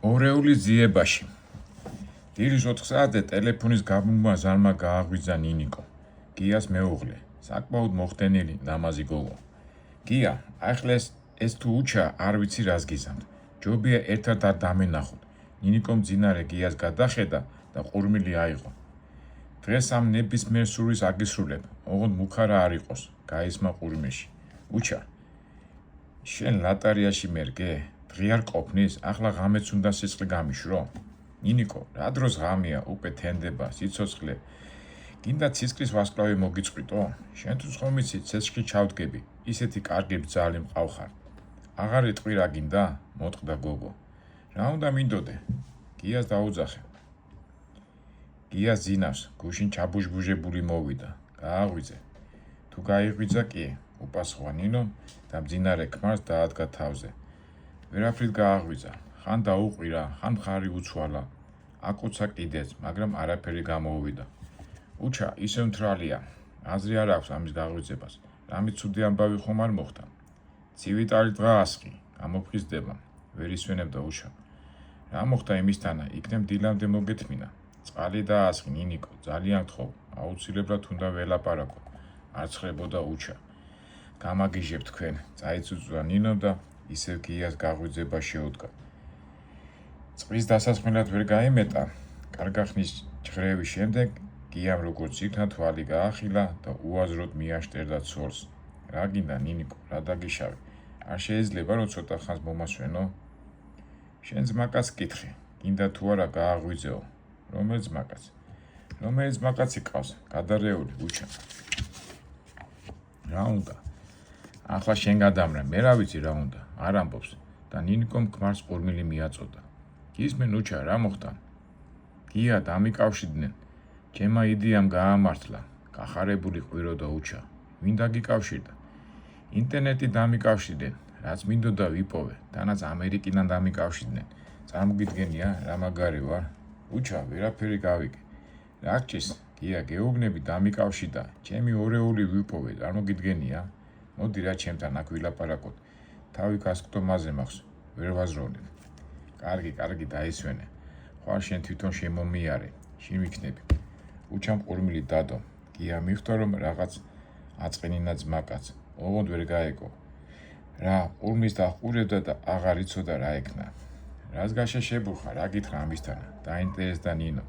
ორეულის ძიებაში. დილის 4 საათზე ტელეფონის გაბმულმა ზარმა გააღვიძა ნინიკო. გიას მეუღლე, საკმაოდ მოხდენილი ნამაზი გოგო. გია, ახლა ეს თუ უჩა, არ ვიცი რას გიზამთ. ჯობია ერთად არ დამენახოთ. ნინიკო მძინარე გიას გადახედა და ყურმილი აიღო. დღეს ამ ნებისმიერ სურვილს აგისრულებ, ოღონდ მუქარა არ იყოს, გაისმა ყურმეში. უჩა, შენ ლატარიაში მერგე? დღე არ ყოფნის, ახლა ღამეც უნდა სისხლი გამიშრო? ნინიკო, რა დროს ღამეა, უკვე თენდება, სიცოცხლე. გინდა ცისკრის ვარსკვლავი მოგიწყვიტო? შენ თუ ხომ იცი, ცეცხლში ჩავდგები, ისეთი კარგი ბძალი მყავხარ. აღარ იტყვი რა გინდა? მოტყდა გოგო. რა უნდა მინდოდე? გიას დაუძახე. გია ზინავს, გუშინ ჩაბუჟბუჟებული მოვიდა. გააღვიძე. თუ გაიღვიძა კი, უპასუხა ნინომ და მძინარე ქმარს დაადგა თავზე. ვერაფრით გააღვიძა, ხან დაუყვირა, ხან მხარი უცვალა. აკოცა კიდეც, მაგრამ არაფერი გამოუვიდა. უჩა, ისე მთრალია, აზრი არ აქვს ამის გაღვიძებას. რამე ცუდი ამბავი ხომ არ მოხდა. ცივიტარი დღა ასხი, გამოფხიზდება, ვერ ისვენებდა უჩა. რა მოხდა იმისთანა, იქნებ დილამდე მოგეთმინა. წყალი დაასხი, ნინიკო, ძალიან გთხოვ, აუცილებლად უნდა ველაპარაკო. არ ცხრებოდა უჩა. გამაგიჟებ თქვენ, წაიწუწვა ნინო და ისევ გიას გაღვიძება შეუდგა. წყლის დასასხმელად ვერ გაიმეტა. კარგახნის ჭხრევის შემდეგ გიამ როგორც იქნა თვალი გაახილა და უაზროდ მიაშტერდა ცოლს. რა გინდა ნინიკო, რა დაგიშავე? არ შეიძლება რომ ცოტა ხანს მომასვენო? შენ ძმაკაც კითხე, გინდა თუ არა გააღვიძეო. რომელიც მაკაცი ყავს, გადარეული უჩა. რა უნდა? ახლა შენ გადამრა, მე რა ვიცი რა უნდა, არ ამბობს და ნინიკომ ქმარს ყურმილი მიაწოდა. გისმენ უჩა, რა მოხდა? გია დამიკავშირდნენ. ჩემმა იდეამ გაამართლა, გახარებული ყვიროდა უჩა. ვინ დაგიკავშირდა? ინტერნეტი დამიკავშირდნენ, რაც მინდოდა ვიპოვე, თანაც ამერიკიდან დამიკავშირდნენ. წარმოგიდგენია, რა მაგარი ვარ? უჩა, ვერაფერი გავიგე. რა გჭირს? გია, გეუბნები დამიკავშირდა, ჩემი ორეული ვიპოვე, წარმოგიდგენია? მოდი რა ჩემთან აქ ვილაპარაკოთ. თავი გასკდომაზე მაქვს, ვერ ვაზროვნებ. კარგი, დაისვენე. ხვალ შენ თვითონ შემომიარე, შენ ვიქნები. უჩამ ყურმილი დადო. გია მიხვდა რომ რაღაც აწყენინა ძმაკაც, ოღონდ ვერ გაეგო. რა, ყურმის დაჰყურებდა და აღარ იცოდა რა ეკნა. რას გაშეშებულხარ, რა გითხრა ამისთანა? დაინტერესდა ნინო.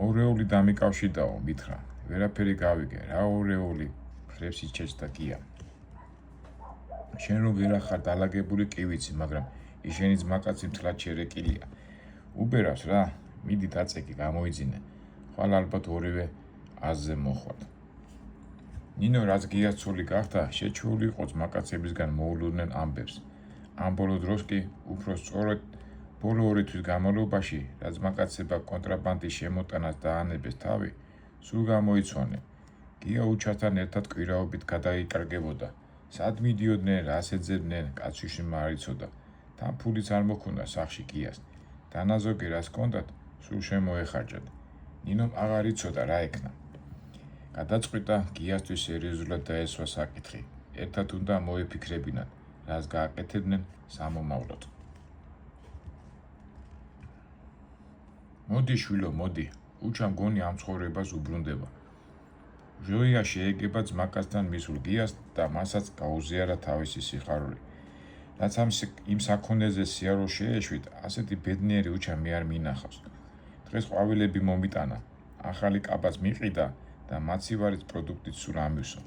ორეული დამიკავშირდაო, მითხრა. ვერაფერი გავიგე, რა ორეული? ხრებს იჩეჭდა გია. შენ რომ ვერა ხარ დალაგებული კი ვიცი, მაგრამ ისენი ძმაკაცი მთლად შერეკილია. უბერავს რა, მიდი დაწეკი, გამოიძინე. ხვალ ალბათ ორივე აზზე მოხვათ. ნინო რაც გიას ცოლი გახდა, შეჩეული იყო ძმაკაცებისგან მოულოდნენ ამბებს. ამ ბოლო დროს კი უფრო სწორედ ბოლო 2 თვის განმავლობაში, რაც ძმაკაცება კონტრაბანდის შემოტანას დაანებეს თავი, სულ გამოიცვალნენ. გია უჩასთან ერთად კვირაობით გადაიკარგებოდა. სად მიდიოდნენ, რას ეძებდნენ, კაცშიშმა არ იცოდა. თან ფულიც არ მოქონდა სახში გიას. დანაზოგი რას ჰქონდათ, სულ შემოეხარჯათ. ნინომ აღარ იცოდა რა ეკნა. გადაწყვიტა გიასთვის სერიოზულად დაესვა საკითხი. ერთად უნდა მოეფიქრებინათ, რას გააკეთებდნენ სამომავლოდ. მოდი შვილო, მოდი, უჩა მგონი ამ ცხოვრებას უბრუნდება. ჟოია შეეგება ძმაკაცთან მისულ გიას და მასაც გაუზიარა თავისი სიხარული. რაც იმ საქონელზე სიარულს შეეშვით, ასეთი ბედნიერი უჩა მე არ მინახავს. დღეს ყვავილები მომიტანა, ახალი კაბაც მიყიდა და მაცივარის პროდუქტით სულ ამივსო.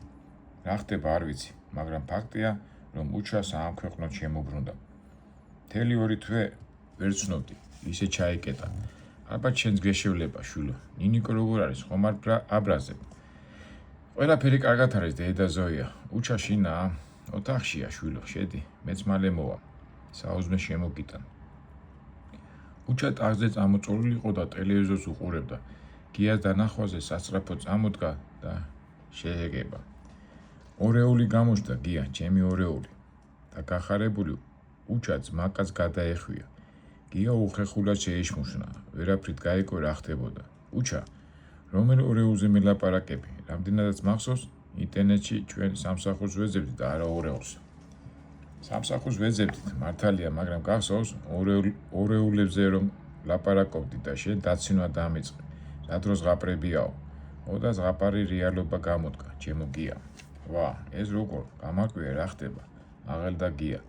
რა ხდება არ ვიცი, მაგრამ ფაქტია, რომ უჩა საამქვეყნოდ შემოbrunდა. მთელი 2 თვე ვერ ცნობდი, ისე ჩაიკეტა. ალბათ შენს გეშევლება, შვილო. ნინიკო როგორ არის, ხომ არ აბრაზე? ყველაფერი კარგად არის, დედა ზოია. უჩა შინაა? ოთახშია, შვილო, შედი, მეც მალე მოვა. საუზმე შემოგიტან. უჩა ტახტზე წამოწოლილი იყო და ტელევიზორს უყურებდა. გიას დანახვაზე სასწრაფო წამოდგა და შეეგება. ორეული გამოჩნდა, გია, ჩემი ორეული. და გახარებული უჩა ძმაკაც გადაეხვია. გია უხეხულად შეიშმუშნა, ვერაფრით გაიგო რა ხდებოდა. უჩა, რომელ ორეულზე მელაპარაკები, რამდენადაც მახსოვს, ინტერნეტში ჩვენ სამსახურს ვეძებდი და არა ორეულს. სამსახურს ვეძებდით, მართალია, მაგრამ გახსოვს ორეულებზე რომ ლაპარაკობდით და შენ დაცინვა დამიწყე, რა დროს ზღაპრებიაო. მოდა ზღაპარი რეალობა გამოდგა, ჩემო გია. ვა, ეს როგორ, გამაკვირე რა ხდება, აღელდა გია.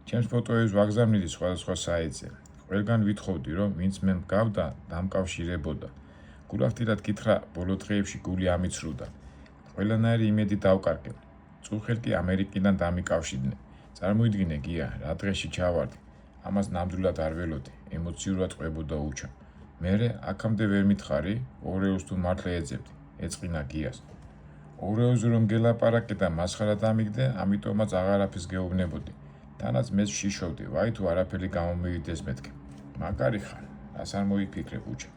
ჩემს ფოტოებს ვაგზავნიდი სხვადასხვა საიტზე. ყველგან ვითხოვდი, რომ ვინც მე მგავდა, დამკავშირებოდა. გულახდილად გითხრა, ბოლო დღეებში გული ამიცრუდა. ყველანაირი იმედი დავკარგე. წუხელ კი ამერიკიდან დამიკავშირდნენ. წარმოიდგინე გია, რა დღეში ჩავარდი. ამას ნამდვილად არ ველოდი, ემოციურად ყვებოდა უჩა. მერე აქამდე ვერ მითხარი, ორეულს თუ მართლა ეძებდი, ეწყინა გიას. ორეულზე რომ გელაპარაკე და მასხარა დამიგდე, ამიტომაც აღარაფერს გეუბნებოდი. თანაც მეც შიშოვდი, ვაი თუ არაფერი გამომივიდეს მეთქე. მაგარი ხარ, რას არ მოიფიქრებ უჩა.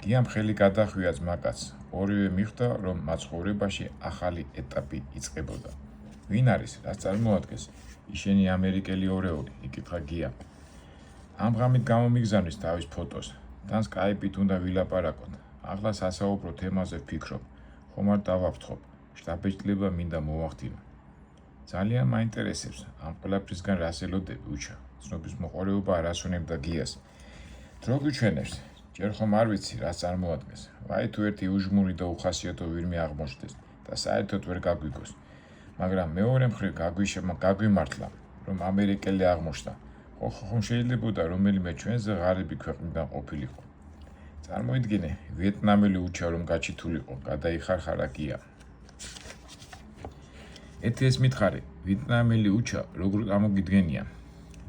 გიამ ხელი გადახვია ძმაკაც, ორივე მიხვდა, რომ მაცხოვრებაში ახალი ეტაპი იწყებოდა. ვინ არის, რაც წარმოადგენს, ისინი ამერიკელი ორეული, იკითხა გია. ამ ღამით გამომიგზავნის თავის ფოტოს, თან სკაიპით უნდა ვილაპარაკოთ. ახლა სასაუბრო თემაზე ვფიქრობ, ხომ არ დავაფრთხობ, შტაბ-ბეჭდლება მინდა მოვახდინო. ძალიან მაინტერესებს, ამ ყველაფრისგან რას ელოდები უჩა, ცნობის მოყარეობა არ ასვენებდა გიას. დრო გვიჩვენებს, ჯერ ხომ არ ვიცი, რას წარმოადგენს. ვაი თუ ერთი უჟმური და უხასიათო ვირმე აღმოჩნდეს და საერთოდ ვერ გაგვიგოს. მაგრამ მეორე მხრივ გაგვიმართლა, რომ ამერიკელი აღმოჩნდა. ხომ შეიძლებოდა რომელიმე ჩვენზე ღარიბი ქვეყნიდან ყოფილიყო. წარმოიდგინე, ვიეტნამელი უჩა რომ გაჩითულიყო, გადაიხარხარა გია. ეთი ეს მითხარი, ვიეტნამელი უჩა როგორ გამოგიდგენია,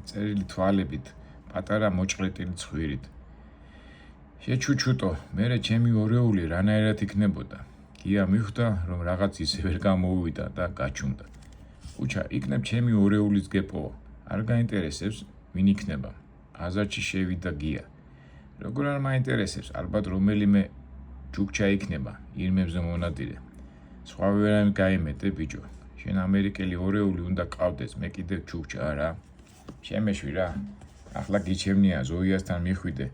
წერილი თვალებით, პატარა მოჭყლეტილი ცხვირით. შეჩუჩუტო, მერე ჩემი ორეული რანაირად იქნებოდა. გია მიხვდა, რომ რაღაც ისე ვერ გამოუვიდა და გაჩუმდა. უჩა, იქნებ ჩემი ორეულის გეპოვო, არ გაინტერესებს, ვინ იქნება. აზარში შევიდა გია. როგორ არ მაინტერესებს, ალბათ რომელიმე ჯუქჩა იქნება, ირმებზე მონადირე. სხვა ვერა გაიმეტე, ბიჭო. შენ ამერიკელი ორეული უნდა ყავდეს, მე კიდევ ჯუქჩა არა. შემეშვი რა. ახლა გიჩემნია ზოიასთან მიხვიდე,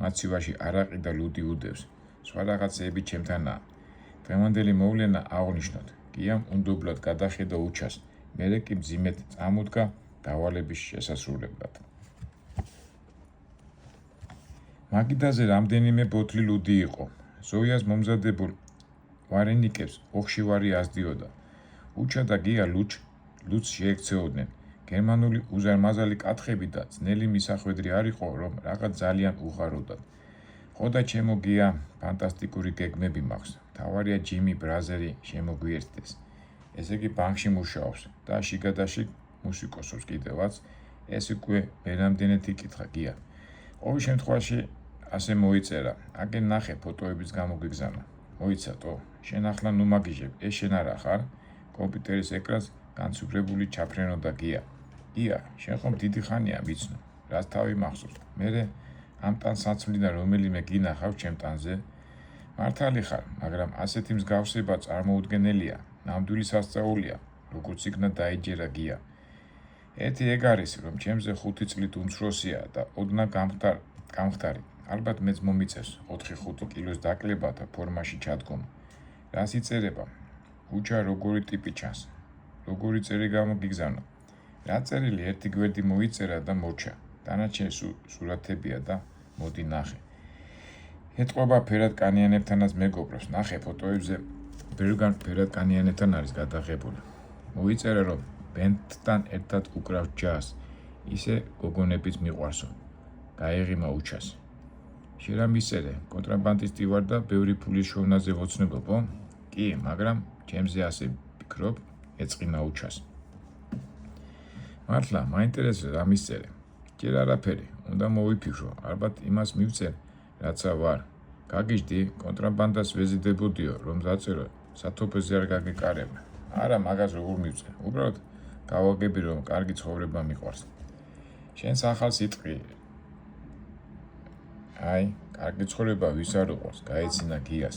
მაცივაში არაყი და ლუდი უდევს. სხვა რაღაცეები ჩემთანაა. დღევანდელი მოვლენა აღნიშნოთ. გიამ უნდობლად გადახედა უჩას, მერე კი მძიმედ წამოდგა დავალების შესასრულებლად. მაგიდაზე რამდენიმე ბოთლი ლუდი იყო. ზოიას მომზადებულ ვარენიკებს ოხშივარი ასდიოდა. უჩა და გია ლუჩს შეექცეოდნენ. გერმანული უზარმაზალი კათხები და ძნელი მისახვედრი არ იყო, რომ რაღაც ძალიან უღაროდათ. ხოდა ჩემო გია, ფანტასტიკური გეგმები მაქვს. თავარია ჯიმი ბრაზერი შემოგვიერთდეს. ესე იგი ბანკში მუშაობს და შიგადაშიგ მუსიკოსობს კიდევაც. ეს უკვე მერამდენეთ იკითხა გია. ყოველ შემთხვევაში ასე მოიწერა. აგენ ნახე ფოტოების გამოგიგზავნა. მოიცადო, შენ ახლა ნუ მაგიჟებ, ეს შენ არა ხარ? კომპიუტერის ეკრანს განცუბრებული ჩაფრენოდა გია. ია, შენ ხომ დიდი ხანია ვიცნო, რაც თავი მახსოვს. მერე ამ ტანსაცმლიდან რომელიმე გინახავ ჩემ ტანზე? მართალი ხარ, მაგრამ ასეთი მსგავსება წარმოუდგენელია, ნამდვილი სასწაულია, როგორც იქნა დაიჯერა გია. ერთი ეგ არის, რომ ჩემზე 5 წლით უმცროსია და ოდნავ გამხდარი. ალბათ მეც მომიწევს 4-5 კილოს დაკლება და ფორმაში ჩადგომა. რას იწერება? უჩა როგორი ტიპი ჩანს? როგორი წერი გამოგიგზავნა? რა წერილი ერთი გვერდი მოიწერა და მორჩა. დანარჩენი სურათებია და მოდი ნახე. ეთყობა ფერად კანიანებთანაც მეგობრობს. ნახე ფოტოებზე ბევრგან ფერად კანიანებთან არის გადაღებული. მოიწერა რომ ბენდთან ერთად უკრავ ჯაზს. ისე გოგონებიც მიყვარსო. გაეღიმა უჩას. შენ რა მისწერე? კონტრაბანდისტი ვარ და ბევრი ფულის შოვნაზე ვოცნებობო? კი, მაგრამ ჩემზე ასე ვფიქრობ, ეწყინა უჩას. მართლა, მაინტერესებს რა მისწერე. ჯერ არაფერი, უნდა მოვიფიქრო, ალბათ იმას მივწერ, რაცა ვარ. გაგიჟდი, კონტრაბანდას ვეზიდებოდიო, რომ დაწერო, სათოფეზე არ გაგეკარება. არა, მაგას როგორ მივწერ. უბრალოდ გავაგები, რომ კარგი ცხოვრება მიყვარს. შენს ახალ სიტყვი. აი, კარგი ცხოვრება ვის არ უყვარს, გაეცინა გიას.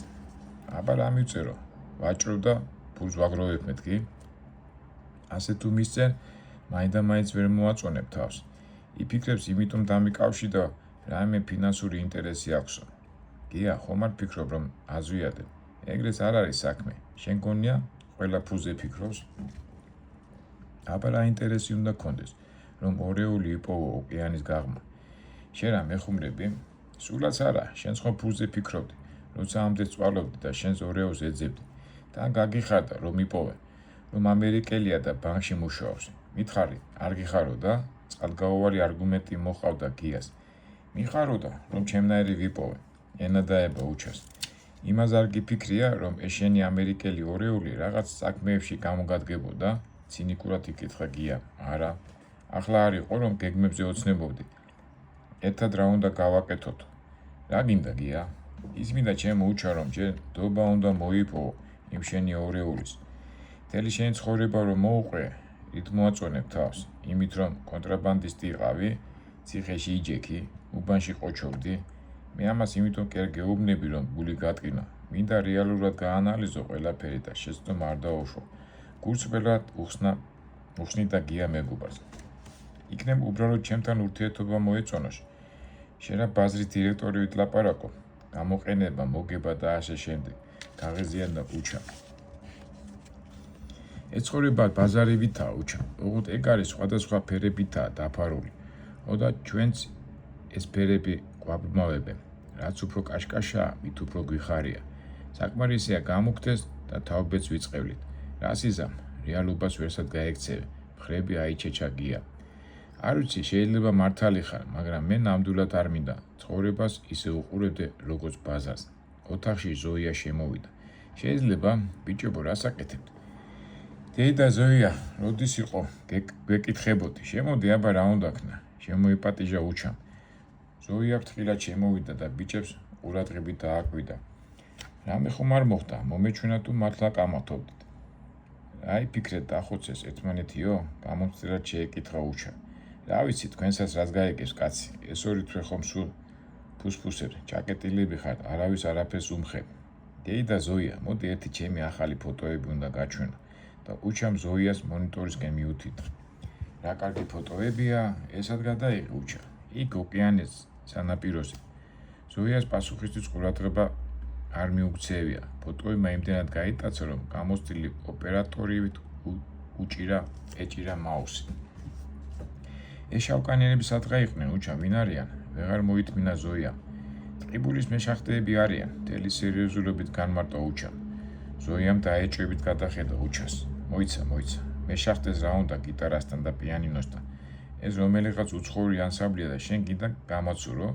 აბა რა მივწერო? ვაჭრობ და ფულს ვაგროვებ მეთქი? ასე თუ მისწერ, მაინდა-მაინც ვერ მოაწონებ თავს. იფიქრებს იმიტომ დამიკავშირდა, რაიმე ფინანსური ინტერესი აქვსო. გია, ხომ არ ფიქრობ, რომ აზვიადებ? ეგრეც არ არის საქმე. შენ გონია, ყველა ფულზე ფიქრობს? აბა რა ინტერესი უნდა გქონდეს, რომ ორეული იპოვო ოკეანის გაღმა. შენ რა მეხუმრები? სულაც არა, შენ ხო ფულზე ფიქრობდი, როცა ამდენ წვალობდი და შენს ორეულს ეძებდი. თან გაგიხარდა, რომ იპოვე, რომ ამერიკელია და ბანკში მუშაობს. მითხარი, არ გიხარო და წყალგაუვარი არგუმენტი მოყავდა გიას. მიხაროდა, რომ ჩემნაირი ვიპოვე. ენა დაება უჩას. იმას არ გიფიქრია, რომ ეს შენი ამერიკელი ორეული რაღაც საქმეებში გამოგადგებოდა? ცინიკურად იკითხა გია. არა, ახლა არ იყო, რომ გეგმებზე ოცნებობდი. ერთად რა უნდა გავაკეთოთ? რა გინდა გია? ის მინდა ჩემო უჩა, რომ ჯერ დობა უნდა მოიპოვო იმ შენი ორეულის. მთელი შენი ცხოვრება რომ მოუყრე, რით მოაწონებ თავს? იმით რომ კონტრაბანდისტი იყავი, ციხეში იჯექი, უბანში ყოჩობდი. მე ამას იმიტომ კი არ გეუბნები, რომ გული გატკინა. მინდა რეალურად გაანალიზო ყველაფერი და შეცდომა არ დაუშვო. გულწრფელად უხსნიდა გია მეგობარს. იქნებ უბრალოდ ჩემთან ურთიერთობა მოეწონოს. შენ რა ბაზრის დირექტორივით ლაპარაკობ, გამოყენება, მოგება და ასე შემდეგ. გაღიზიანდა უჩა. ეცხოვრება ბაზარივითაა უჩა. ოღონდ ეგ არის სხვადასხვა ფერებითაა დაფარული. ოდა ჩვენც ეს ფერები გვაბმავებენ. რაც უფრო კაშკაშაა, მით უფრო გვიხარია. საკმარისია გამოგდეს და თაობებს ვიწყევლით. რას იზამ? რეალობას ვერსად გაექცევ. მხრები აიჩეჩა გია. არ ვიცი, შეიძლება მართალი ხარ, მაგრამ მე ნამდვილად არ მინდა ცხოვრებას ისე უყურებდე, როგორც ბაზარს. ოთახში ზოია შემოვიდა. შეიძლება, ბიჭებო, რას აკეთებთ? დეიდა ზოია, როდის იყო? გვეკითხებოდი. შემოდი, აბა რა უნდა ქნა? შემოიპატიჟა უჩამ. ზოია ფრთხილად შემოვიდა და ბიჭებს ყურადღებით დააკვირდა. რამე ხომ არ მოხდა? მომეჩვენა თუ მართლა კამათობდით. აი ფიქრეთ დახოცეს ერთმანეთიო? გამომწირად შეეკითხა უჩა. რა ვიცი, თქვენსაც რაც გაიგებს, კაცი. ეს ორი თვე ხომ სულ ფუსფუსებს, ჩაკეტილები ხართ, არავის არაფერს უმხებ. დეიდა ზოია, მოდი ერთი ჩემი ახალი ფოტოები უნდა გაჩვენო და უჩამ ზოიას მონიტორისკენ მიუთით. რა კარგი ფოტოებია, ესად გადაიღე უჩა. იქ ოკეანის სანაპიროზე. ზოიას პასუხისთვის ყურადღება არ მიუქცევია. ფოტოებმა იმდენად გაიტაცა, რომ გამოცდილი ოპერატორივით ეჭირა მაუსი. ეს შავკანიანები სადღა იყვნენ უჩა, ვინ არიან? ვეღარ მოითმინა ზოიამ. ტყიბულის მეშახტეები არიან, მთელი სერიოზულობით განმარტა უჩამ. ზოიამ დაეჭვებით გადახედა უჩას. მოიცა. მეშახტეს რა უნდა გიტარასთან და პიანინოსთან. ეს რომელიღაც უცხოური ანსამბლია და შენ გინდა გამაცურო?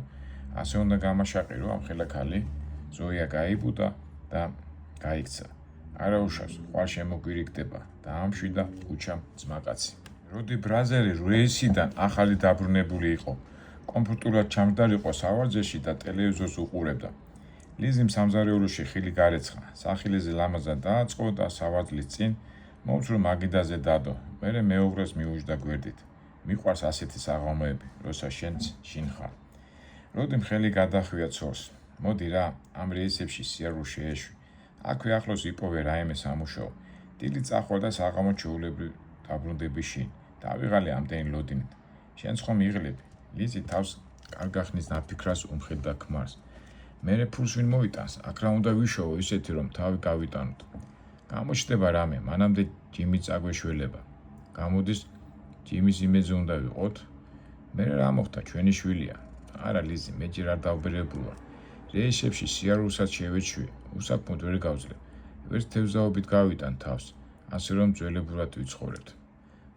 ასე უნდა გამაშაყირო ამ ხელაქალი? ზოია გაიბუდა და გაიქცა. არა უშავს, ხვალ შემოგვირიგდება და ამშვიდა უჩამ ძმაკაცი. როდი ბრაზერი რეისიდან ახალი დაბრუნებული იყო, კომფორტულად ჩამჯდარიყო სავარჯეში და ტელევიზორს უყურებდა. ლიზიმ სამზარეულოში ხილი გარეცხა, სახილეზე ლამაზად დააწყო და სავარჯლის წინ მომცრო მაგიდაზე დადო. მერე მეუღლეს მიუჯდა გვერდით. მიყვარს ასეთი საღამოები, როცა შენც შინ ხარ. როდიმ ხელი გადახვია ცოლს. მოდი რა, ამ რეისებში სიარულს შეეშვი. აქვე ახლოს იპოვე რაიმე სამუშაო. დილით წახვალ და საღამო ჩვეულებრივ დაბრუნდები შინ. დავიღალე ამდენი ლოდინით. შენც ხომ იღლები. ლიზი თავს კარგახნის ნაფიქრას უმხედდა ქმარს. მერე ფულს ვინ მოიტანს? აქ რა უნდა ვიშოვო ისეთი, რომ თავი გავიტანოთ. გამოჩნდება რამე, მანამდე ჯიმი წაგვეშველება. გამოდის ჯიმის იმედზე უნდა ვიყოთ. მერე რა მოხდა, ჩვენი შვილია. არა ლიზი, მე ჯერ არ დავბერებულა. რეისებში სიარულსაც შევეჩვი, უსაქმოდ ვერ გავძლებ. ვერც თევზაობით გავიტან თავს, ასე რომ ძველებურად ვიცხოვრებთ.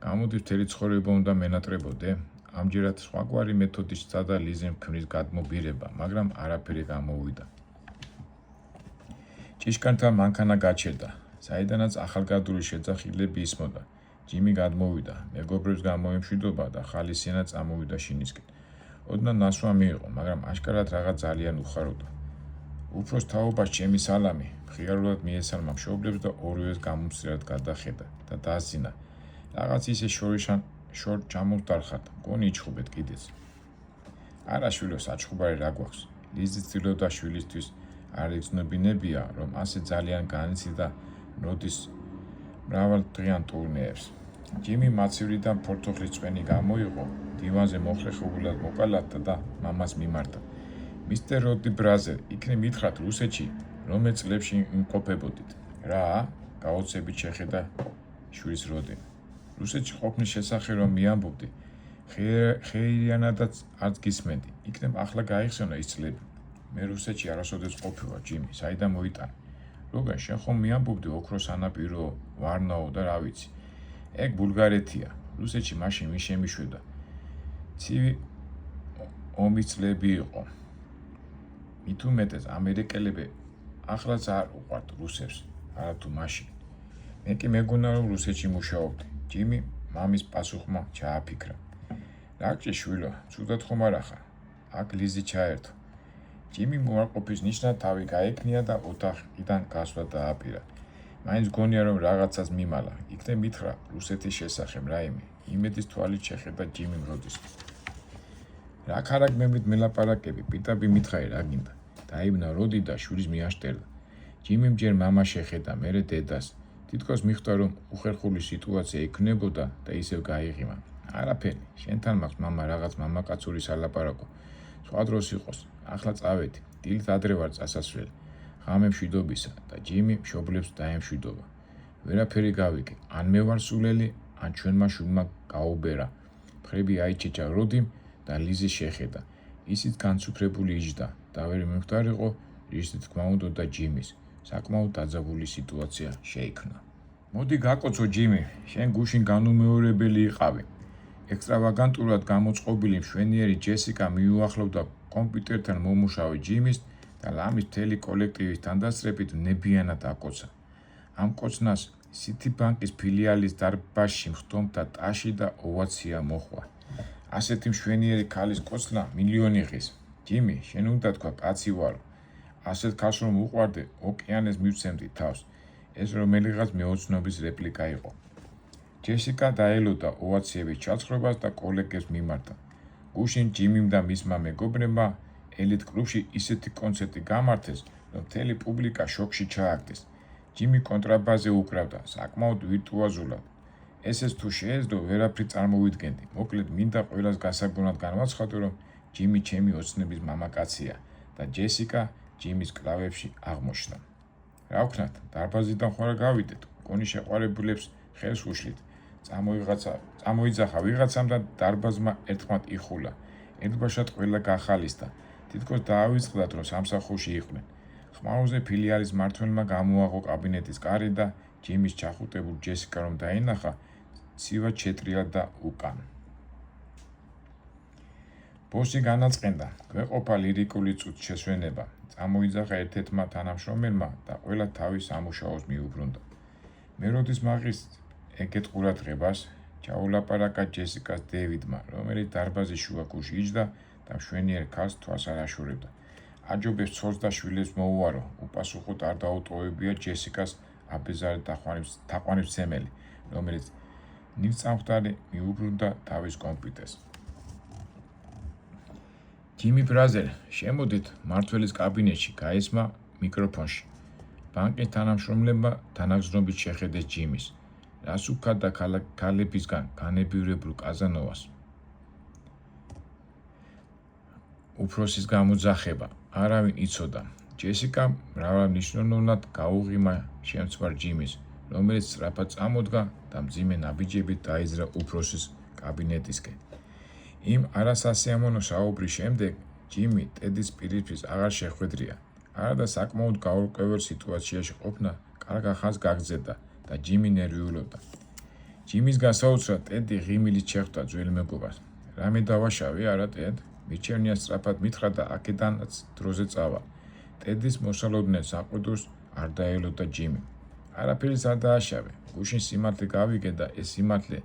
გამოდის მთელი ცხოვრება უნდა მენატრებოდე. ამჯერად სხვაგვარი მეთოდით სცადა ლიზემ ქმრის გადმობირება, მაგრამ არაფერი გამოუვიდა. ჭიშკართან მანქანა გაჩერდა, საიდანაც ახალგაზრდული შეძახილები ისმოდა. ჯიმი გადმოვიდა, მეგობრებს გამოემშვიდობა და ხალისიანად წამოვიდა შინისკენ. ოდნავ ნასვა მიიღო, მაგრამ აშკარად რაღაც ძალიან უხაროდა. უფროს თაობას ჩემი სალამი, მხიარულად მიესალმა მშობლებს და ორივეს გამომცირად გადახედა და დაასძინა. რაღაც ისე შორ ჩამოვდარხათ, მგონი იჩხუბეთ კიდეც. არა შვილო, საჩხუბარი რა გვაქვს? ლიზი ცდილობდა შვილისთვის არ იგრძნობინებია, რომ ასე ძალიან განიცდიდა ნოდის მრავალდღიან ტურნეებს. ჯიმი მაცევრიდან ფორთოხლის წვენი გამოიღო, დივანზე მოხერხებულად მოკალათდა და მამას მიმართა. მისტერ როდი ბრაზერ, იქნებ მითხრათ რუსეთში, რომელ წლებში იმყოფებოდით? რა? გაოცებით შეხედა შვილს როდი. რუსეთში ყოფნის შესახებ რომ მიამბობდი, ხეირიანადაც არც გისმენდი. იქნებ ახლა გაიხსენა ის წლები. მე რუსეთში არასოდეს ყოფილა, ჯიმი, საიდან მოიტანე? როგორ შენ ხომ მიამბობდი ოქროს სანაპირო, ვარნაო და რა ვიცი. ეგ ბულგარეთია. რუსეთში მაშინ მის შემიშვიდა. ცივი ომის წლები იყო. მით უმეტეს ამერიკელები ახლაც არ უყვართ რუსებს, არათუ მაშინ. მე კი მეგონა რომ რუსეთში მუშაობდი. ჯიმი მამის პასუხმა ჩააფიქრა. რა გჭირ შვილო, ცუდად ხომ არ ახარ? აქ ლიზი ჩაერთო. ჯიმი მოაყოფის ნიშნად თავი გაექნია და ოთახიდან გასვლა დააპირა. მაინც გონია რომ რაღაცას მიმალა. იქნებ მითხრა რუსეთის შესახებ რაიმე. იმედის თვალით შეხედა ჯიმიმ როდის. რა ქარაგმებით მელაპარაკები, პიტაბი მითხარი რა გინდა. დაიბნა როდი და შვილის მიაშტერდა. ჯიმიმ ჯერ მამა შეხედა, მერე დედას. თითქოს მიხვდა რომ უხერხული სიტუაცია იქნებოდა და ისევ გაიღიმა. არაფერი, შენთან მაქვს მამა რაღაც მამაკაცური სალაპარაკო. სხვა დროს იყოს. ახლა წავედი. დილით ადრე ვარ წასასვლელი. ღამე მშვიდობისა და ჯიმი მშობლებს დაემშვიდობა. ვერაფერი გავიგე. ან მე ვარ სულელი, ან ჩვენმა შვილმა გაუბერა. მხრები აიჩეჭა როდიმ და ლიზი შეხედა. ისიც განცუქრებული იჯდა და ვერ მიხვდარიყო, რის თქმა უნდა და ჯიმის. საკმაოდ დაძაბული სიტუაცია შეიქმნა. მოდი გაკოცო ჯიმი, შენ გუშინ განუმეორებელი იყავი. ექსტრავაგანტურად გამოწყობილი მშვენიერი ჯესიკა მიუახლოვდა კომპიუტერთან მომუშავე ჯიმის და ლამის მთელი კოლექტივის თანდასწრებით ნებიანად აკოცა. ამ კოცნას სიტიბანკის ფილიალის დარბაზში მხტომთა ტაში და ოვაცია მოჰყვა. ასეთი მშვენიერი ქალის კოცნა მილიონი ღირს. ჯიმი, შენ უნდა თქვა კაცი ვარო. ასეთ ქალს რომ უყვარდე, ოკეანეს მივცემდი თავს. ეს რომელიღაც მეოცნობის რეპლიკა იყო. ჯესიკა დაელოდა ოვაციების ჩაცხრობას და კოლეგებს მიმართა. გუშინ ჯიმიმ და მისმა მეგობრებმა ელიტ კლუბში ისეთი კონცერტი გამართეს, რომ მთელი პუბლიკა შოკში ჩააგდეს. ჯიმი კონტრაბასზე უკრავდა, საკმაოდ ვირტუოზულად. ესეც თუ შეეძლო, ვერაფრით წარმოვიდგენდი. მოკლედ, მინდა ყველას გასაგონად განვაცხადო, რომ ჯიმი ჩემი ოცნების მამაკაცია და ჯესიკა ჯიმის კლავებში აღმოჩნდა. რა ვქნათ, დარბაზიდან ხوار გავიდეთ, გონი შეყვარებულებს ხელს უშლით. წამოიძახა ვიღაცამ და დარბაზმა ერთხმად იხულა. ერთბაშად ყველა გახალისდა. თითქოს დაავიწყდათ, რომ სამსახურში იყვნენ. ხმაურზე ფილიალის მმართველმა გამოაღო კაბინეტის კარი და ჯიმის ჩახუტებულ ჯესიკა რომ დაინახა, ცივად შეტრიალ და უკან. ბოსი განაწყენდა, გვეყოფა ლირიკული წუთშესვენება. წამოიძახა ერთ-ერთმა თანამშრომელმა და ყველა თავის სამუშაოს მიუბრუნდა. მე როდის მაღის ეგეთ ყურადღებას ჩაულაპარაკა ჯესიკას დევიდმა, რომელიც დარბაზის შუა კუში იჯდა და მშვენიერ ქალს თვალს არ აშორებდა. აჯობებს ცოლს და შვილებს მოუარო, უპასუხოდ არ დაუტოვებია ჯესიკას აბეზარი თაყვანისმცემელი, რომელიც ნივწამხდარი მიუბრუნდა თავის კომპიუტერს. ჯიმი ბრაზერ, შემოდით მმართველის კაბინეტში, გაისმა მიკროფონში. ბანკის თანამშრომლებმა თანაგზნობით შეხედეს ჯიმის. რას უქადდა ქალებისგან განებივრებულ კაზანოვას. უფროსის გამოძახება, არავინ იცოდა. ჯესიკა მრავალნიშნულოვნად გაუღიმა შემცვარ ჯიმის, რომელიც სწრაფად წამოდგა და მძიმე ნაბიჯებით დაიძრა უფროსის კაბინეტისკენ. იმ არასასიამოვნო საუბრის შემდეგ ჯიმი ტედის პირისათვის აღარ შეხვედრია. არადა საკმაოდ გაურკვეველ სიტუაციაში ყოფნა კარგ ახალს გაგრძელდა და ჯიმი ნერვიულობდა. ჯიმის გასაოცრად ტედი ღიმილით შეხვდა ძველ მეგობარს. რამე დავაშავე, არა ტედ? მიჩერნია სწრაფად მითხრა და აქედანაც დროზე წავა. ტედის მოსალოდნელ საყვედურს არ დაელოდა ჯიმი. არაფერს არ დააშავე. გუშინ სიმართლე გავიგე და ეს სიმართლე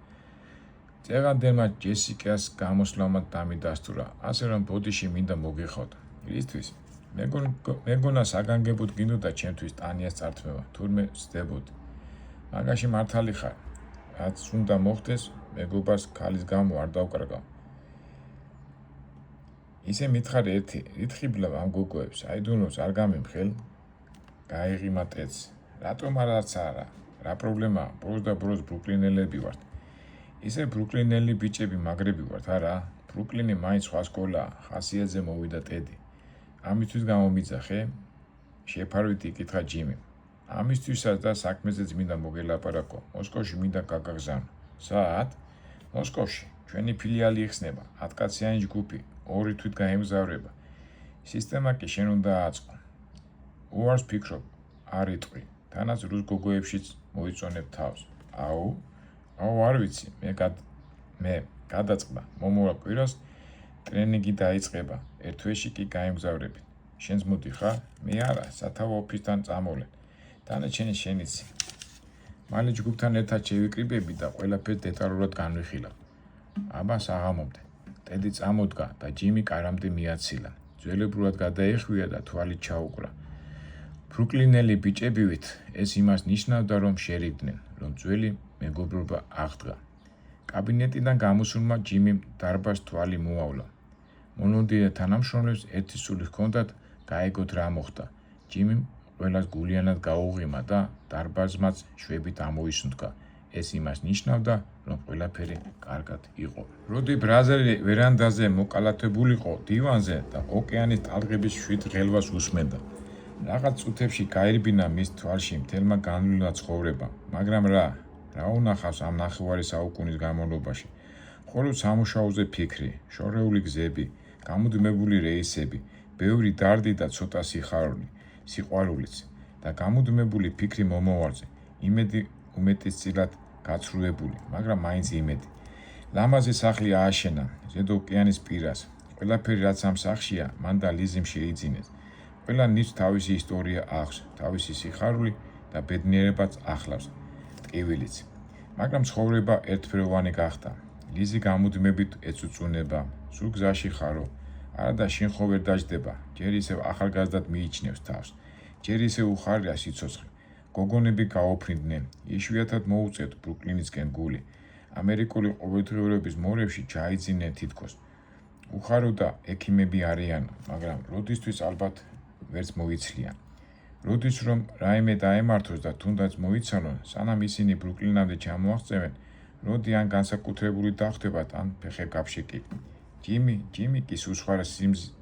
წეღანდელმა ჯესიკას გამოსვლამად დამიდასტურა, ასე რომ ბოდიში მინდა მოგიხოთ. რისთვის? მეგონა საგანგებოდ გინდოდა ჩემთვის ტანიას წართმევა, თურმე ვსდებოდი. მაგაში მართალი ხარ. რაც უნდა მოხდეს, მეგობარს ქალის გამო არ დავკარგავ. ისე მითხარი ერთი, რითხიბლა ამ გოგოებს, აიდუნოს არ გამიმხელ? გაიღიმა ტედს. რატომ არაც არა? რა პრობლემაა? ბროს და ბროს ბრუკლინელები ვართ. ისე ბრუკლინელი ბიჭები მაგრები ვართ, არა? ბრუკლინი მაინც სხვა სკოლაა, ხასიათზე მოვიდა ტედი. ამისთვის გამომიძახე? შეფარვით იკითხა ჯიმი. ამისთვისაც და საქმეზეც მინდა მოგელაპარაკო, მოსკოვში მინდა გაგაგზავნო. სად? მოსკოვში. ჩვენი ფილიალი იხსნება, 10 კაციანი ჯგუფი, 2 თვით გაემგზავრება. სისტემა კი შენ უნდა აწყო. უარს ფიქრობ, არ იტყვი, თანაც რუს გოგოებშიც მოიწონებ თავს. აუ, არ ვიცი, მე გადაწყდა, მომავალ კვირას ტრენინგი დაიწყება, ერთ თვეში კი გაემგზავრებით. შენც მოდი ხარ? მე არა, სათავო ოფისთან წამოვლენ. დანარჩენი შენიცი. მალე ჯგუფთან ერთად შევიკრიბები და ყველაფერს დეტალურად განვიხილავ. აბა საღამომდე. ტედი წამოდგა და ჯიმი კარამდე მიაცილა. ძველებურად გადაეხვია და თვალით ჩაუკრა. ბრუკლინელი ბიჭებივით ეს იმას ნიშნავდა, რომ შერიგდნენ, რომ ძველი მეგობრობა აღდგა. კაბინეტიდან გამოსულმა ჯიმიმ დარბაზს თვალი მოავლა. მონოდიე თანამშრომლებს ერთი სული ჰქონდათ, გაეგოთ რა მოხდა. ჯიმიმ ყველას გულიანად გაუღიმა და დარბაზმაც შვებით ამოისუნთქა. ეს იმას ნიშნავდა, რომ ყველაფერი კარგად იყო. როდი ბრაზილი ვერანდაზე მოკალათებულიყო დივანზე და ოკეანის ტალღების შვიდ ღელვას უსმენდა. რაღაც წუთებში გაირბინა მის თვალში მთელმა განვლილ ცხოვრება, მაგრამ რა უნახავს ამ ნახევარი საუკუნის განმავლობაში? მხოლოდ სამუშაოზე ფიქრი, შორეული გზები, გამუდმებული რეისები, ბევრი დარდი და ცოტა სიყვარულიც და გამუდმებული ფიქრი მომავალზე, იმედი უმეტესწილად გაცრუებული, მაგრამ მაინც იმედი. ლამაზი სახლი ააშენა ზედ ოკეანის პირას. ყველაფერი რაც ამ სახლშია, მან და ლიზიმ შეიძინეს. ყველა ნივთს თავისი ისტორია აქვს, თავისი სიხარული და ბედნიერებაც ახლავს, ტკივილიც. მაგრამ ცხოვრება ერთფეროვანი გახდა. ლიზი გამუდმებით ეწუწუნება, სულ გზაში ხარო, არადა შენ ხო ვერ დაждდება, ჯერ ისევ ახალგაზრდად მიიჩნევს თავს, ჯერ ისევ უხარია სიცოცხლე. გოგონები გაოფრინდნენ, იშვიათად მოუწევთ ბრუკლინისკენ გული. ამერიკული ყოველდღიურობის მორევში ჩაიძინენ თითქოს. უხარო და ექიმები არიან, მაგრამ როდისთვის ალბათ ვერც მოიცლიან. როდის რომ რაიმე დაემართოს და თუნდაც მოიცალონ, სანამ ისინი ბრუკლინამდე ჩამოაღწევენ, როდი ან განსაკუთრებული დახვდებათ, ან ფეხებგაფშიკი. ჯიმი კი სულ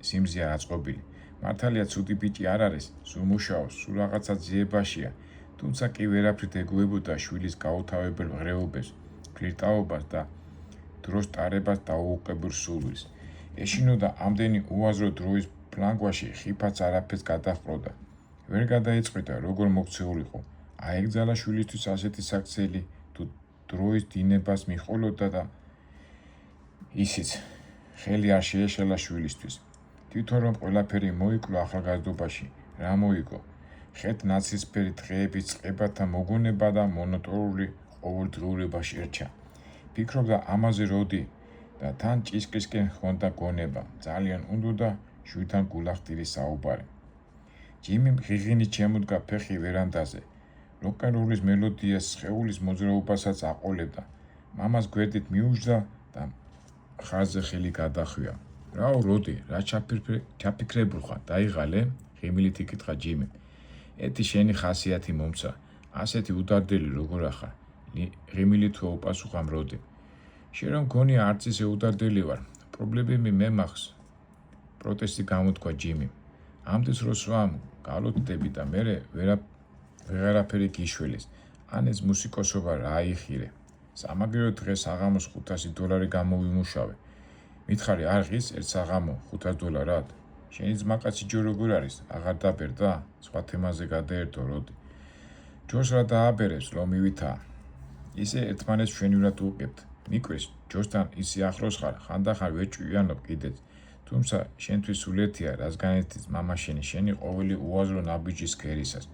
სიმზია აწყობილი. მართალია ცუდი ბიჭი არ არის, სულ მუშაობს, სულ რაღაცა ძიებაშია, თუმცა კი ვერაფრით ეგუებოდა შვილის გაუთავებელ ღრეობებს, ფლირტაობას და დროს ტარებას დაუუყებელ სულვის. ეშინოდა ამდენი უაზრო დროის ფლანგვაში ხიფაც არაფერს გადაჰყროდა. ვერ გადაეწყვიტა, როგორ მოქცეულიყო. აეგზალა შვილისთვის ასეთი საქციელი, თუ დროის დინებას მიხოლოდა და ისიც ხელი არ შეეშალა შვილისთვის. თვითონ რომ ყველაფერი მოიკლო ახალგაზრდობაში, რა მოიგო? ხეთ ნაცრისფერი დღეების წყებათა მოგონება და მონოტორული ყოველდღიურობა შერჩა. ფიქრობდა ამაზე როდი და თან ჭისკრისკენ ჰქონდა გონება, ძალიან უნდოდა შვილთან გულახდილის საუბარი. ჯიმიმ ღიღინით შემოდგა ფეხი ვერანდაზე. როკ-ენ-როლის მელოდიას სხეულის მოძრაობასაც აყოლებდა. მამას გვერდით მიუჯდა და ხარზე ხელი გადახვია. რაო როდი, რა ჩაფიქრებულ ხარ, დაიღალე? ღიმილით იკითხა ჯიმიმ. ეთი შენი ხასიათი მომცა, ასეთი უდარდელი როგორ ახარ? ღიმილით თუ უპასუხა როდი. შენ რომ გონია არც ისე უდარდელი ვარ, პრობლემები მე მაქვს. პროტესტი გამოთქვა ჯიმიმ. ამდენს როს ვამ გალოდდები და მე ვეღარაფერი გიშველის. ან ეს მუსიკოსობა რა აიხირე. სამაგერო დღეს საღამოს $500 გამოვიმუშავე. მითხარი არღის ერთ საღამო $500? შენი ძმაკაცი ჯო როგორ არის? აღარ დაბერდა? სხვა თემაზე გადაერთო როდი. ჯოს რა დააბერებს, ლომივითა. ისე ერთმანეთს ჩვენივრად უყებთ. მიკვრის, ჯოსთან ისე ახლოს ხარ, ხანდახან ვერ ჭვიანობ კიდეც. თუმცა შენთვის სულ ერთია, რას განიცდის მამა შენი ყოველი უაზრო ნაბიჯის კერისას.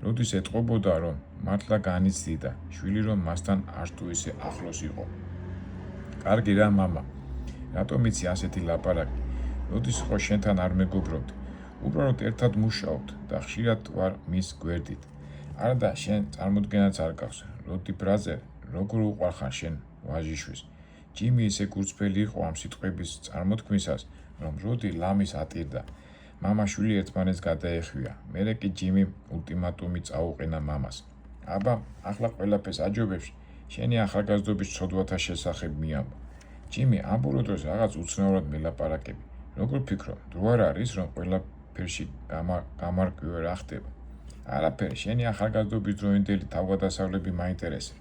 როდის ეტყობოდა, რომ მართლა განიცდიდა, შვილი რომ მასთან არც თუ ისე ახლოს იყო. კარგი რა მამა, რატომ იცი ასეთი ლაპარაკი? როდის ხო შენთან არ მეგობრობთ? უბრალოდ ერთად მუშაობთ და ხშირად ვარ მის გვერდით. არადა შენ წარმოდგენაც არ გახს, როდი ბრაზერ, როგორ უყვარხარ შენ ვაჟიშვილს. ჯიმი ისე გულწრფელი იყო ამ სიტყვების წარმოთქმისას, რომ როდი ლამის ატირდა. მამა-შვილი ერთმანეთს გადაეხვია. მერე კი ჯიმი ულტიმატუმი წაუყენა მამას. აბა, ახლა ყველაფერს აჯობებს, შენი ახალგაზრდობის ცოდვათა შესახებ მიამბო. ჯიმი, ამ ბოლო დროს რაღაც უცნაურად მელაპარაკები. როგორ ფიქრობ, დრო არ არის, რომ ყველაფერში გამარკვევი რა ხდება? არაფერი, შენი ახალგაზრდობის დროინდელი თავგადასავლები მაინტერესებს.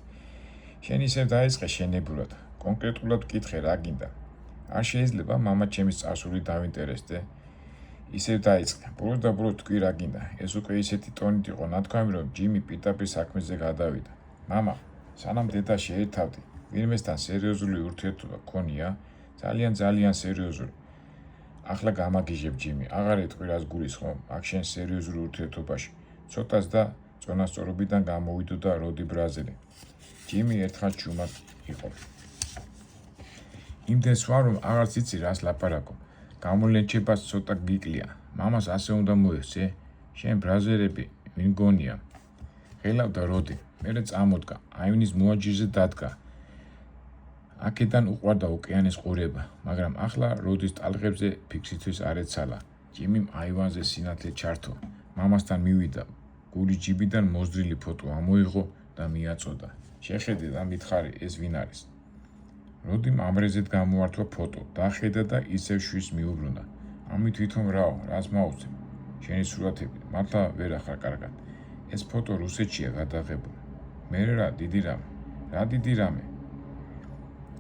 შენ ისევ დაიწყე შენებურად, კონკრეტულად ვკითხე რა გინდა. არ შეიძლება მამა ჩემის წარსული დავინტერესდე. ისევ დაიწყე, ბოლოს და ბოლოს თქვი რა გინდა. ეს უკვე ისეთი ტონით იყო ნათქვამი, რომ ჯიმი პირდაპირ საქმეზე გადავიდა. მამა, სანამ დედა შეერთავდი, ვინმესთან სერიოზული ურთიერთობა გქონია, ძალიან სერიოზული. ახლა გამაგიჟებ ჯიმი, აღარ ეტყვი რას გულისხმობ, აქ შენ სერიოზულ ურთიერთობაში. ცოტას და წონასწორობიდან გამოვიდოდა როდი ბრაზილი. ჯიმი ერთხელ ჩუმად იყო. იმდენს ვარ, რომ აღარც იცი რას ლაპარაკობ. გამოვლენჩებას ცოტა გიკლია. მამას ასე უნდა მოეცე, შენ ბრაზერები ვინ გონია. ღელავდა როდი, მერე წამოდგა, აივნის მოაჯირზე დადგა. აქედან უყვარდა ოკეანის ყურება, მაგრამ ახლა როდის ტალღებზე ფიქსისთვის არ ეცალა. ჯიმიმ აივანზე სინათლე ჩართო. მამასთან მივიდა, გული ჯიბიდან მოზრილი ფოტო ამოიღო და მიაწოდა. შეხედე და მითხარი, ეს ვინ არის. როდიმ ამრეზეთ გამოართვა ფოტო, დახედა და ისევ შვილს მიუბრუნდა. ამით თვითონ რაო, რას მაუწე? შენი სურათები, მართლა ვერ ახარ კარგად. ეს ფოტო რუსეთშია გადაღებული. მერე რა, დიდი რამე. რა დიდი რამე?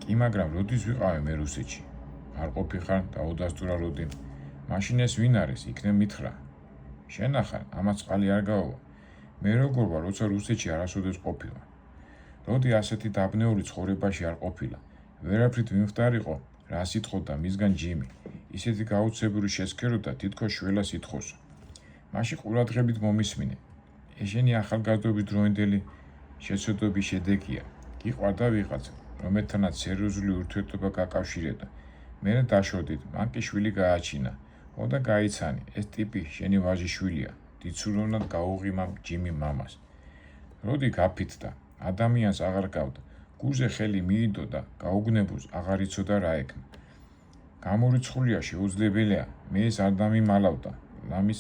კი, მაგრამ როდის ვიყავე მე რუსეთში? არ ყოფიხარ, დაუდასტურა როდიმ. მაშინ ეს ვინ არის? იქნებ მითხრა. შენ ახარ, ამაც წყალი არ გაუვა. მე როგორ ვარ, როცა რუსეთში არასოდეს ყოფილა. როდი ასეთი დაბნეული ცხოვრებაში არ ყოფილა. ვერაფრით მიმხდარიყო, რა სიტყოდა მისგან ჯიმი. ისეთი გაუცებური შესქეროდა, თითქოს შველას ითხოვსო. მაშინ ყურადღებით მომისმინე. ეშენი ახალგაზრდობის დროინდელი შეცდომების შედეგია. გიყვარდა ვიღაცა, რომელთანაც სერიოზული ურთიერთობა გაკავშირებდა. მერე დაშორდით, მან კი შვილი გააჩინა. ო და გაიცანი, ეს ტიპი შენი ვაჟიშვილია. დიცუროვნად გაუღიმამ ჯიმი მამას. როდი გაფითდა, ადამიანს აღარ გავდა. გულზე ხელი მიიდო და გაუგნებულს აღარ იცოდა რა ეკნა. გამორიცხულია შეუძლებელია, მე ეს არ დამიმალავდა, ლამის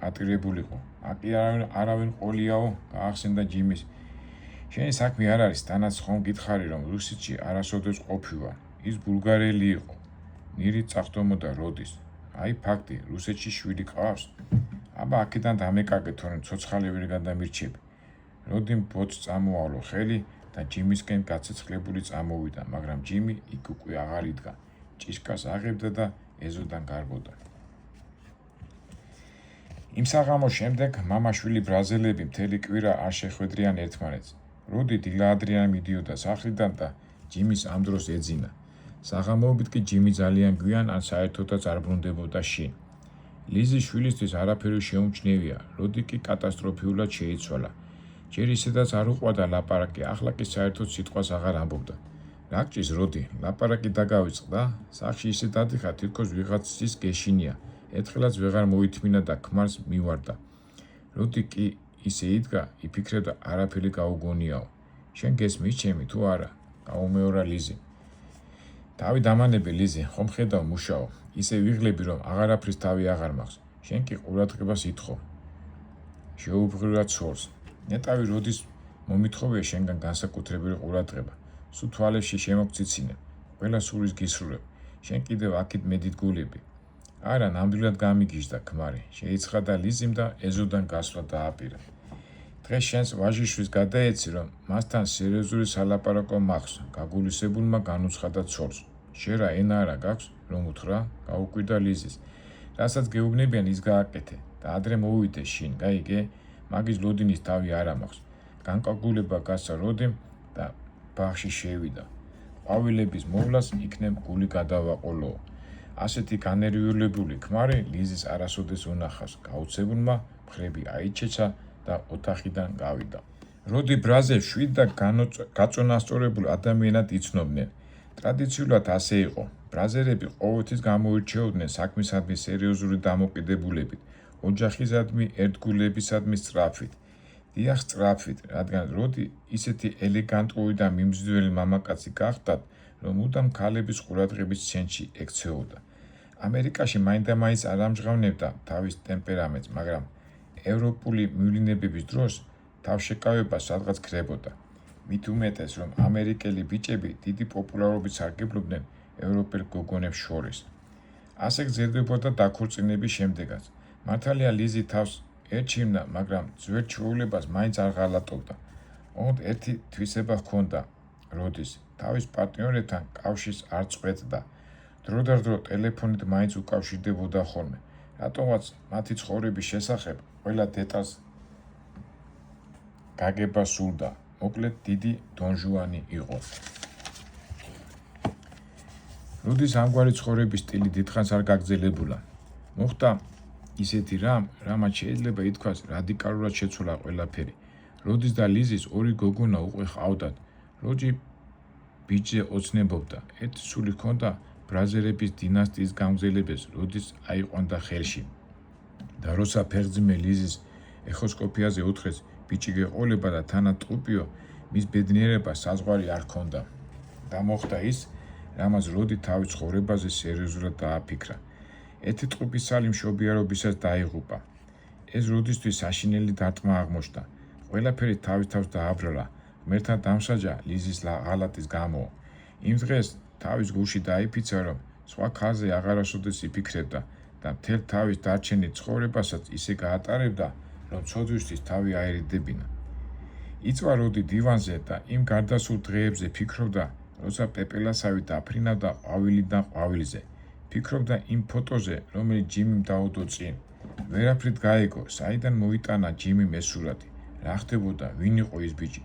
ატირებულიყო. აკი არავინ ყოლიაო, გაახსენდა ჯიმის. შენი საქმე არ არის, თანაც ხომ გითხარი, რომ რუსეთში არასოდეს ყოფილა. ის ბულგარელი იყო. ნირით წახდომოდა როდის. აი ფაქტი, რუსეთში შვილი ყავს. აბა აქედან დამეკარგე, თორემ ცოცხალი ვერ გადამირჩები. როდიმ ბოც წამოავლო ხელი და ჯიმისკენ გაცეცხლებული წამოვიდა, მაგრამ ჯიმი იქ უკვე აღარ იდგა. ჭიშკას აღებდა და ეზოდან გარბოდა. იმ საღამოს შემდეგ მამა-შვილი ბრაზელები მთელი კვირა არ შეხვედრიან ერთმანეთს. როდი დილა-ადრიან მიდიოდა სახლიდან და ჯიმის ამ დროს ეძინა. საღამოობით კი ჯიმი ძალიან გვიან ან საერთოდაც არ ბრუნდებოდა შინ. ლიზის შვილისთვის არაფერი შეუმჩნევია, როდი კი კატასტროფიულად შეიცვალა. ჯერ ისედაც არ უყვარდა ლაპარაკი, ახლა კი საერთოდ სიტყვას აღარ ამბობდა. რა გჭირს როდი, ლაპარაკი დაგავიწყდა, სახლში ისე დადიხარ, თითქოს ვიღაცის გეშინია. ერთხელაც ვეღარ მოითმინა და ქმარს მივარდა. როდი კი ისე იდგა, იფიქრებდა არაფერი გაუგონიაო. შენ გესმის ჩემი თუ არა? გაუმეორა ლიზი. თავი დამანებე ლიზი, ხომ ხედავ მუშაო. ისე ვიღლები, რომ აღარაფრის თავი აღარ მაქვს. შენ კი ყურადღებას ითხოვ. შეუბრუნდა ცოლს. ნეტავი როდის მომითხოვია შენგან განსაკუთრებული ყურადღება. სულ თვალებში შემოგციცინებ. ყველა სულის გისრულებ. შენ კიდევ აქეთ მედიდგულები. არა, ნამდვილად გამიგიჟდა ქმარი. შეიცხადა ლიზიმ და ეზოდან გასვლა დააპირა. დღეს შენს ვაჟიშვილს გადაეცი, რომ მასთან სერიოზული სალაპარაკო მაქვს. გაგულისებულმა განუცხადა ცოლს. შენ რა ენა არა გაქვს, რომ უთხრა? გაუკვირდა ლიზის. რასაც გეუბნებიან ის გააკეთე და ადრე მოვიდე შინ, გაიგე? მაგის ლოდინის თავი არა მაქვს. განკარგულება გასცა როდიმ და ბაღში შევიდა. ყვავილების მოვლას იქნებ გული გადავაყოლო. ასეთი განერვიულებული ქმარი ლიზის არასოდეს უნახავს. გაუცებულმა მხრები აიჩეცა და ოთახიდან გავიდა. როდი ბრაზებს შვიდ და გაწონასწორებულ ადამიანად იცნობდნენ. ტრადიციულად ასე იყო. ბრაზერები ყოველთვის გამოირჩეოდნენ საქმისადმი სერიოზული დამოკიდებულებით, ოჯახისადმი ერთგულებისადმი სწრაფით. დიახ, სწრაფით, რადგან როდი ისეთი ელეგანტური და მიმზიდველი მამაკაცი გახდათ, რომ მუდამ ქალების ყურადღების ცენტრში ექცეოდა. ამერიკაში მაინდა-მაინც არ ამჟღავნებდა თავის ტემპერამენტს, მაგრამ ევროპული მივლინებების დროს თავშეკავება სადღაც ქრებოდა. მით უმეტეს, რომ ამერიკელი ბიჭები დიდი პოპულარობით სარგებლობდნენ ევროპელ გოგონებს შორის. ასე გრძელდებოდა დაქორწინების შემდეგაც. მართალია ლიზი თავს ერჩივნა, მაგრამ ძველ ჩვეულებას მაინც არ ღალატობდა. ოღონდ ერთი თვისება ჰქონდა როდის თავის პარტნიორებთან კავშირს არ წყვეტდა. დრო ტელეფონით მაინც უკავშირდებოდა ხოლმე. რატომაც მათი ცხოვრების შესახებ ყველა დეტალს გაგება სურდა. მოკლედ დიდი დონჟუანი იყო. როდის ამგვარი ცხოვრების სტილი დიდხანს არ გაგრძელებულა. მოხდა ისეთი რამაც შეიძლება ითქვას რადიკალურად შეცვალა ყველაფერი. როდის და ლიზის ორი გოგონა უკვე ჰყავდათ. როჯი ბიჭზე ოცნებობდა. ერთი სული ჰქონდა ბრაზერების დინასტიის გამგზელებებს, როდის აიყვანდა ხელში. და როცა ფეხძიმე ლიზის ეხოსკოპიაზე უთხრეს ბიჭი გეყოლება და თანაც ტყუპიო, მის ბედნიერებას საზღვარი არ ჰქონდა. და მოხდა ის, რამაც როდი თავის ცხოვრებაზე სერიოზულად დააფიქრა. ერთი ტყუპისცალი მშობიარობისას დაიღუპა. ეს როდისთვის საშინელი დარტყმა აღმოჩნდა. ყველაფერი თავის თავს დააბრალა. ღმერთთან დამსაჯა ლიზის ღალატის გამო. იმ დღეს თავის გულში დაიფიცა, რომ სხვა ქალზე აღარასოდეს იფიქრებდა და მთელ თავის დარჩენილ ცხოვრებასაც ისე გაატარებდა, რომ ცოდვისთვის თავი აერიდებინა. იწვა როდი დივანზე და იმ გარდასულ დღეებზე ფიქრობდა, როცა პეპელასავი დაფრინავდა ყვავილიდან ყვავილზე. ფიქრობდა იმ ფოტოზე, რომელიც ჯიმიმ დაუდო წინ. ვერაფრით გაიგო, საიდან მოიტანა ჯიმიმ ეს სურათი. რა ხდებოდა, ვინ იყო ის ბიჭი?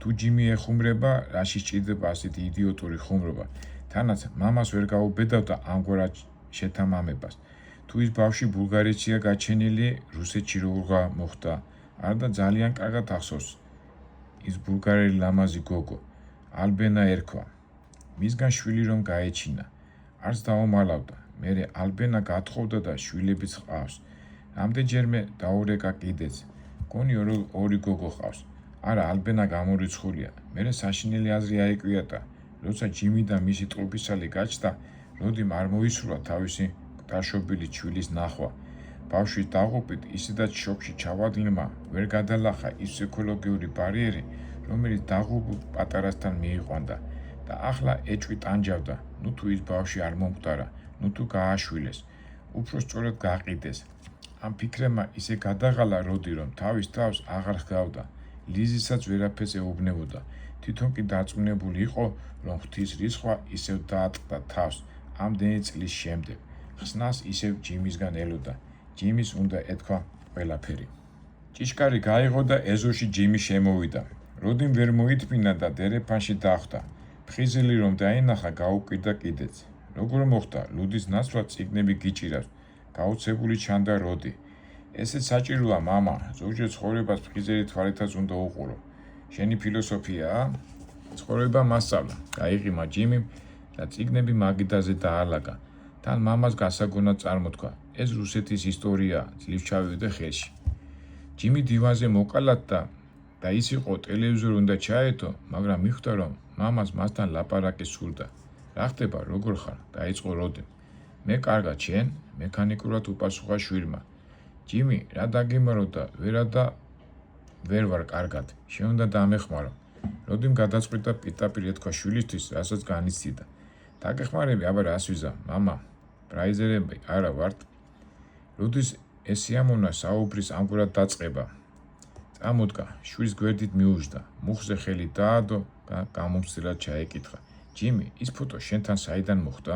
თუ ჯიმი ეხუმრება, რაში სჭირდება ასეთი იდიოტური ხუმრობა? თანაც მამას ვერ გაუბედავდა ამგვარად შეთამამებას. თუ ის ბავშვი ბულგარეთშია გაჩენილი, რუსეთში როგორ მოხდა? არდა ძალიან კარგად ახსოვს ის ბულგარელი ლამაზი გოგო, ალბენა ერქვა. მისგან შვილი რომ გაეჩინა. არც დაომალავდა. მერე ალბენა გათხოვდა და შვილებიც ჰყავს. რამდენჯერმე დაურეკა კიდეც. გონი ორი გოგო ჰყავს. არა, ალბენა გამორიცხულია. მერე საშინელი აზრი აიკვიატა, როცა ჯიმი და მისი ტყუპისცალი გაჩნდა, როდიმ არ მოისურვა თავისი დაშობილი ჩვილის ნახვა. ბავშვის დაღუპვით ისედაც შოკში ჩავარდნილმა ვერ გადალახა ის ფსიქოლოგიური ბარიერი, რომელიც დაღუპულ პატარასთან მიიყვანდა და ახლა ეჭვი ტანჯავდა, ნუ თუ ის ბავშვი არ მომკვდარა, ნუ თუ გააშვილეს, უფრო სწორად გაყიდეს. ამ ფიქრებმა ისე გადაღალა როდი, რომ თავის თავს აღარ ჰგავდა. ლიზისაც ვერაფერს ეუბნებოდა. თვითონ კი დარწმუნებული იყო, რომ ღვთის რისხვა ისევ დაატყდა თავს ამდენი წლის შემდეგ. ხსნას ისევ ჯიმისგან ელოდა. ჯიმის უნდა ეთქვა ყველაფერი. ჭიშკარი გაიღო და ეზოში ჯიმი შემოვიდა. როდიმ ვერ მოითმინა და დერეფანში დახვდა. ფხიზილი რომ დაინახა, გაუკვირდა კიდეც. როგორ მოხდა? ლუდის ნაცვლად წიგნები გიჭირავს. გაუცებული ჩანდა როდი. ესეც საჭიროა, მამა, ზოგჯერ ცხოვრებას ფხიზელი თვალითაც უნდა უყურო. შენი ფილოსოფიაა? ცხოვრება მასწავლა. გაიყიმა ჯიმიმ და წიგნები მაგიდაზე დაალაგა. თან მამას გასაგონად წარმოთქვა. ეს რუსეთის ისტორია, ძლივ ჩავივიდა ხელში. ჯიმი დივანზე მოკალათდა და ის იყო ტელევიზორი უნდა ჩაეთო, მაგრამ მიხვდა, რომ მამას მასთან ლაპარაკი სურდა. რა ხდება, როგორ ხარ? დაიწყო როდიმ. მე კარგად, შენ? მექანიკურად უპასუხა შვილმა. ჯიმი, რა დაგიმარო და ვერ ვარ კარგად. შენ უნდა დამეხმარო. როდიმ გადაწყვიტა პირდაპირ ეთქვა შვილისთვის, რასაც განიცდიდა. დაგეხმარები, აბა რას ვიზა, მამა? პრაიზერები არა ვართ. როდის ეს სიამოვნა საუბრის ამგვარად დაწყება. წამოდგა, შვილს გვერდით მიუჯდა, მუხზე ხელი დაადო, გამომცდილად ჩაეკითხა. ჯიმი, ის ფოტო შენთან საიდან მოხდა?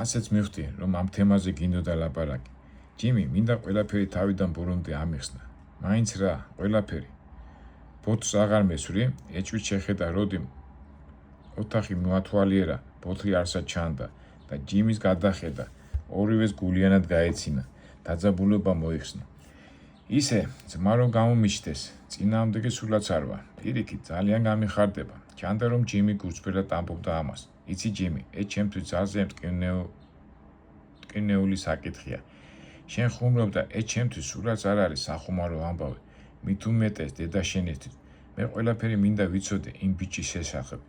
ასეც მივხვდი, რომ ამ თემაზე გინდოდა ლაპარაკი. ჯიმი, მინდა ყველაფერი თავიდან ბოლომდე ამიხსნა. მაინც რა, ყველაფერი. ბოთლს აღარ მესვრი, ეჭვით შეხედა როდიმ. ოთახი მოათვალიერა, ბოთლი არსად ჩანდა და ჯიმის გადახედა. ორივეს გულიანად გაეცინა. დაძაბულობა მოიხსნა. ისე, ძმა რომ გამომიჩნდეს, წინააღმდეგი სულაც არ ვარ. პირიქით, ძალიან გამიხარდება. ჩანდა რომ ჯიმი გულწრფელად ამბობდა ამას. იცი ჯიმი, ეს ჩემთვის ძალზე მტკივნეული საკითხია. შენ ხუმრობ და ეს ჩემთვის სულაც არ არის სახუმარო ამბავი. მით უმეტეს დედა შენისთვის. მე ყველაფერი მინდა ვიცოდე იმ ბიჭის შესახებ.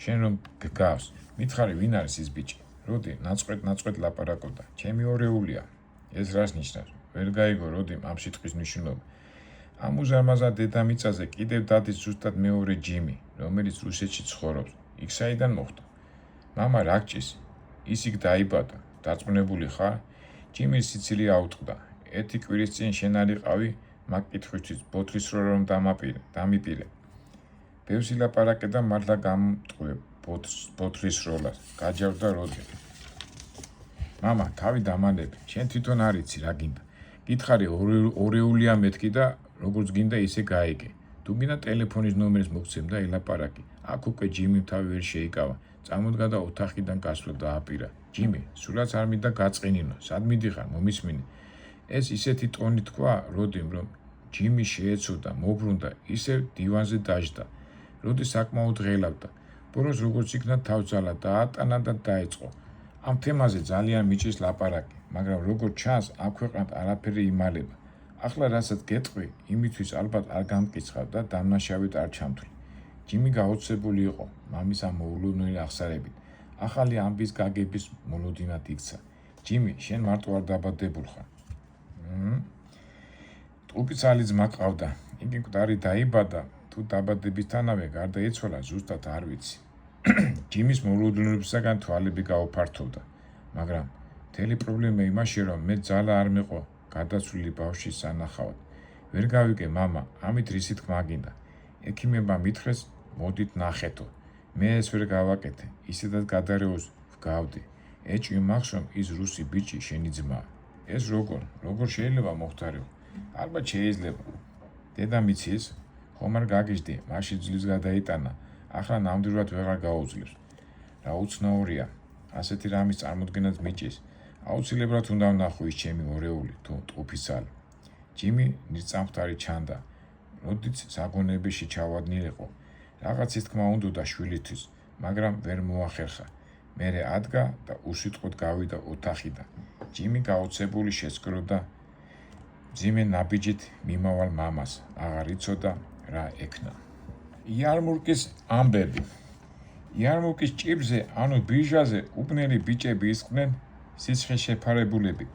შენ რომ გგავს, მითხარი ვინ არის ის ბიჭი? როდი ნაწყვეტ ლაპარაკობდა. ჩემი ორეულია. ეს რას ნიშნავს? ვერ გაიგო როდიმ ამ სიტყვის მნიშვნელობა. ამ უზარმაზარ დედამიწაზე კიდევ დადის ზუსტად მეორე ჯიმი, რომელიც რუსეთში ცხოვრობს. იქ საიდან მოხდა? მამა რა გჭის? ის იქ დაიბადა. დარწმუნებული ხარ? ჯიმის სიცილი აუტყდა. ერთი კვირის წინ შენ არ იყავი, მაგ კითხვისთვის ბოთლის რო რომ დამიპირე. ბევრს ილაპარაკე და მართლა გამტყვე ბოთლის როლას. გაჯავდა როდი. მამა, თავი დამალები. შენ თვითონ არ იცი რა გინდა. გითხარი ორეულია მეთქი და როგორც გინდა ისე გაიგე. თუ გინდა ტელეფონის ნომერს მოგცემ და ელაპარაკი. აქ უკვე ჯიმი თავი ვერ შეიკავა. წამოდგა და ოთახიდან გასვლა დააპირა. ჯიმი, სულაც არ მინდა გაწყინინო. სად მიდიხარ, მომისმინე. ეს ისეთი ტონი თქვა როდიმ, რომ ჯიმი შეეცოდა, მობრუნდა, ისევ დივანზე დაждდა. როდი საკმაოდ ღელავდა. ბოლოს როგორც იქნა თავძალა დაატანა და დაეწყო. ამ თემაზე ძალიან მიჭის ლაპარაკი, მაგრამ როგორც ჩანს, ამ ქვეყნად არაფერი იმალება. ახლა რასაც გეტყვი, იმისთვის ალბათ არ გამკიცხავ და დამნაშავედ არ ჩამთვლი. ჯიმი გაოცებული იყო მამის ამ მოულოდნელი აღსარებით. ახალი ამბის გაგების მოლოდინად იქცა. ჯიმი, შენ მარტო არ დაბადებულ ხარ. ტყუპიცალი ძმა ყავდა. იგი მკვდარი დაიბადა, თუ დაბადებისთანავე გარდაიცვალა, ზუსტად არ ვიცი. ჯიმის მოულოდნელებისაგან თვალები გაუფართოვდა, მაგრამ მთელი პრობლემა იმაშია, რომ მე ძალა არ მეყო გადაცვლილი ბავშვის სანახავად. ვერ გავიგე, მამა, ამით რისი თქმა გინდა. ექიმებმა მითხრეს, მოდით ნახეთო. მე ეს ვერ გავაკეთე, ისედაც გადარეულს ვგავდი. ეჭვი მაქვს, რომ ის რუსი ბიჭი შენი ძმაა. ეს როგორ შეიძლება მოხდარიყო? ალბათ შეიძლება. დედამ იცის, ხომ არ გაგიჟდი, მაშინ ძლივს გადაიტანა. ახლა ნამდვილად ვეღარ გაუძლებს. რა უცნაურია, ასეთი რამის წარმოდგენაც მიჭის. აუცილებლად უნდა ვნახო ის ჩემი ორეული თუ ტყუპიცალი. ჯიმი ნირწამხდარი ჩანდა, როდიც საგონებაში ჩავადნილიყო. რაღაცის თქმა უნდოდა შვილისთვის, მაგრამ ვერ მოახერხა. მერე ადგა და უსიტყვოდ გავიდა ოთახიდან. ჯიმი გაოცებული შესკროდა მძიმე ნაბიჯით მიმავალ მამას, აღარ იცოდა რა ექნა. იარმურკის ამბები. იარმურკის ჭიბზე, ანუ ბირჟაზე უბნელი ბიჭები ისხდნენ სიცხეს შეფარებულები.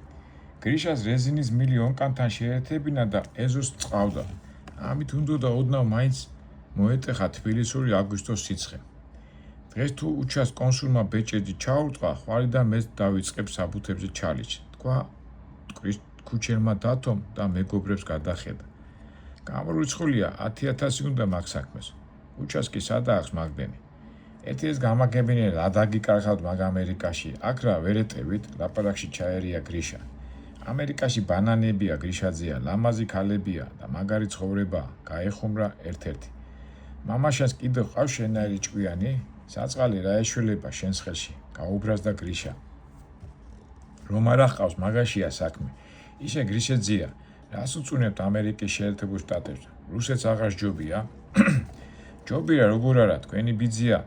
გრიშას რეზინის მილი ონკანთან შეერთებინა და ეზოს წყავდა. ამით უნდოდა ოდნავ მაინც მოეტეხა თბილისური აგვისტოს სიცხე. დღეს თუ უჩას კონსულმა ბეჭედი ჩაურტყა, ხვალიდან მეც დავიწყებ საბუთებზე ჩალიჩ. თქვა ქუჩერმა დათომ და მეგობრებს გადახედა. გამორიცხულია 10,000 უნდა მაგ საქმეს. უჩას კი სადა აქვს მაგდენი. ერთი ეს გამაგებინე ადაგიკარხავთ მაგ ამერიკაში. აქ რა ვერ ეტევით, ლაპარაკში ჩაერია გრიშა. ამერიკაში ბანანებია, გრიშაძეა, ლამაზი ქალებია და მაგარი ცხოვრებაა, გაეხუმრა ერთ-ერთი. მამაშენს კიდევ ყავს შენაირი ჭკვიანი? საწყალი რა ეშველება შენს ხელში, გაუბრაზდა გრიშა. რომ არ ახყავს, მაგაშია საქმე. ისე გრიშაძეა, რას უწუნებთ ამერიკის შეერთებულ შტატებში? რუსეთს აღარ ჯობია? ჯობია როგორ არა, თქვენი ბიძია.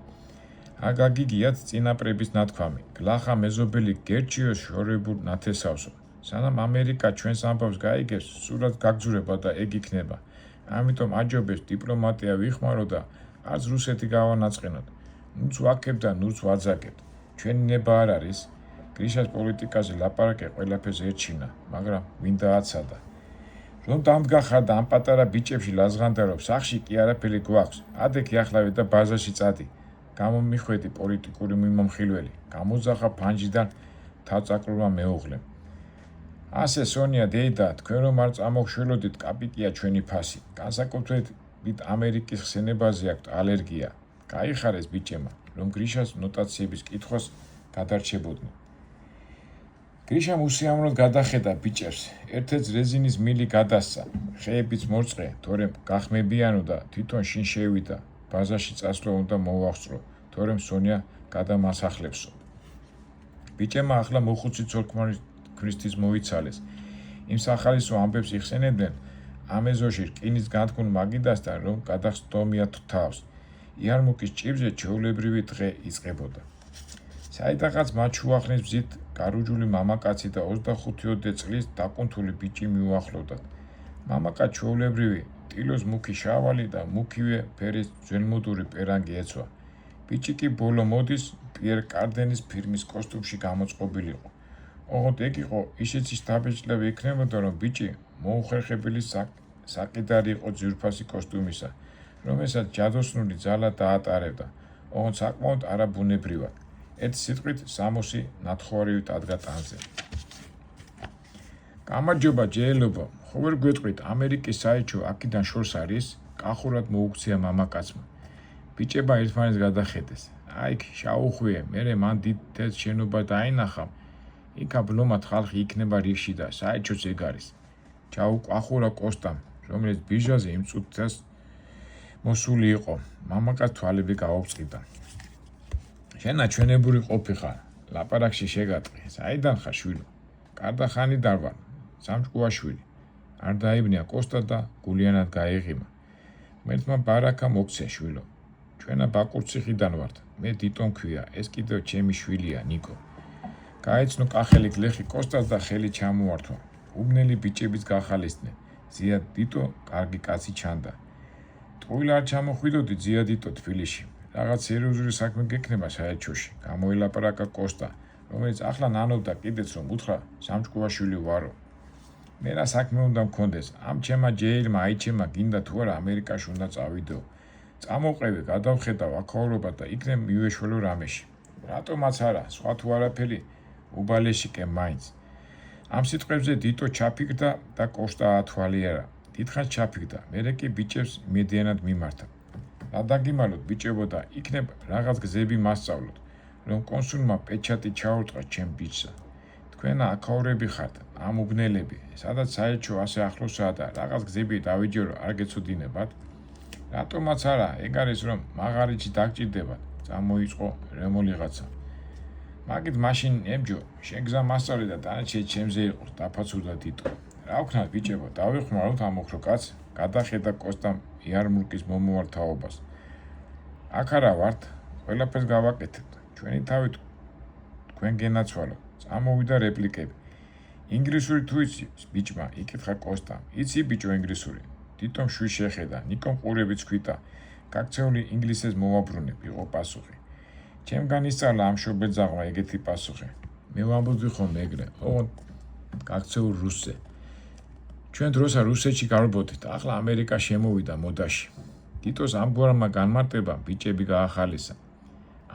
აგაგიგიათ წინაპრების ნათქვამი. გლახა მეზობელი გერჩიოს შორებულ ნათესავსო. სანამ ამერიკა ჩვენს ამბავს გაიგებს, სულად გაგძურება და ეგ იქნება. ამიტომ აჯობებს დიპლომატია ვიხმარო და არც რუსეთი გავანაწყენოთ. ნუც ვაქებ და ნუც ვაძაგებთ. ჩვენი ნება არ არის. გრიშას პოლიტიკაზე ლაპარაკე ყველაფერს ერჩინა, მაგრამ ვინ დააცადა. რომ დამდგა ხარ და ამ პატარა ბიჭებში ლაზღანდა, რომ სახში კი არაფერი გვაქვს. ადექი ახლავე და ბაზარში წადი. გამომიხვედი პოლიტიკური მიმომხილველი. გამოძახა ფანჯიდან თავწაკრულმა მეუღლემ. ასე სონია დეიდა, თქვენ რომ არ წამოგშველოდით, კაპიკია ჩვენი ფასი. განსაკუთრებით ამერიკის ხსენებაზე აქვთ ალერგია. გაიხარეს ბიჭემა, რომ გრიშას ნოტაციების კითხვას გადარჩებოდნენ. გრიშამ უსიამოვნოდ გადახედა ბიჭებს. ერთ-ერთს რეზინის მილი გადასცა. ხეებიც მორწყე, თორემ გახმებიანო და თვითონ შინ შევიდა. ბაზარში წასვლა უნდა მოვახსრო, თორემ სონია გადამასახლებსო. ბიჭემა ახლა მოხუცი ცოლ-ქმრისთვის მოიცალეს. იმ სახალისო ამბებს იხსენებდნენ ამ ეზოში რკინის განთქმულ მაგიდასთან, რომ გადახსდომიათ თავს. იარმუკის ჭიბზე ჩვეულებრივი დღე იწყებოდა. საიდანღაც მათ შუახნის ბზით გარუჯული მამაკაცი და 25-ოდე წლის დაკუნთული ბიჭი მიუახლოვდათ. მამაკაც ჩვეულებრივი ტილოს მუქი შავალი და მუქივე ფერის ძველმოდური პერანგი ეცვა. ბიჭი კი ბოლო მოდის პიერ კარდენის ფირმის კოსტუმში გამოწყობილი იყო. ოღონდ ეგ იყო ისეთი შთაბეჭდილება იქნებოდა, რომ ბიჭი მოუხერხებელი საკიდარი იყო ძვირფასი კოსტუმისა, რომელსაც ჯადოსნური ძალა დაატარებდა, ოღონდ საკმაოდ არაბუნებრივად. ერთი სიტყვით სამოსი ნათხოვარივით ადგა ტანზე. გამარჯობა ჯეელობა, ხო ვერ გვეტყვით ამერიკის საელჩო აქედან შორს არის? კახურად მოუქცია მამაკაცმა. ბიჭება ერთმანეთს გადახედეს. აიქ შაუხვიე, მერე მან დიდ თეთრ შენობა დაინახა. იქა ბლომად ხალხი იქნება რიგში და საერთოდ ეგ არის. ჩაუყვახურა კოსტამ, რომელიც ბიჟაზე იმ წუთას მოსული იყო. მამაკაც თვალები გაუწყიდა. შენ აჩვენებური ყოფი ხარ, ლაპარაკში შეგატყი. საიდან ხარ შვილო? კარდახანიდან ვარ, სამჭკუაშვილი. არ დაიბნია კოსტა და გულიანად გაეღიმა. ღმერთმა ბარაკა მოგცე შვილო. ჩვენა ბაკურციხიდან ვართ. მე დიტო მქვია, ეს კიდევ ჩემი შვილია ნიკო. გაეცნო კახელი გლეხი კოსტას და ხელი ჩამოართვა. უბნელი ბიჭებიც გახალისდნენ. ზია დიტო კარგი კაცი ჩანდა. ტყუილ არ ჩამოხვიდოდი ზია დიტო თბილისში. რაღაც სერიოზული საქმე გექნება საერთოში. გამოილაპარაკა კოსტა, რომელიც ახლა ნანობდა კიდეც რომ უთხრა სამჭკუაშვილი ვარო. მე რა საქმე უნდა მქონდეს, ამ ჩემა ჯეილმა აიჩემა გინდა თუ არა ამერიკაში უნდა წავიდეო. წამოყევი, გადავხედავ აქაურობა და იქნებ მივეშველო რამეში. რატომაც არა, სხვა თუ არაფერი, უბალეში კე მაინც. ამ სიტყვებზე დიტო ჩაფიქრდა და კოსტა ათვალიერა. დიდხანს ჩაფიქრდა, მერე კი ბიჭებს იმედიანად მიმართა. რა დაგიმალოთ ბიჭებო და იქნებ რაღაც გზები მასწავლოთ, რომ კონსულმა პეჩატი ჩაურტყა ჩემ ბიჭსა. თქვენ აქაურები ხართ, ამ უბნელები, სადაც საერთო ასე ახლოსაა და რაღაც გზები დავიჯერო არ გეცოდინებათ? რატომაც არა, ეგ არის რომ მაღარიჩი დაგჭირდებათ, წამოიწყო რემოლიღაცა. მაგით მაშინ ემჯო, შენ გზა მასწავლე და დანარჩენი ჩემზე იყოს, დაფაცურდა დიტო. რა ვქნათ ბიჭებო, დავიხმაროთ ამ ოქრო კაცს, გადახედა კოსტამ იარმურკის მომავალ თაობას. აქ არა ვართ, ყველაფერს გავაკეთებთ, ჩვენი თავით თქვენ გენაცვალოთ. წამოვიდა რეპლიკები. ინგლისური თუ იცი, ბიჭმა, იკითხა კოსტამ. იცი ბიჭო ინგლისური? დიტომ შვი შეხედა, ნიკომ ყურებიც ქვითა. გაქცეული ინგლისეს მოვაბრუნებ, იყო პასუხი. ჩემგან ისწავლა ამ შობეძაღმა ეგეთი პასუხი. მე ვამბობდი ხოლმე ეგრე, ოღონდ გაქცეულ რუსზე. ჩვენ დროსა რუსეთში გავბოდით, ახლა ამერიკა შემოვიდა მოდაში. დიტოს ამგვარმა განმარტებამ ბიჭები გაახალისა.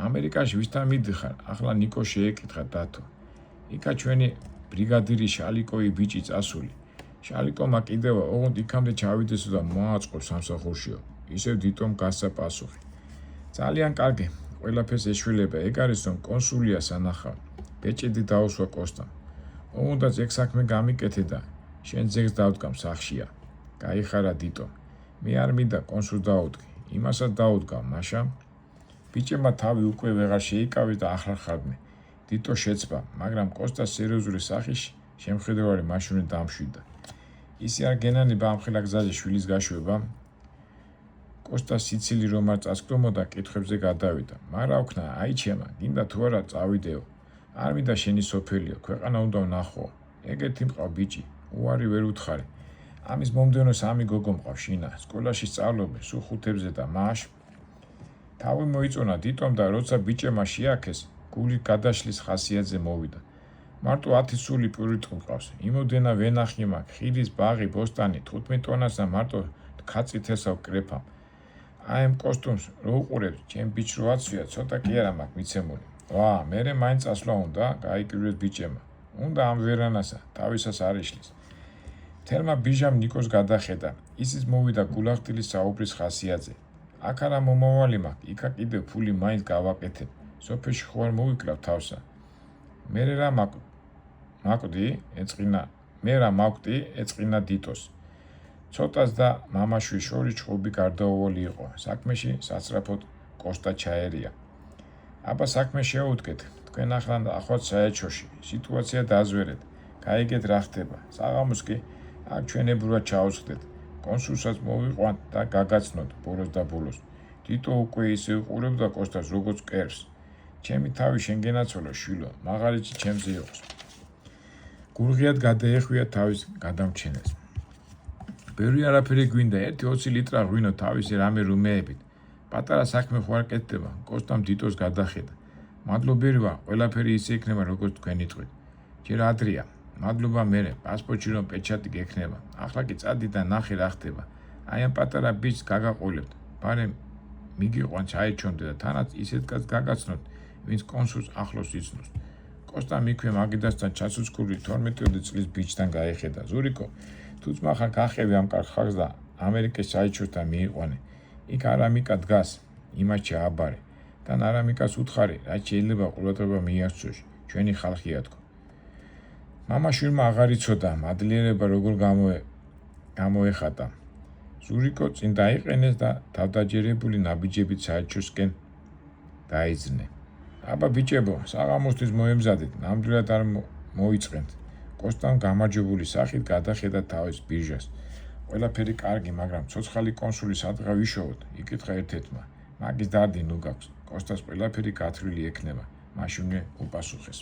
ამერიკაში ვისთან მიდიხარ, ახლა ნიკო შეეკითხა დათო. იქა ჩვენი ბრიგადირი შალიკოი ბიჭი წასული. შალიკომა კიდევ ოღონდ იქამდე ჩავიდესო და მოაწყობს სამსახურშიო. ისევ დიტომ გასცა პასუხი. ძალიან კარგი, ყველაფერს ეშველება, ეგ არის რომ კონსულია სანახავ. ბეჭედი დაუსვა კოსტამ. ოღონდაც ეგ საქმე გამიკეთე და შენ ძეგს დავდგამ სახშია. გაიხარა დიტომ. მე არ მინდა კონსულს დაუდგი, იმასაც დაუდგავ, მაშა ბიჭებმა თავი უკვე ვეღარ შეიკავეს და ახრახარდნენ. დიტო შეცბა, მაგრამ კოსტას სერიოზული სახის შემხედროვანი მაშინვე დამშვიდა. ისე არ გენანება ამხელა გზაზე შვილის გაშვება. კოსტა სიცილი რომ არ წასკდომოდა კითხვებზე გადავიდა. მარა ვქნა, აიჩემა, გინდა თუ არა წავიდეო. არ მინდა შენი სოფელიო, ქვეყანა უნდა ვნახო. ეგეთი მყავ ბიჭი, უარი ვერ უთხარი. ამის მომდევნო სამი გოგო მყავ შინა, სკოლაში სწავლობენ, სულ ხუთებზე და მაშ თავი მოიწონა დიტომ და როცა ბიჭებმა შეაქეს, გული გადაშლის ხასიათზე მოვიდა. მარტო 10 სული პურიტყი მყავს. იმოდენა ვენახი მაგ, ხილის ბაღი, ბოსტანი, 15 ტონას და მარტო ქაცით ესავ კრეფამ. აი ამ კოსტუმს რო უყურებ, ჩემ ბიჭ რო აცვია, ცოტა კი არა მაქვს მიცემული. ვა, მერე მაინც წასვლა უნდა, გაიკრიბეს ბიჭებმა. უნდა ამ ვერანასა, თავისას არ იშლის. თელმა ბიჟამ ნიკოს გადახედა. ისიც მოვიდა გულახდილის საუბრის ხასიათზე. აქ არა მომავალი მაქვს, იქა კიდევ ფული მაინც გავაკეთებ. სოფელში ხო არ მოვიკლავ თავსა. მერე რა მაკვდი, ეწყინა დიტოს. ცოტას და მამაშვი შორის ჭხუბი გარდაუვალი იყო. საქმეში სასწრაფოდ კოსტა ჩაერია. აბა საქმე შეუდგეთ, თქვენ ახლად საერთოში, სიტუაცია დააზვერეთ, გაიგეთ რა ხდება. საღამოს კი აქ ჩვენებურად ჩაუწყდეთ. კონსულსაც მოვიყვანთ და გაგაცნოთ ბოლოს და ბოლოს. დიტო უკვე ისე უყურებდა კოსტას როგორც კერს. ჩემი თავი შენ გენაცვალო შვილო, მაღარიჩი ჩემზე იყოს. გურღიად გადაეხვია თავის გადამჩენელს. ბევრი არაფერი გვინდა, 1-20 ლიტრა ღვინო თავისი რამე რუმეებით. პატარა საქმე ხო არ კეთდება, კოსტამ დიტოს გადახედა. მადლობერი ვარ, ყველაფერი ისე იქნება, როგორც თქვენი თქვით. ჯერ ადრია. მადლობა მერე, პასპორტში რომ პეჩატი გექნება. ახლა კი წადი და ნახე რა ხდება. აი ამ პატარა ბიჭს გაგაყოლებთ. ბარემ მიგიყვან ჩაეჩვენდე და თანაც ისეთ კაცს გაგაცნოთ, ვინც კონსულს ახლოს იცნობს. კოსტამ იქვე მაგიდასთან ჩაცუცქური 12 წლის ბიჭთან გაეხედა. ზურიკო, თუ ძმა ხარ გახევი ამ კარგ ხალხს და ამერიკის საელჩოსთან მიიყვანე. იქ არამიკა დგას. იმას ჩააბარე. თან არამიკას უთხარი, რაც შეიძლება ყურადღება მიაქციოს, ჩვენი ხალხია თქო. მამაშვილმა აღარ იცოდა მადლიერება როგორ გამოეხატა. ზურიკო წინ დაიყენეს და თავდაჯერებული ნაბიჯებით საელჩოსკენ დაიძრნე. აბა ბიჭებო, საღამოსთვის მოემზადეთ, ნამდვილად არ მოიწყენთ. კოსტამ გამარჯვებული სახით გადახედა თავის ბირჟას. ყველაფერი კარგი, მაგრამ ცოცხალი კონსული სადღა ვიშოვოთ, იკითხა ერთ-ერთმა. მაგის დარდი ნუ გაქვს. კოსტას ყველაფერი გათვლილი ექნება, მაშინვე უპასუხეს.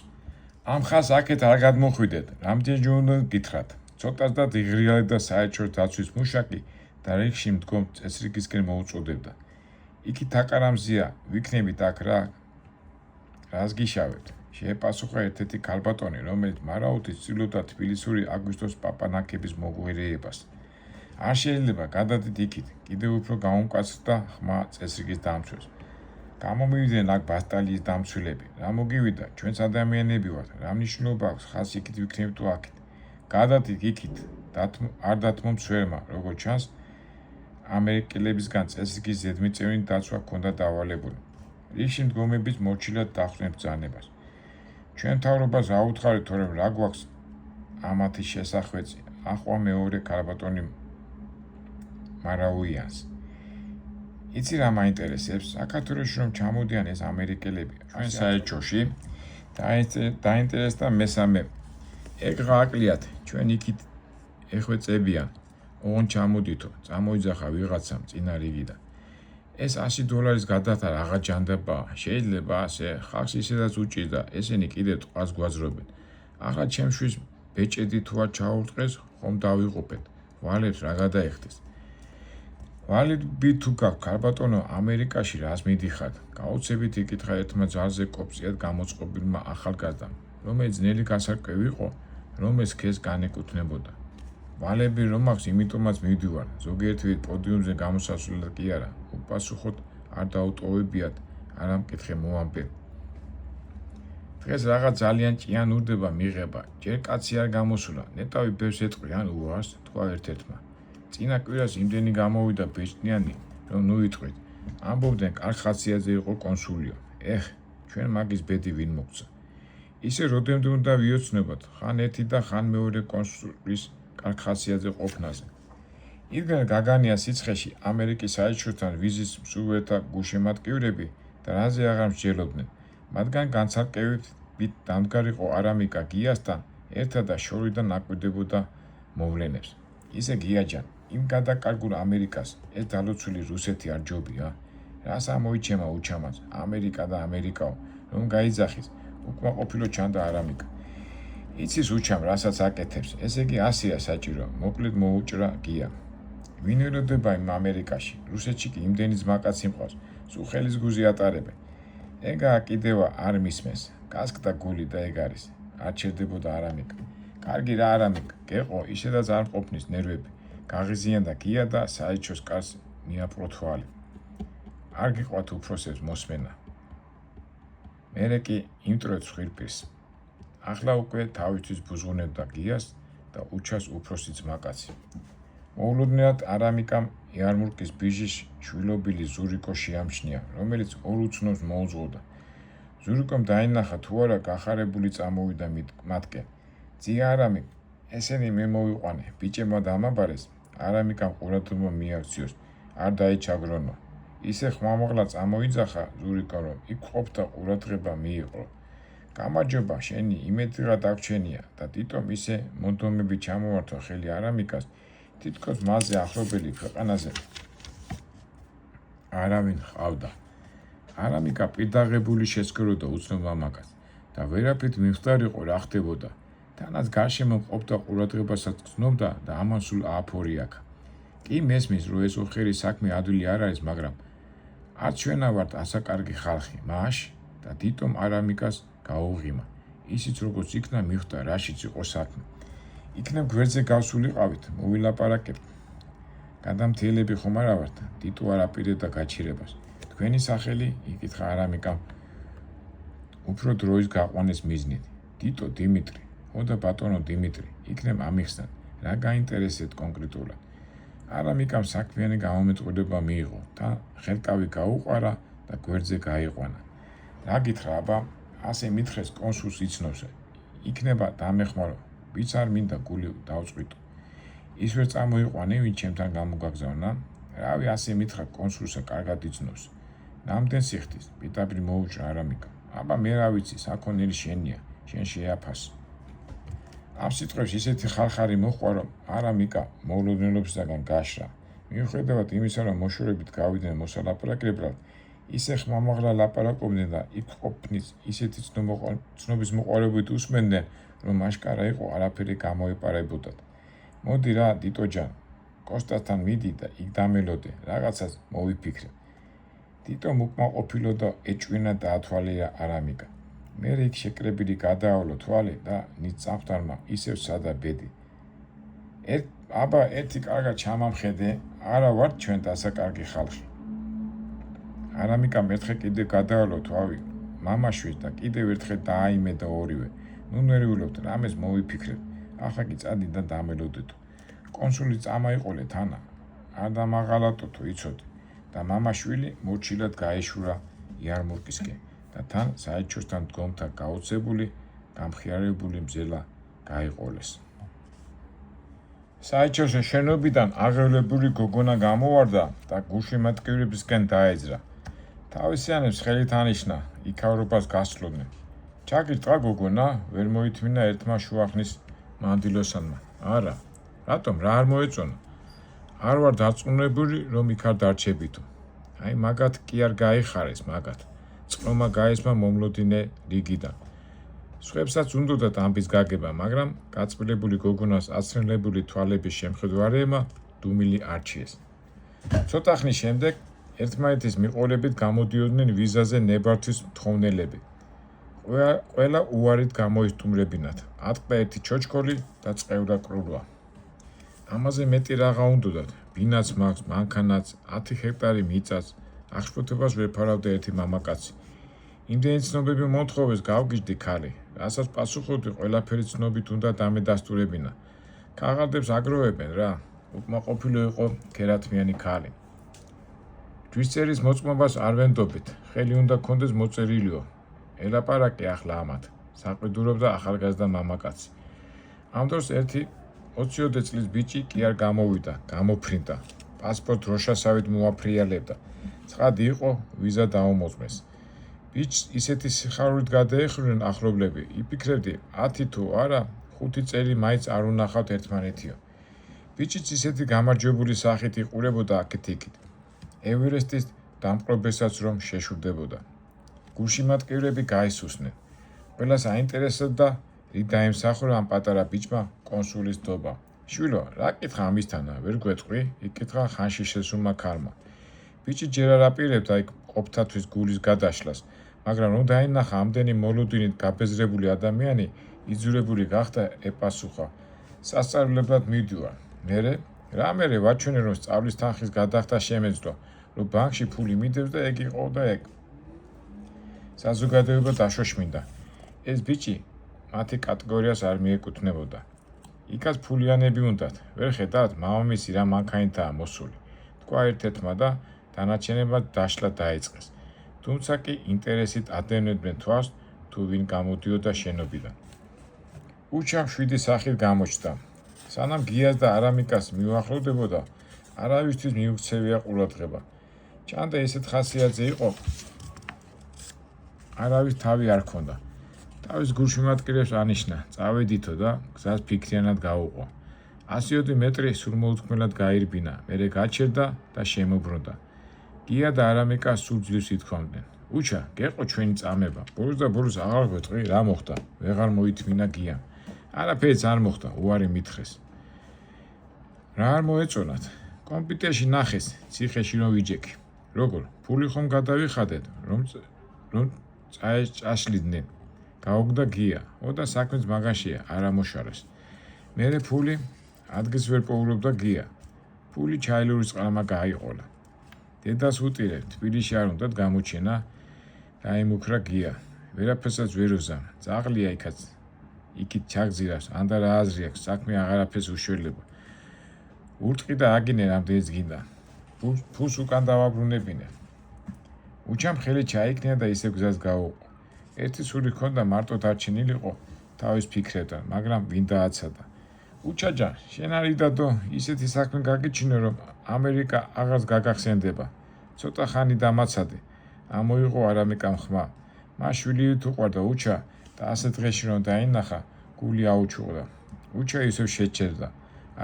ამ ხას აქეთ არ გადმოხვიდეთ, რამდენი უნდა გითხრათ. ცოტას და დიღრიალებდა საელჩოს დაცვის მუშაკი და რიგში მდგომ წესრიგისკენ მოუწოდებდა. იქით აკარამზია, ვიქნებით აქ რა. რას გიშავებთ? შეეპასუხა ერთ-ერთი ქალბატონი, რომელიც მარაუდით ცდილობდა თბილისური აგვისტოს პაპანაკების მოგვირეებას. არ შეიძლება, გადადით იქით, კიდევ უფრო გაუმკაცრდა ხმა წესრიგის დამცვეს. გამომივიდნენ აქ ბასტალიის დამცველები. რა მოგივიდა, ჩვენც ადამიანები ვართ, რა მნიშვნელობა აქვს ხას იქით ვიქნებით თუ აქეთ. გადადით იქით, არ დათმო მცველმა, როგორც ჩანს, ამერიკელებისგან წესრიგის ზედმიწევნით დაცვა ჰქონდა დავალებული. რიგში მდგომების მორჩილად დახვდნენ ბრძანებას. ჩვენ მთავრობას აუთხარით, თორემ რა გვაქვს ამათი შესახვეწი, ახვა მეორე ქალბატონი მარაუიანს. იცი რა მაინტერესებს, საქართველოში რომ ჩამოდიან ეს ამერიკელები, ჩვენ საელჩოში დაინტერესდა მესამე. ეგღა აკლიათ, ჩვენ იქით ეხვეწებიან, ოღონ ჩამოდითო, წამოიძახა ვიღაცამ წინა რიგიდან. ეს $100 გადათარ აღარ ჯანდაბაა, შეიძლება ასე, ხალხს ისედაც უჭირდა, ესენი კიდევ ტყვას გვაძრობენ. ახლა ჩემშვის ბეჭედი თუ არ ჩაურტყეს, ხომ დავიღუპეთ, ვალებს რა გადაიხდეს. ვალები თუ გაქვთ, ქალბატონო, ამერიკაში რას მიდიხართ? გაუცებით იკითხა ერთმა ძალზე კოპწიად გამოწყობილმა ახალგაზრდამ, რომელიც ძნელი გასარკვევი იყო, რომელს სქესს განეკუთვნებოდა. ვალები რომ აქვს, იმიტომაც მივდივარ, ზოგიერთი პოდიუმზე გამოსასვლელად კი არა, უპასუხოდ არ დაუტოვებიათ, არა მკითხე მოამბე. დღეს რაღაც ძალიან ჭიან ურდება მიღება, ჯერ კაცი არ გამოსულა, ნეტავი ბევრს ეტყვი ან უარს, თქვა ერთ-ერთმა. წინა კვირას იმდენი გამოვიდა ბეჭდიანი, რომ ნუ იტყვით. ამბობდნენ, კარგ ხასიათზე იყო კონსულიო. ჩვენ მაგის ბედი ვინ მოგცა. ისე როდემდე უნდა ვიოცნებოთ, ხან ერთი და ხან მეორე კონსულის კარგ ხასიათზე ყოფნაზე. იდგნენ გაგანია სიცხეში ამერიკის საელჩოსთან ვიზის მსურველთა გულშემატკივრები და რაზე აღარ მსჯელობდნენ. მათგან განცალკევებით დამდგარიყო არამიკა გიასთან ერთად და შორიდან აკვირდებოდა მოვლენებს. ისე გიაჯან, იმ გადაკარგულ ამერიკას ეს დალოცული რუსეთი არ ჯობია? რას ამოიჩემა უჩამაც, ამერიკა და ამერიკაო, რომ გაიძახის, უკმაყოფილო ჩანდა არამიკა. იცის უჩამ, რასაც აკეთებს, ესე იგი ასეა საჭირო, მოკლედ მოუჭრა გია. ვინ ელოდება იმ ამერიკაში, რუსეთში კი იმდენი ძმაკაცი მყავს, სულ ხელის გუზი ატარებენ. ეგაა კიდევა არ მისმენს, გასკდა გული და ეგ არის, არ ჩერდებოდა არამიკა. კარგი რა არამიკა, გეყო, ისედაც არ მყოფნის ნერვები, გაღიზიანდა გია და საელჩოს კარს მიაპყრო თვალი. არ გიყვათ უფროსებს მოსმენა. მერე კი იმტროებს ხვირპირს. ახლა უკვე თავისთვის ბუზღუნებდა გიას და უჩას უფროსი ძმაკაცი. მოულოდნელად არამიკამ იარმურკის ბიჟის შვილობილი ზურიკო შეამჩნია, რომელიც ორ უცნობს მოუძღოდა. ზურიკომ დაინახა თუ არა გახარებული წამოვიდა მათკენ. ძია არამიკ, ესენი მე მოვიყვანე, ბიჭებმა დამაბარეს, არამიკამ ყურადღება მიაქციოს, არ დაიჩაგრონო. ისე ხმამაღლა წამოიძახა ზურიკომ, რომ იქ ყოფდა ყურადღება მიიყო. გამარჯობა, შენი იმედიღა დაგჩენია და თვითონ ისე მონდომები ჩამოვართვა ხელი არამიკას, თითქოს მასზე ახლობელი ქვეყანაზე არავინ ჰყავდა. არამიკა პირდაღებული შესკეროდა უცნობ მამაკაც და ვერაფრით მიმხდარიყო რა ხდებოდა. თანაც გარშემო მყოფთა ყურადღებასაც გრძნობდა და ამან სულ ააფორიაქა. კი მესმის, რომ ეს ოხერი საქმე ადვილი არ არის, მაგრამ არც ჩვენა ვართ ასაკარგი ხალხი, მაშ და თვითონ არამიკას გაუღიმა. ისიც როგორც იქნა მიხვდა, რაშიც იყო საქმე. იქნებ გვერდზე გავსულიყავით, მოვილაპარაკებთ. გადამთიელები ხომ არა ვართ, თითო არ აპირებდა გაჩირებას. თქვენი სახელი, იკითხა არამიკამ უფრო დროის გაყვანეს მიზნით. თითო დიმიტრი, ოდა ბატონო დიმიტრი, იქნებ ამიხსნათ, რა გაინტერესეთ კონკრეტულად. არამიკამ საქმიანი გამომეტყველება მიიღო და ხელკავი გაუყარა და გვერდზე გაიყვანა. რა გითხრა აბა, ასე მითხრეს კონსულს იცნობს, იქნება დამეხმარო, ვიც არ მინდა გული დავწყვიტო. ის ვერ წამოიყვანე, ვინ ჩემთან გამოგაგზავნა, რავი ასე მითხრა კონსულსა კარგად იცნობს. ნამდვილ სიხდის, პირდაპირ მოუჭრა არამიკა. აბა მე რა ვიცი, საქონელი შენია, შენ შეაფასე. ამ სიტყვებს ისეთი ხალხარი მოჰყვა, რომ არამიკა მოულოდნელობისაგან გაშრა. მიუხედავად იმისა, რომ მოშორებით გავიდნენ მოსალაპარაკებლად, ისე ხმამაღლა ლაპარაკობდნენ და იქ ყოფნის ისეთი ცნობის მოყარებით უსმენდნენ, რომ აშკარა იყო არაფერი გამოეპარებოდათ. მოდი რა, დიტოჯან, კოსტასთან მიდი და იქ დამელოდე, რაღაცას მოვიფიქრე. დიტომ უკმაყოფილო და ეჭვინა დაათვალიერა არამიკა. მერე იქ შეკრებილი გადაავლო თვალი და ნიწამხდარმა ისევ სადა ბედი. აბა ერთი კარგად ჩამამხედე, არა ვართ ჩვენ დასაკარგი ხალხი. არამიკამ ერთხელ კიდე გადაავლო თვალი მამაშვილს და კიდევ ერთხელ დააიმედა ორივე. ნუ ნერვიულობთ, რამეს მოვიფიქრეთ, ახლა კი წადი და დამელოდეთო. კონსული წამაიყოლე თანა, არ დამაღალატოთო იცოდი და მამაშვილი მორჩილად გაეშურა იარმურკისკენ და თან საელჩოსთან დგომთა გაოცებული, გამხიარებული მზელა გაიყოლეს. საელჩოს შენობიდან აღელვებული გოგონა გამოვარდა და გულშემატკივრებისკენ დაეძრა. თავისიანებს ხელით ანიშნა, იქაურობას გასცლოდნენ. ჩაგირტყა გოგონა, ვერ მოითმინა ერთმა შუახნის მანდილოსანმა. არა, რატომ, რა არ მოეწონა? არ ვარ დარწმუნებული, რომ იქ არ დარჩებითო. აი მაგათ კი არ გაიხარეს, მაგათ. წყლომა გაესმა მომლოდინე რიგიდან. სხვებსაც უნდოდათ ამბის გაგება, მაგრამ გაწმილებული გოგონას აცრენლებული თვალების შემხედვარეებმა დუმილი არჩიეს. ცოტა ხნის შემდეგ ერთმანეთის მიყოლებით გამოდიოდნენ ვიზაზე ნებართვის მთხოვნელები. ყველა უარით გამოისტუმრებინათ, ატყდა ერთი ჩოჩქოლი და წყევრა კრულვა. ამაზე მეტი რაღა უნდოდათ, ბინაც მაქვს, მანქანაც, 10 ჰექტარი მიწაც, აღშფოთებას ვერ ფარავდა ერთი მამაკაცი. იმდენი ცნობები მომთხოვეს გავგიჟდი ქალი, რასაც პასუხობდი ყველაფერი ცნობით უნდა დამედასტურებინა. ქაღალდებს აგროვებენ რა, უკმაყოფილო იყო ქერათმიანი ქალი. ჯვისწერის მოწმობას არ ვენდობით, ხელი უნდა გქონდეს მოწერილიო. ელაპარაკე ახლა ამათ, საყვიდურობდა ახალგაზრდა მამაკაცი. ამ დროს ერთი 20 წლის ბიჭი კი არ გამოვიდა, გამოფრინდა. პასპორტ როშასავით მოაფრიალებდა. ცხადი იყო, ვიზა დაუმოწმეს. ბიჭს ისეთი სიხარულით გადაეხურნენ ახლობლები, იფიქრებდი 10 თუ არა, 5 წელი მაინც არ უნახავთ ერთმანეთიო. ბიჭიც ისეთი გამარჯვებული სახით იყურებოდა აქეთ-იქით. ევერესტის დამპყრობესაც რომ შეშურდებოდა. გულშემატკივრები გაისუსნენ. ყველას აინტერესებდა, რით დაემსახურა ამ პატარა ბიჭმა კონსულის დობა. შვილო, რა კითხა ამისთანა, ვერ გვეტყვი, იკითხა ხანში შესულმა ქალმა. ბიჭი ჯერ არ აპირებდა იქ ყოფთათვის გულის გადაშლას, მაგრამ რომ დაინახა ამდენი მოლოდინით გაბეზრებული ადამიანი, იძულებული გახდა ეპასუხა. სასწავლებლად მივდივარ. მერე, რა მერე ვაჩვენე რომ სწავლის თანხის გადახდა შემეძლო, რომ ბანკში ფული მიდევს და ეგ იყო და ეგ. საზოგადოება დაშოშმინდა. ეს ბიჭი მათი კატეგორიას არ მიეკუთვნებოდა. იქაც ფულიანები უნდათ, ვერ ხედავთ, მამამისი რა მანქანითაა მოსული. თქვა ერთ-ერთმა და დანარჩენებმა დაშლა დაიწყეს. თუმცა კი ინტერესით ადევნებდნენ თვალს, თუ ვინ გამოდიოდა შენობიდან. უჩამ 7 სახით გამოჩნდა. სანამ გიას და არამიკას მიუახლოვდებოდა, არავისთვის მიუქცევია ყურადღება. ჩანდა ისეთ ხასიათზე იყო, არავის თავი არ ქონდა. თავის გულშემატკივრებს ანიშნა, წავედითო და გზას ფიქრიანად გაუყო. 120 მეტრი სულმოუთქმელად გაირბინა, მერე გაჩერდა და შემობრუნდა. გია და არამიკა სულ ძლივს ითქვამდნენ. უჩა, გეყო ჩვენი წამება. ბოლოს და ბოლოს აღარ გვეტყვი, რა მოხდა? ვეღარ მოითმინა გია. არაფერიც არ მოხდა, უარი მითხრეს. რა არ მოეწონათ? კომპიუტერში ნახეს, ციხეში რომ ვიჯექი. როგორ? ფული ხომ გადავიხადეთ, რომ წაშლიდნენ. გაუგდა გია, ოდა საქმეც მაგაშია, არ ამოშარეს. მერე ფული ადგილს ვერ პოულობდა გია. ფული ჩაილურის წყალმა გააიყოლა. დედას უტირე, თბილისში არ უნდათ გამოჩენა, დაიმუქრა გია. ვერაფერსაც ვერ უზამ, ძაღლია იქით ჩაგზირავს, ანდა რა აზრი აქვს, საქმე აღარაფერს უშველება. ურტყი და აგინე რამდენიც გინდა. ფულს უკან დავაბრუნებინე. უჩამ ხელი ჩაიქნია და ისე გზას გაუყო. ერთი სული ჰქონდა მარტო დარჩენილიყო თავის ფიქრებთან, მაგრამ ვინ დააცადა. უჩაჯა, შენ არის დადო, ისეთი საქმე გაგიჩინო, რომ ამერიკა აღარც გაგახსენდება. ცოტა ხანი დამაცადე. ამოიღო არამიკამ ხმა. მას შვილი უყვარდა უჩა და ასე დღეში რომ დაინახა, გული აუჩუღდა. უჩა ისევ შეჩერდა.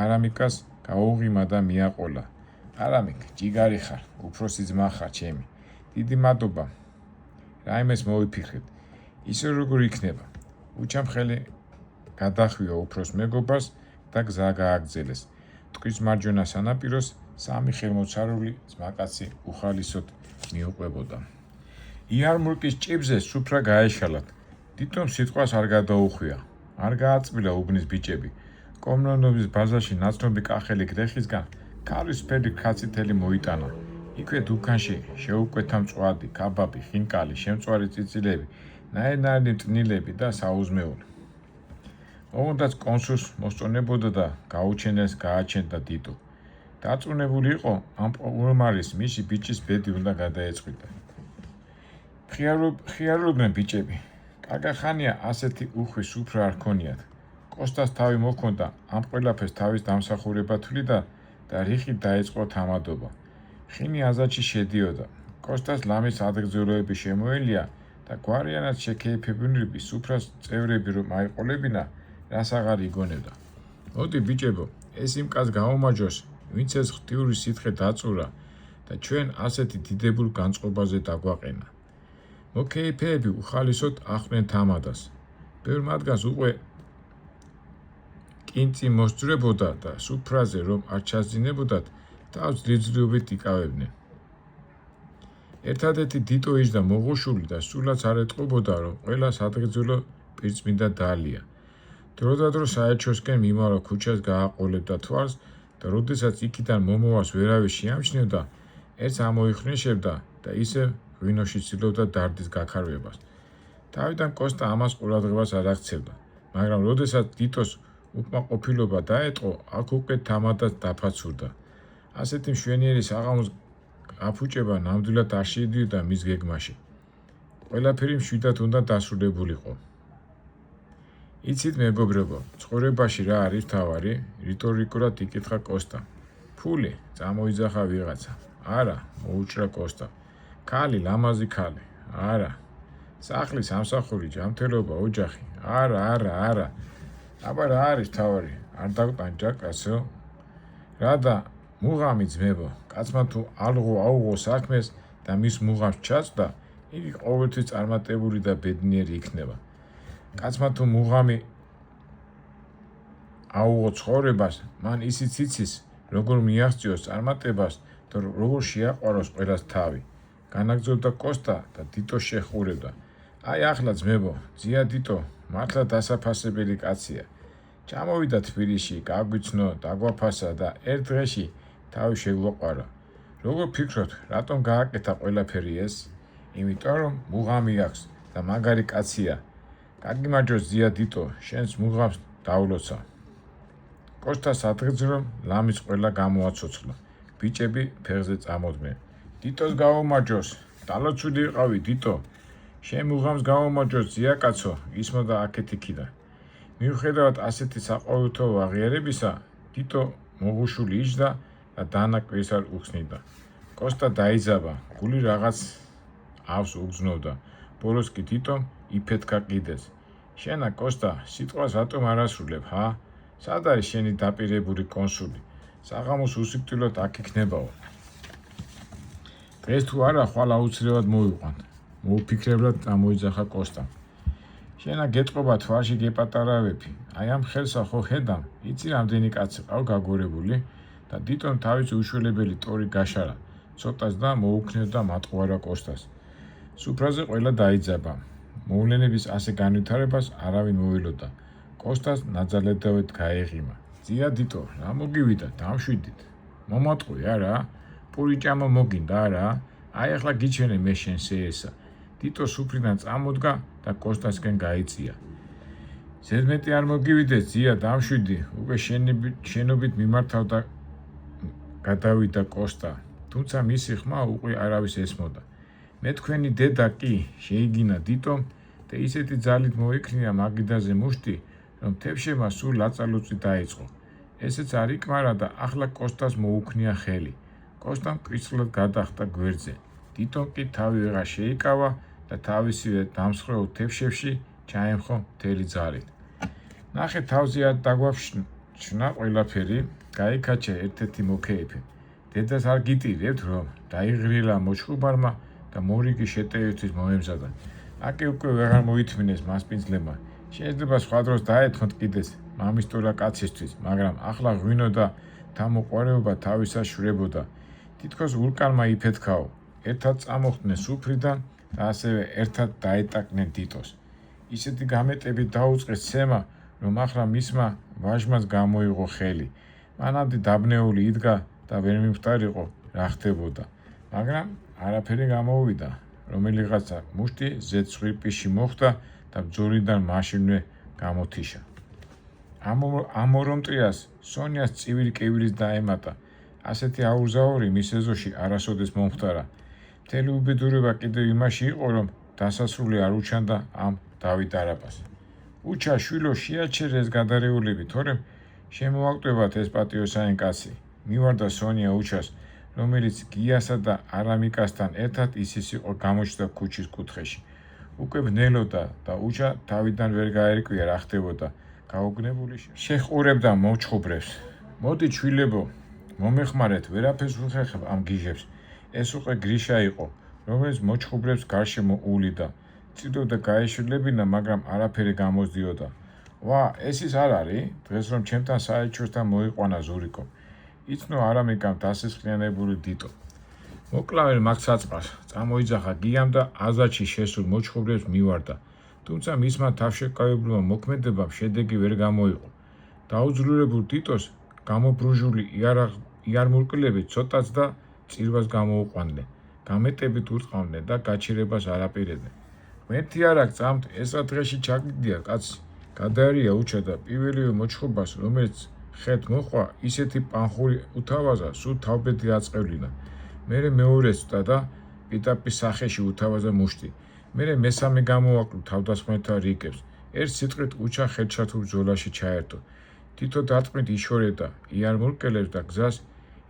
არამიკას გაუღიმა და მიაყოლა. არამიკ, ჯიგარი ხარ, უფროსი ძმა ხარ ჩემი. დიდი მადლობა. რაიმეს მოვიფიქრეთ. ისე როგორ იქნება. უჩამ ხელი გადახვია უფროს მეგობარს და გზა გააგრძელეს. ტყის მარჯვენა სანაპიროს სამი ხელმოცარული ძმაკაცი უხალისოდ მიუყვებოდა. იარმურკის ჭიბზე სუფრა გაეშალათ. თვითონ სიტყვას არ გადაუხვია. არ გააწმილა უბნის ბიჭები. კომნონოვის ბაზარში ნაცნობი კახელი გრეხისგან ქალის ფერი ქაცითელი მოიტანა. იქვე დუქანში შეუკვეთა მწვადი, კაბაბი, ხინკალი, შემწვარი წიწილები, ნაირ-ნაირი მწნილები და საუზმეული. ოღონდაც კონსულს მოსწონებოდა და გაუჩენელს გააჩენდა დიტო. დაწუნებული იყო ამ პრობლემარის მისი ბიჭის ბედი უნდა გადაეწყვიტა. ხიარულობდნენ ბიჭები. კარგი ხანია ასეთი უხვი სუფრა არ ქონიათ. კოსტას თავი მოჰქონდა ამ ყველაფერს თავის დამსახურება თვლიდა და რიხით დაიწყო თამადობა. ხინი აზათში შედიოდა. კოსტას ლამის ადგილზეულოები შემოელია და გვარიანად შეკეიფებინები სუფრას წევრები რომ აიყოლებინა, რას აღარ იგონებდა. მოდი ბიჭებო, ეს იმ კაცს გაუმაჯოს, ვინც ეს ღვთიური სითხე დაწურა და ჩვენ ასეთი დიდებულ განწყობაზე დაგვაყენა. მოკეიფეები უხალისოდ ახვნენ თამადას. ბევრ მათგანს უკვე კინწი მოსძვრებოდა და სუფრაზე რომ არ ჩაძინებოდათ, თავს ძლივობით იკავებდნენ. ერთადერთი დიტო იჯდა მოღოშული და სულაც არ ეტყობოდა, რომ ყველას ადგილზეულო პირწმინდა დალია. დროდადრო საელჩოსკენ მიმავალ ქუჩას გააყოლებდა თვალს და როდესაც იქიდან მომოვას ვერავის შეამჩნევდა, ერთს ამოიხნეშებდა და ისევ ღვინოში ცდილობდა დარდის გაქარვებას. თავიდან კოსტა ამას ყურადღებას არ აქცევდა, მაგრამ როდესაც დიტოს უკმაყოფილება დაეტყო, აქ უკვე თამადაც დაფაცურდა. ასეთი მშვენიერი საღამოს აფუჭება ნამდვილად არ შედიოდა მის გეგმაში. ყველაფერი მშვიდად უნდა დასრულებულიყო. იცით მეგობრებო, ცხოვრებაში რა არის მთავარი? რიტორიკულად იკითხა კოსტა. ფული, წამოიძახა ვიღაცა. არა, მოუჭრა კოსტა. ქალი, ლამაზი ქალი. არა. სახლი, სამსახური, ჯანმრთელობა, ოჯახი. არა. აბა რა არის მთავარი? არ დაგტანჯა კაცო. რა და მუღამი ძმებო, კაცმა თუ ალღო აუღო საქმეს და მის მუღამს ჩაწვდა, იგი ყოველთვის წარმატებული და ბედნიერი იქნება. კაცმა თუ მუღამი აუღო ცხოვრებას, მან ისიც იცის, როგორ მიაღწიოს წარმატებას და როგორ შეაყვაროს ყველას თავი. განაგრძობდა კოსტა და დიტო შეხურებდა. აი ახლა ძმებო, ძია დიტო, მართლა დასაფასებელი კაცია. ჩამოვიდა თბილისში, გაგვიცნო, დაგვაფასა და ერთ დღეში თავი შეგვაყვარა. როგორ ფიქრობთ, რატომ გააკეთა ყველაფერი ეს? იმიტომ რომ მუღამი აქვს და მაგარი კაცია. გაგიმარჯოს ძია დიტო, შენს მუღამს დავლოცა. კოსტას ადგილზეულომ ლამის ყველა გამოაცოცხლა. ბიჭები ფეხზე წამოდნენ. დიტოს გაუმარჯოს, დალოცული იყავი დიტო. შენ მუღამს გაუმარჯოს ძია კაცო, ისმოდა აქეთ იქიდან. მიუხედავად ასეთი საყოველთაო აღიარებისა, დიტო მოღუშული იჯდა და დანაკვირს არ უხსნიდა. კოსტა დაიძაბა, გული რაღაც ავს უგზნობდა. ბოლოს კი დიტომ იფეთქა კიდეც. შენა კოსტა, სიტყვას რატომ არ ასრულებ, ჰა? სად არის შენი დაპირებული კონსული? საღამოს უსიკვდილოდ აქ იქნებაო. დღეს თუ არა, ხვალ აუცილებლად მოვიყვანთ. მოუფიქრებლად წამოიძახა კოსტამ. შენა გეტყობა თვალში გეპატარავები. აი ამ ხელსა ხო ხედამ, იცი რამდენი კაცი ყავ გაგორებული და დიტომ თავის უშველებელი ტორი გაშარა. ცოტას და მოუქნევდა მატყუარა კოსტას. სუფრაზე ყველა დაიძაბა. მოვლენების ასე განვითარებას არავინ მოველოდა. კოსტას ნაძალედავით გაეღიმა. ძია დიტო, რა მოგივიდა, დამშვიდით. მომატყვი არა? პურიჭამა მოგინდა არა? აი ახლა გიჩვენე მე შენ შეესა. დიტო სუფრიდან წამოდგა და კოსტასკენ გაიწია. ზედმეტი არ მოგივიდეს ძია, დამშვიდი, უკვე შენობით მიმართავდა გადავიდა კოსტა, თუმცა მისი ხმა უკვე არავის ესმოდა. მე თქვენი დედა კი შეიგინა დიტომ და ისეთი ძალით მოიქნია მაგიდაზე მუშტი, რომ თევშება სულ ლაწალუწი დაიწყო. ესეც არ იკმარა და ახლა კოსტას მოუქნია ხელი. კოსტამ კრისლად გადახტა გვერდზე. დიტომ კი თავი ვეღარ შეიკავა და თავისივე დამსხვრეულ თევშებში ჩაემხო მთელი ძალით. ნახე თავზე არ დაგვაფშნა ყველაფერი, გაიქაჩა ერთ-ერთი მოკეიფე. დედას არ გიტირებთ, რომ დაიღრილა მოჩხუბარმა და მორიგი შეტევითის მოემზადა. აკი უკვე ვეღარ მოითმინეს მასპინძლებმა. შეიძლება სხვა დროს დაეთმოთ კიდეც მამისტურა კაცისთვის, მაგრამ ახლა ღვინო და თამოყვარეობა თავისას შვრებოდა. თითქოს ვულკანმა იფეთქაო. ერთად წამოხდნენ სუფრიდან და ასევე ერთად დაეტაკნენ დიტოს. ისეთი გამეტებით დაუწყეს ცემა, რომ ახლა მისმა ვაჟმაც გამოიღო ხელი. მანამდე დაბნეული იდგა და ვერ მიმხდარიყო რა ხდებოდა. მაგრამ არაფერი გამოუვიდა. რომელიღაცა მუშტი ზეცხვირპისში მოხვდა და ბრძოლიდან მაშინვე გამოთიშა. ამ ორომტრიას სონიას წივილი კივილის დაემატა. ასეთი აურზაური მის ეზოში არასოდეს მომხდარა. მთელი უბედურება კიდევ იმაში იყო, რომ დასასრული არ უჩანდა ამ დავით არაბას. უჩა შვილო შეაჩერე ეს გადარეულები, თორემ შემოაკვდებათ ეს პატიოსანი კაცი. მივარდა სონია უჩას, რომელიც გიასა და არამიკასთან ერთად ისის იყო გამოჩნდა ქუჩის კუთხეში. უკვე ბნელოდა და უჩა თავიდან ვერ გაერკვია რა ხდებოდა. გაუგნებული შეხურებდა მოჩხუბრებს. მოდი ჩვილებო, მომეხმარეთ, ვერაფერს ვუხერხებ ამ გიჟებს. ეს უკვე გრიშა იყო, რომელიც მოჩხუბრებს გარშემო უვლიდა. წიდოდა გაეშვილებინა, მაგრამ არაფერი გამოსდიოდა. ვა, ეს ის არ არის? დღეს რომ ჩემთან საელჩოსთან მოიყვანა ზურიკო. იცნო არამიკამ დასესხლიანებული დიტო. მოკლავენ მაგ საწყარს, წამოიძახა გიამ და აზაჩი შესულ მოჩხუბრებს მივარდა. თუმცა მისმა თავშეკავებულმა მოქმედებამ შედეგი ვერ გამოიყო. დაუძლურებულ დიტოს გამობრუჟული იარმურკილები ცოტაც და წირვას გამოუყვანდნენ. გამეტებით ურწყავდნენ და გაჩერებას არ აპირებდნენ. ღმერთი არა გწამთ, ეს რა დღეში ჩაგდია კაცი. გადაერია უჩა და პირველივე მოჩხუბარს, რომელიც ხეთ მოხვა, ისეთი პანხური უთავაზა, სულ თავბედი აწევლინა. მერე მეორეს ვწდა და პიტაპის სახეში უთავაზა მუშტი. მერე მესამე გამოაკლო თავდასხმელთა რიგებს. ერთ სიტყვით უჩა ხელჩათულ ბრძოლაში ჩაერთო. თითო დარტყმით იშორებდა იარმურკელებს და გზას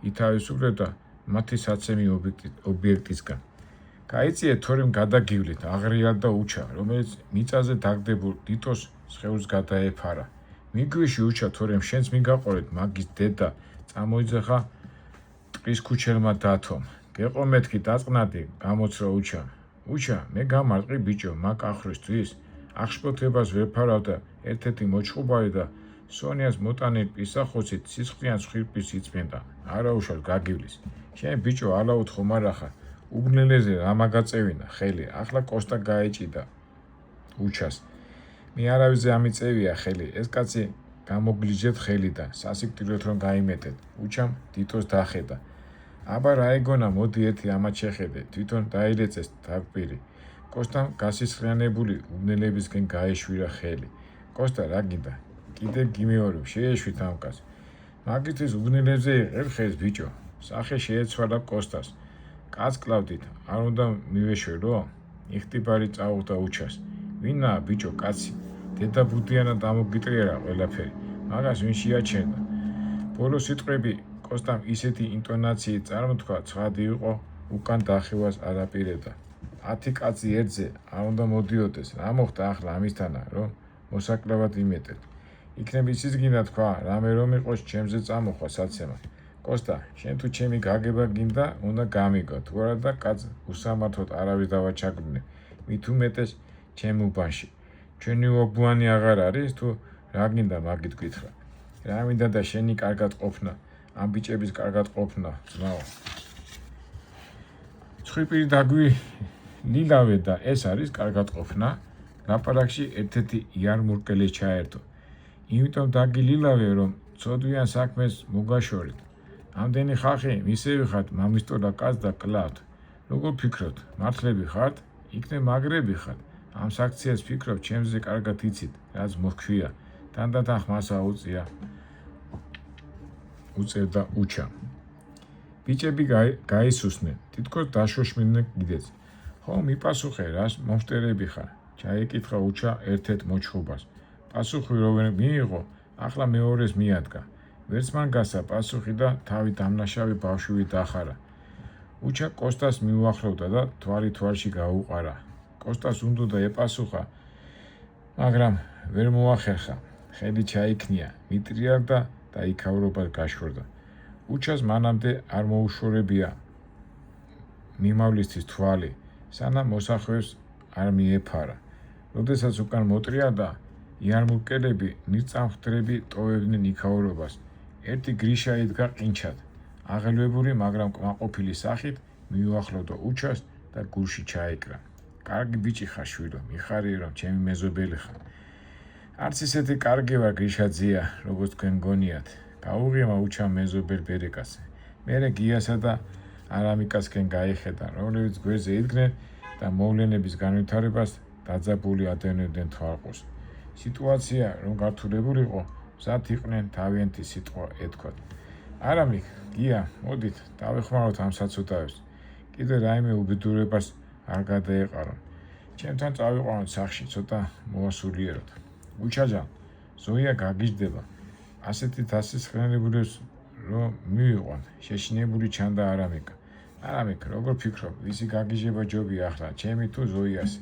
ითავისუფლებდა მათი საცემი ობიექტისგან. გაიწიეთ თორემ გადაგივლით, აღრიალდა უჩა, რომელიც მიწაზე დაგდებულ დიტოს სხეულს გადაეფარა. მიგვიში უჩა, თორემ შენც მიგაყოლეთ მაგის დედა, წამოიძახა ტყის ქუჩელმა დათომ. გეყო მეთქი დაწყნადი, გამოცრა უჩა. უჩა, მე გამარტყი ბიჭო, მაგ ახრისთვის. აღშფოთებას ვერ ფარავდა ერთ-ერთი მოჩხუბარი და სონიას მოტანილ პისახოცით სისხლიან ცხვირპის იწმინდა. არა უშავს გაგივლის. შენ ბიჭო ალაუთ ხომ არ ახარ. უბნელეზე რა მაგაწევინა ხელი, ახლა კოსტა გაეჭიდა უჩას. მე არავიზე ამიწევია ხელი, ეს კაცი გამოგლიჯეთ ხელიდან, სასიკვდილოდ რომ გაიმეტეთ. უჩამ დიტოს დახედა. აბა რა ეგონა, მოდი ერთი ამათ შეხედე, თვითონ დაილეწეს დაგპირი. კოსტამ გასისხლიანებული უბნელებისკენ გაეშვირა ხელი. კოსტა რა გინდა? კიდე გიმეორებ, შეეშვით ამ კაცს. მაგისთვის უბნელებზე იყებ ხეს ბიჭო. სახე შეეცვალა კოსტას. კაც კლავდით, არ უნდა მივეშველო? იხტიბარი წაუღდა უჩას. ვინაა ბიჭო კაცი? დედა ბუდიანა დამოგიტრიერა ყველაფერი. მაგას ვინ შეაჩერდა? ბოლო სიტყვები კოსტამ ისეთი ინტონაციით წარმოთქვა, ცხადი იყო, უკან დახევას არ აპირებდა. 10 კაცი ერთზე არ უნდა მოდიოდეს. რა მოხდა ახლა ამისთანა, რომ მოსაკლავად იმეტეთ? იქნებ ისიც გინდა თქვა, რამე რომ იყოს ჩემზე წამოხვა საცემა. კოსტა, შენ თუ ჩემი გაგება გინდა, უნდა გამიგო. თუ არა და კაც უსამართოდ არავის დავაჩაგრუნე. მით უმეტეს ჩემ უბანში. ჩვენი ობუანი აღარ არის, თუ რა გინდა მაგით გითხრა. რა მინდა და შენი კარგად ყოფნა, ამ ბიჭების კარგად ყოფნა, ძმაო. ცხვირპირი დაგვილილავე და ეს არის კარგად ყოფნა. ლაპარაკში ერთ-ერთი იარმურკელი ჩაერთო. იმიტომ დაგილილავე, რომ ცოდვიან საქმეს მოგაშორეთ. ამდენი ხალხი მისევი ხართ მამისტოლა კაც და კლავთ. როგორ ფიქრობთ, მართლები ხართ? იქნებ მაგრები ხართ. ამ საქციას ფიქრობ, ჩემზე კარგად იცით, რაც მოქვია. თანდათან ხმას აუწია. უწევდა უჩა. ბიჭები გაისუსნენ, თითქოს დაშოშმინდნენ კიდეც. ხო, მიპასუხე, რას მომშტერები ხარ? ჩაიკითხა უჩა ერთ-ერთ მოჩხუბას. პასუხი რომ მიიღო, ახლა მეორეს მიადგა. ვერც მან გასა პასუხი და თავი დამნაშავე ბავშვი დახარა. უჩა კოსტას მიუახლოვდა და თვალი თვალში გაუყარა. კოსტას უნდოდა ეპასუხა, მაგრამ ვერ მოახერხა. ხელი ჩაიქნია, მიტრიალდა და იქაურობა გაშორდა. უჩას მანამდე არ მოუშორებია მიმავლისთვის თვალი, სანამ მოსახვევს არ მიეფარა. როდესაც უკან მოტრიალდა, იარმუკელები მიწამხდრები ტოვებდნენ იქაურობას. ერთი გრიშა იდგა ყინჩად, აღელვებული, მაგრამ კმაყოფილი სახით მიუახლოვდა უჩას და გულში ჩაეკრა. კარგი ბიჭი ხარ შვილო, მიხარია რომ ჩემი მეზობელი ხარ. არც ისეთი კარგი ვარ გრიშაძია, როგორც თქვენ გონიათ. გაუღიმა უჩამ მეზობელ ბერეკას. მერე გიასა და არამიკასკენ გაიხედა, რომლებიც გვერდზე იდგნენ და მოვლენების განვითარებას დაძაბული ადევნებდნენ თვალყურს. სიტუაცია რომ გართულებულიყო, მზად იყვნენ თავიანთი სიტყვა ეთქვათ. არამიკ, გია, მოდით, დავეხმაროთ ამ საცოდავებს. კიდე რაიმე უბედურებას არ გადაეყარონ. ჩემთან წავიყვანოთ სახლში, ცოტა მოვასულიეროთ. უჩაჯან, ზოია გაგიჟდება. ასეთი დასისხლენებულებს რომ მივიყვან, შეშინებული ჩანდა არამიკა. არამიკ, როგორ ფიქრობ, ვისი გაგიჟება ჯობია ახლა, ჩემი თუ ზოიასი?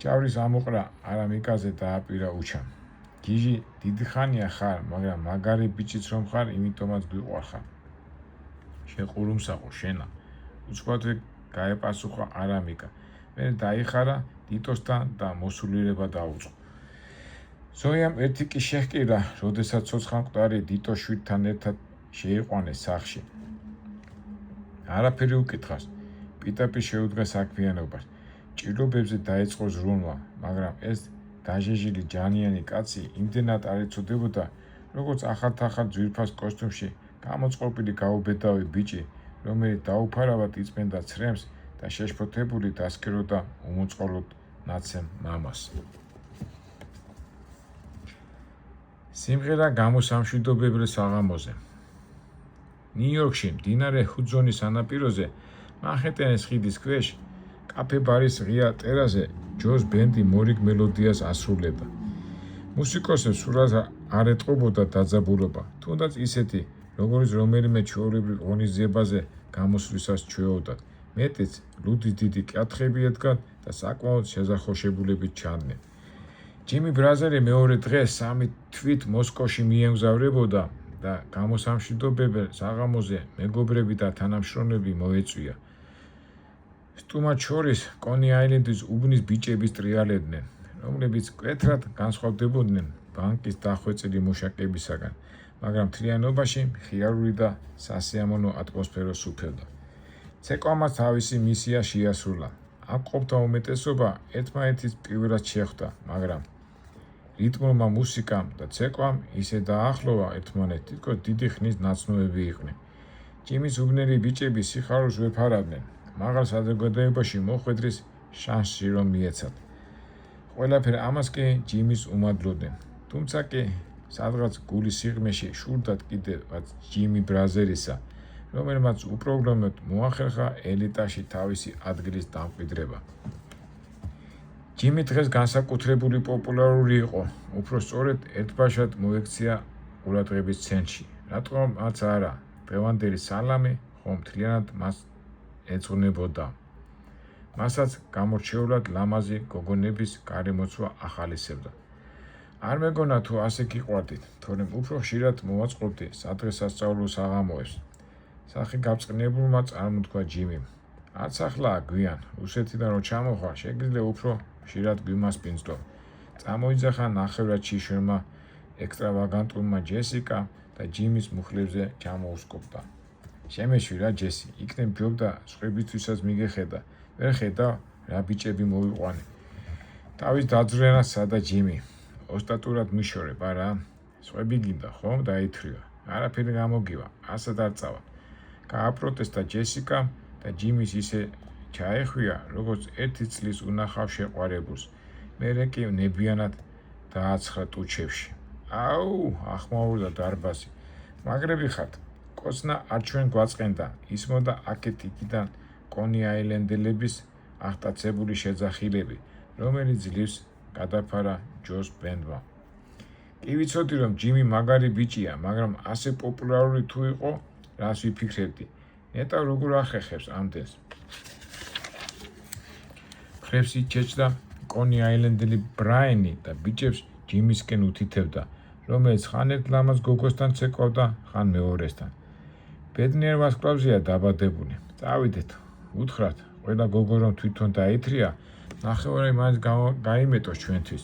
ჭავრის ამოყრა არამიკაზე დააპირა უჩამ. გიჟი, დიდი ხანია ხარ, მაგრამ მაგარი ბიჭიც რომ ხარ, იმიტომაც გვიყვარხარ. შეყურუმსაყო შენა. უცბად გაეპასუხა არამიკა. მე დაიხარა დიტოსთან და მოსულიერება დაუწყო. ზოიამ ერთი კი შეჰკირა, როდესაც ცოცხალმკვდარი დიტო შვიდთან ერთად შეიყვანეს სახლში. არაფერი უკითხავს, პიტაპი შეუდგა საქმიანობას. ჭირობებზე დაიწყო ზრუნვა, მაგრამ ეს დაჟეჟილი ჯანიანი კაცი იმდენად არ იცოდებოდა, როგორც ახალ-ახალ ძვირფას კოსტუმში გამოწყობილი გაუბედავი ბიჭი, რომელიც დაუფარავად იწმენდა ცრემს და შეშფოთებული დასკეროდა უმოწყალოდ ნაცემ მამას. სიმღერა გამოსამშვიდობებელ საღამოზე. ნიუ-იორკში, მდინარე ჰუდზონის სანაპიროზე, მანჰეტენის ხიდის ქვეშ, კაფე-ბარის ღია ტერასზე ჯოს ბენდი მორიგ მელოდიას ასრულებდა. მუსიკოსებს სულაც არ ეტყობოდა დაძაბულობა, თუნდაც ისეთი, როგორც რომელიმე ჩვეულებრივ ღონისძიებაზე გამოსვლისას ჩვეოდათ. მეტიც, ლუდის დიდი კიათხები ედგათ და საკმაოდ შეზახოშებულებით ჩანდნენ. ჯიმი ბრაზერი მეორე დღეს 3 თვით მოსკოვში მიემგზავრებოდა და გამოსამშვიდობებელ საღამოზე მეგობრები და თანამშრომლები მოეწვია. სტუმართ შორის კონი აილენდის უბნის ბიჭების ტრიალებდნენ, რომლებიც მკვეთრად განსხვავდებოდნენ ბანკის დახვეწილი მუშაკებისაგან, მაგრამ მთლიანობაში ხიარული და სასიამოვნო ატმოსფერო სუფევდა. ცეკვამაც თავისი მისია შეასრულა. ამყოფთა უმეტესობა ერთმანეთის პირველად შეხვდა, მაგრამ რიტმულმა მუსიკამ და ცეკვამ ისე დაახლოვა ერთმანეთს, თითქოს დიდი ხნის ნაცნობები იყვნენ. ჯიმის უბნელი ბიჭები სიხარულს ვერ ფარავდნენ, მაღალ საზოგადოებაში მოხვედრის შანსი რომ მიეცათ. ყველაფერ ამას კი ჯიმის უმადლოდნენ, თუმცა კი სადღაც გულის სიღრმეში შურდათ კიდევაც ჯიმი ბრაზერისა, რომელმაც უპრობლემოდ მოახერხა ელიტაში თავისი ადგილის დამკვიდრება. ჯიმი დღეს განსაკუთრებული პოპულარული იყო, უფრო სწორედ ერთბაშად მოექცია ყურადღების ცენტრში, რატომაც არა, დღევანდელი სალამი ხომ მთლიანად მას ეძღვნებოდა. მასაც გამორჩეულად ლამაზი გოგონების გარემოცვა ახალისებდა. არ მეგონა თუ ასე გიყვარდით, თორემ უფრო ხშირად მოვაწყობდი სადღესასწაულო საღამოებს. სახი გაწყნებულმა წარმოთქვა ჯიმიმ. არც ახლა გვიან, რუსეთიდან რომ ჩამოხარ, შეგიძლია უფრო ხშირად გვიმასპინძლო. წამოიძახა ნახევრად შიშველმა ექსტრავაგანტულმა ჯესიკა და ჯიმის მუხლებზე ჩამოუსკობდა. შემეშვი რა ჯესი, იქნებ ჯობდა სხვებისთვისაც მიგეხედა, ვერ ხედა რა ბიჭები მოვიყვანე. თავის დაძვრენას სადა ჯიმი. ოსტატურად მიშორებ, არა? სხვები გინდა, ხომ? დაითვრია. არაფერი გამოგივა, ასად არ წავა. გააპროტესტა ჯესიკამ და ჯიმის ისე ჩაეხვია, როგორც 1 წლის უნახავ შეყვარებულს. მერე კი ნებიანად დააცხრა ტუჩებში. აუ, ახმაურდა დარბაზი. მაგრები ხართ. კოცნა არ ჩვენ გვაწყენდა, ისმოდა აქეთ იქიდან კონი აილენდელების აღტაცებული შეძახილები, რომელიც ძლივს გადაფარა ჯოს ბენდმა. კი ვიცოდი, რომ ჯიმი მაგარი ბიჭია, მაგრამ ასე პოპულარული თუ იყო, რას ვიფიქრებდი. ნეტა როგორ ახერხებს ამდენს. ხრებს იჩეჭდა კონი აილენდელი ბრაენი და ბიჭებს ჯიმისკენ უთითებდა, რომელიც ხან ერთ ლამაზ გოგოსთან ცეკვავდა, ხან მეორესთან. ბედნიერ ვარსკვლავზეა დაბადებული. წავიდეთ, უთხრათ, ყველა გოგო რომ თვითონ დაითრია, ნახევარი მაინც გაიმეტოს ჩვენთვის.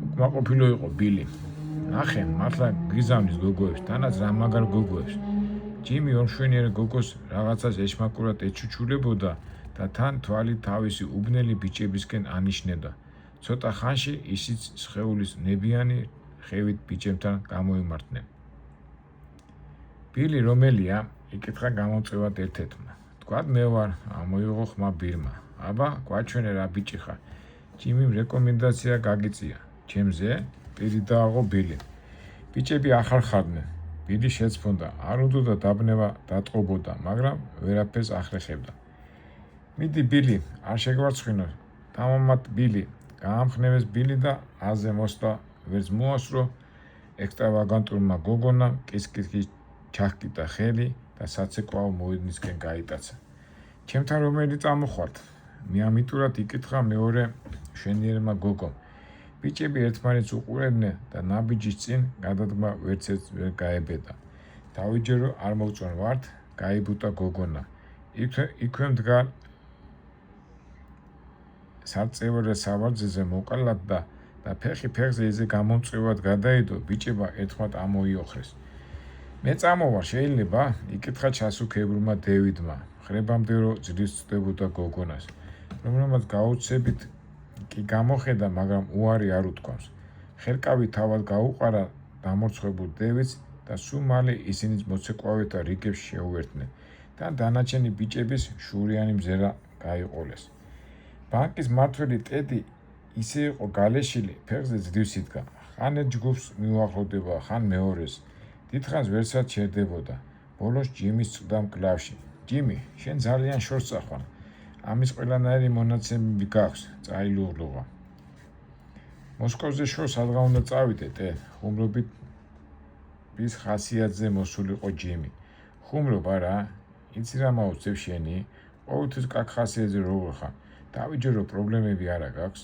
უკმაყოფილო იყო ბილი. ნახე, მართლა გიზავნის გოგოებს, თანაც რა მაგარ გოგოებს. ჯიმი ორმშვენიერ გოგოს რაღაცას ეშმაკურად ეჩუჩულებოდა და თან თვალი თავისი უბნელი ბიჭებისკენ ანიშნებდა. ცოტა ხანში ისიც სხეულის ნებიანი ხევით ბიჭებთან გამოიმართნენ. ბილი რომელია? იკითხა გამომწვევად ერთ-ერთმა. თქვათ მე ვარ, ამოიღო ხმა ბირმა. აბა, გვაჩვენე რა ბიჭი ხარ. ჯიმიმ რეკომენდაცია გაგიწია. ჩემზე? პირი დააღო ბილი. ბიჭები ახარხარდნენ. ბილი შეცფონდა, არ უდოდა დაბნება დატყობოდა, მაგრამ ვერაფერს ახრეხებდა. მიდი ბილი, არ შეგვარცხინო. დამამატ ბილი. გაამხნევეს ბილი და აზე მოსვლა ვერც მოასრო ექსტრავაგანტურმა გოგონამ კისკისკის ჩახკიტა ხელი და საცეკვაო მოედნისკენ გაიტაცა. ჩემთან რომელი წამოხვართ? მიამიტურად იკითხა მეორე მშვენიერმა გოგომ. ბიჭები ერთმანეთს უყურებდნენ და ნაბიჯის წინ გადადგმა ვერცერთ ვერ გაებედა. დავიჯერო არ მოვწონ ვართ, გაიბუტა გოგონა. იქვე მდგარ სარწევერე სავარძეზე მოყალატდა და ფეხი ფეხზე იზე გამომწვევად გადაიდო, ბიჭება ერთხმად ამოიოხრეს. მე წამოვარ, შეიძლება? იკითხა ჩასუქებულმა დევიდმა. ხრებამდე რომ ძლივს წდებოდა გოგონას, რომელმაც გაუცებით კი გამოხედა, მაგრამ უარი არ უთქვამს. ხელკავი თავად გაუყარა დამორცხებულ დევიდს და სულ მალე ისინიც მოცეკვავეთა რიგებს შეუერთდნენ და დანარჩენი ბიჭების შურიანი მზერა გაიყოლეს. ბანკის მმართველი ტედი ისე იყო გალეშილი, ფეხზე ძლივს იდგა. ხან ერთ ჯგუფს მიუახლოვდება, ხან მეორეს. დიდხანს ვერცად შერდებოდა. ბოლოს ჯიმის წვდა მკლავში. ჯიმი, შენ ძალიან შორს წახვან. ამის ყველანაირი მონაცემები გაქვს, წაილუღლუღა. მოსკოვზე შორს ადღა უნდა წავიდე, ტედ. ხუმრობით bis ხასიათზე მოსულიყო ჯიმი. ხუმრობა რა? იცი რა მაუწევ შენი? ყოველთვის კაკ ხასიათზე როგორ ხარ? დავიჯერო პრობლემები არა გაქვს?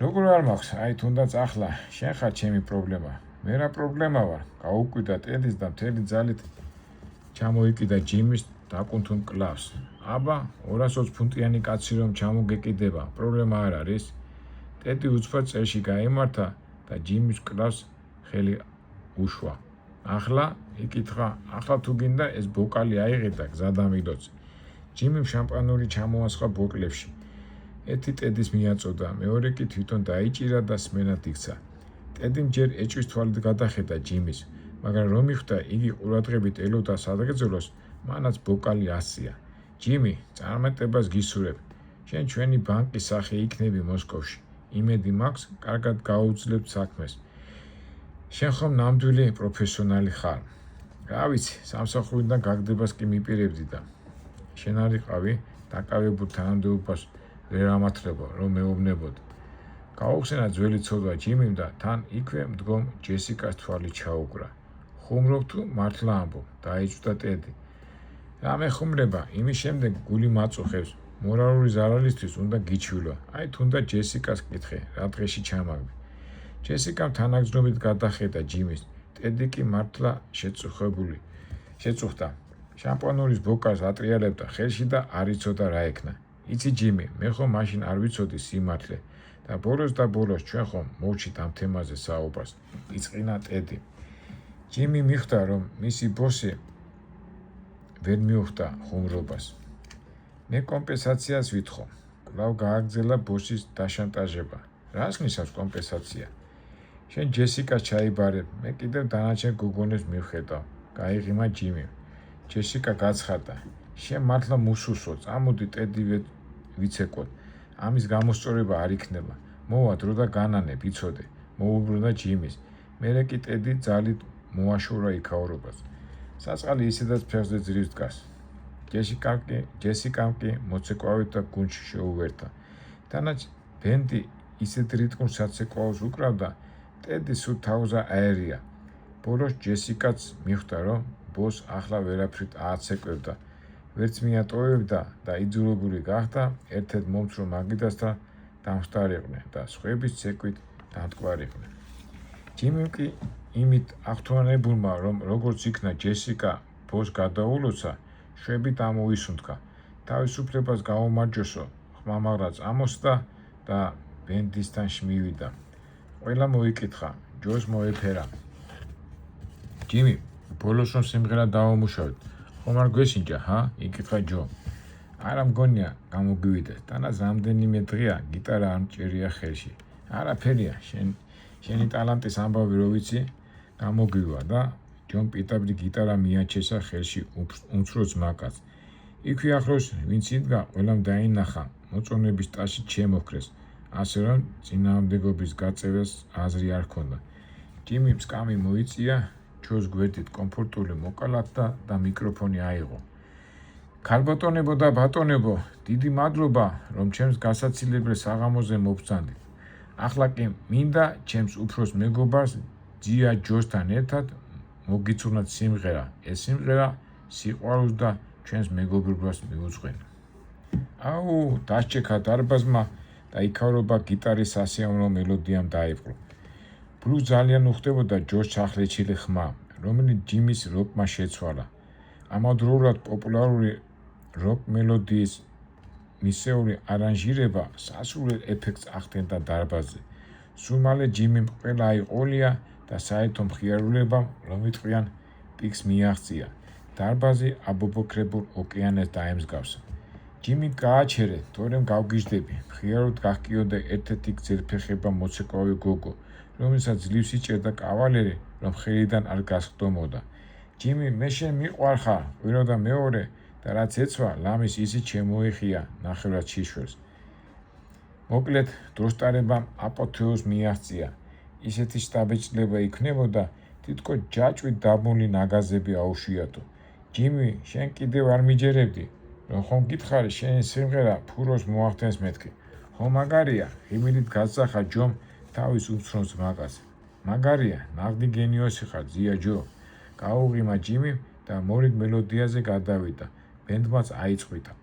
როგორ არ მაქვს? აი თუნდაც ახლა შენ ხარ ჩემი პრობლემა. მე რა პრობლემა ვარ? გაუკვირდა ტედის და მთელი ძალით ჩამოიკიდა ჯიმის დაკუნთულ მკლავს. აბა, 220 ფუნტიანი კაცი რომ ჩამოგეკიდება, პრობლემა არ არის? ტედი უცბად წერში გაიმართა და ჯიმის მკლავს ხელი უშვა. ახლა? იკითხა, ახლა თუ გინდა ეს ბოკალი აიღე გზა დამიდოც. ჯიმიმ შამპანური ჩამოასხა ბოკლებში. ერთი ტედის მიაწოდა, მეორე კი თვითონ დაიჭირა და სმენად იქცა. ტედიმ ჯერ ეჭვის თვალით გადახედა ჯიმის, მაგრამ რომ მიხვდა იგი ყურადღებით ელოდა სადღეძელოს, მანაც ბოკალი ასწია. ჯიმი, წარმატებას გისურვებ. შენ ჩვენი ბანკის სახე იქნები მოსკოვში. იმედი მაქვს, კარგად გაუძლებთ საქმეს. შენ ხომ ნამდვილი პროფესიონალი ხარ. რა ვიცი, სამსახურიდან გაგდებას კი მიპირებდი და შენ არ იყავი დაკავებულ თანამდებობას ვერ ამათრებო, რომ მეუბნებოდი. გაუხსენა ძველი ცოდვა ჯიმიმ და თან იქვე მდგომ ჯესიკას თვალი ჩაუგრა. ხუმრობ თუ მართლა ამბობ, დაიჭვდა ტედი. რა მეხუმრება, იმის შემდეგ გული მაწუხებს, მორალური ზარალისთვის უნდა გიჩვილო. აი თუნდაც ჯესიკას კითხე, რა დღეში ჩამაგდე. ჯესიკამ თანაგრძნობით გადახედა ჯიმის, ტედი კი მართლა შეწუხდა. შამპანურის ბოკალს ატრიალებდა ხელში და არ იცოდა რა ეკნა. იცი ჯიმი, მე ხომ მაშინ არ ვიცოდი სიმართლე და ბოლოს ჩვენ ხომ მოვჩით ამ თემაზე საუბარს, იწყინა ტედი. ჯიმი მიხვდა, რომ მისი ბოსი ვერ მიუხვდა ხუმრობას. მე კომპენსაციას ვითხოვ. კვლავ გააგრძელა ბოსის დაშანტაჟება. რას ნიშნავს კომპენსაცია? შენ ჯესიკას ჩაიბარებ, მე კიდევ დანარჩენ გოგონებს მივხედავ. გაიღიმა ჯიმი. ჯესიკა გაცხარდა. შენ მართლა მუსუსო, წამოდი ტედი ვიცეკოთ. ამის გამოსწორება არ იქნება. მოვა დრო და განანებ, იცოდე. მოუბრუნდა ჯიმის. მერე კი ტედი ძალით მოაშორა იქაურობას. საწყალი ისედაც ფეხზე ძრავს დგას. ჯესიკამ კი მოცეკვავით და გუნდში შეუვერთა. თანაც ბენდი ისეთ რიტმულ საცეკვაოს უკრავდა, ტედი სულ თავზე აერია. ბოლოს ჯესიკაც მიხვდა, რომ ბოს ახლა ვერაფრით ააცეკვებდა, ვერც მიატოვებდა და იძულებული გახდა ერთ-ერთ მომცრო მაგიდასთან დამხდარიყვნენ და სხვების ცეკვით დამტკვარიყვნენ. ჯიმიმ კი იმით აღთვალებულმა, რომ როგორც იქნა ჯესიკა ბოს გადაულოცა, შვებით ამოისუნთქა, თავისუფლებას გაუმარჯოსო, ხმამაღლა წამოსდა და ბენდისთან მივიდა. ყველა მოიკითხა, ჯოს მოეფერა. ჯიმი, ბოლოს რომ სიმღერა დავამუშავეთ, ხომ არ გვესინჯა, ჰა? იკითხა ჯო. არა მგონია, გამოგივიდეს, თანაც რამდენიმე დღეა გიტარა არ მჭერია ხელში. არაფერია, შენი ტალანტის ამბავი რო ვიცი, გამოგვივა და ჯომ პიტაბრი გიტარა მიაჩესა ხელში უმცრო ძმაკაც. იქვე ახლოს ვინც იდგა, ყველამ დაინახა, მოწონების ტაში შემოხრეს, ასე რომ წინააღმდეგობის გაწევას აზრი არ ჰქონდა. ჯიმიმ სკამი მოიწია, ჯოს გვერდით კომფორტული მოკალათდა და მიკროფონი აიღო. ქალბატონებო და ბატონებო, დიდი მადლობა, რომ ჩემს გასაცილებელ საღამოზე მობრძანდით. ახლა კი მინდა ჩემს უფროს მეგობარს ძია ჯოსთან ერთად მოგიცურნათ სიმღერა. ეს სიმღერა სიყვარულს და ჩვენს მეგობრობას მიუძღვენა. აუ, დასჭექა დარბაზმა და იქავრობა გიტარის სასიამოვნო მელოდიამ დაიპყრო. ბლუზ ძალიან უხდებოდა ჯოს ჩახლეჩილი ხმა, რომელიც ჯიმის როკმა შეცვალა. ამავდროულად პოპულარული როკ მელოდიის მისეული არანჟირება სასურველ ეფექტს ახდენდა დარბაზზე. სულ მალე ჯიმიმ ყველა აიყოლია და საერთო მხიარულებამ ლომიტყვიან პიკს მიაღწია. დარბაზი აბობოქრებულ ოკეანეს დაემსგავსა. ჯიმი გააჩერე, თორემ გავგიჟდები. მხიაროდ გაჰკიოდა ერთ-ერთი გძელფეხება მოცეკვავი გოგო, რომელსაც ძლივს იჭერდა კავალერი, რომ ხელიდან არ გასხდომოდა. ჯიმი, მე შენ მიყვარხარ, ყვინოდა მეორე და რაც ეცვა, ლამის ისიც შემოეხია ნახევრად შიშველს. მოკლედ, დროსტარებამ აპოთეოზს მიაღწია. ისეთი შთაბეჭდილება იქნებოდა, თითქოს ჯაჭვით დაბმული ნაგაზები აუშვიათო. ჯიმი, შენ კიდევ არ მიჯერებდი, რომ ხომ გითხარი შენი სიმღერა ფუროს მოახდენს მეთქი. ხო მაგარია, ღიმილით გასძახა ჯომ თავის უმცროს ძმაკას. მაგარია, ნაღდი გენიოსი ხარ, ძია ჯო. გაუღიმა ჯიმი და მორიგ მელოდიაზე გადავიდა. ბენდმაც აიწყვიტა.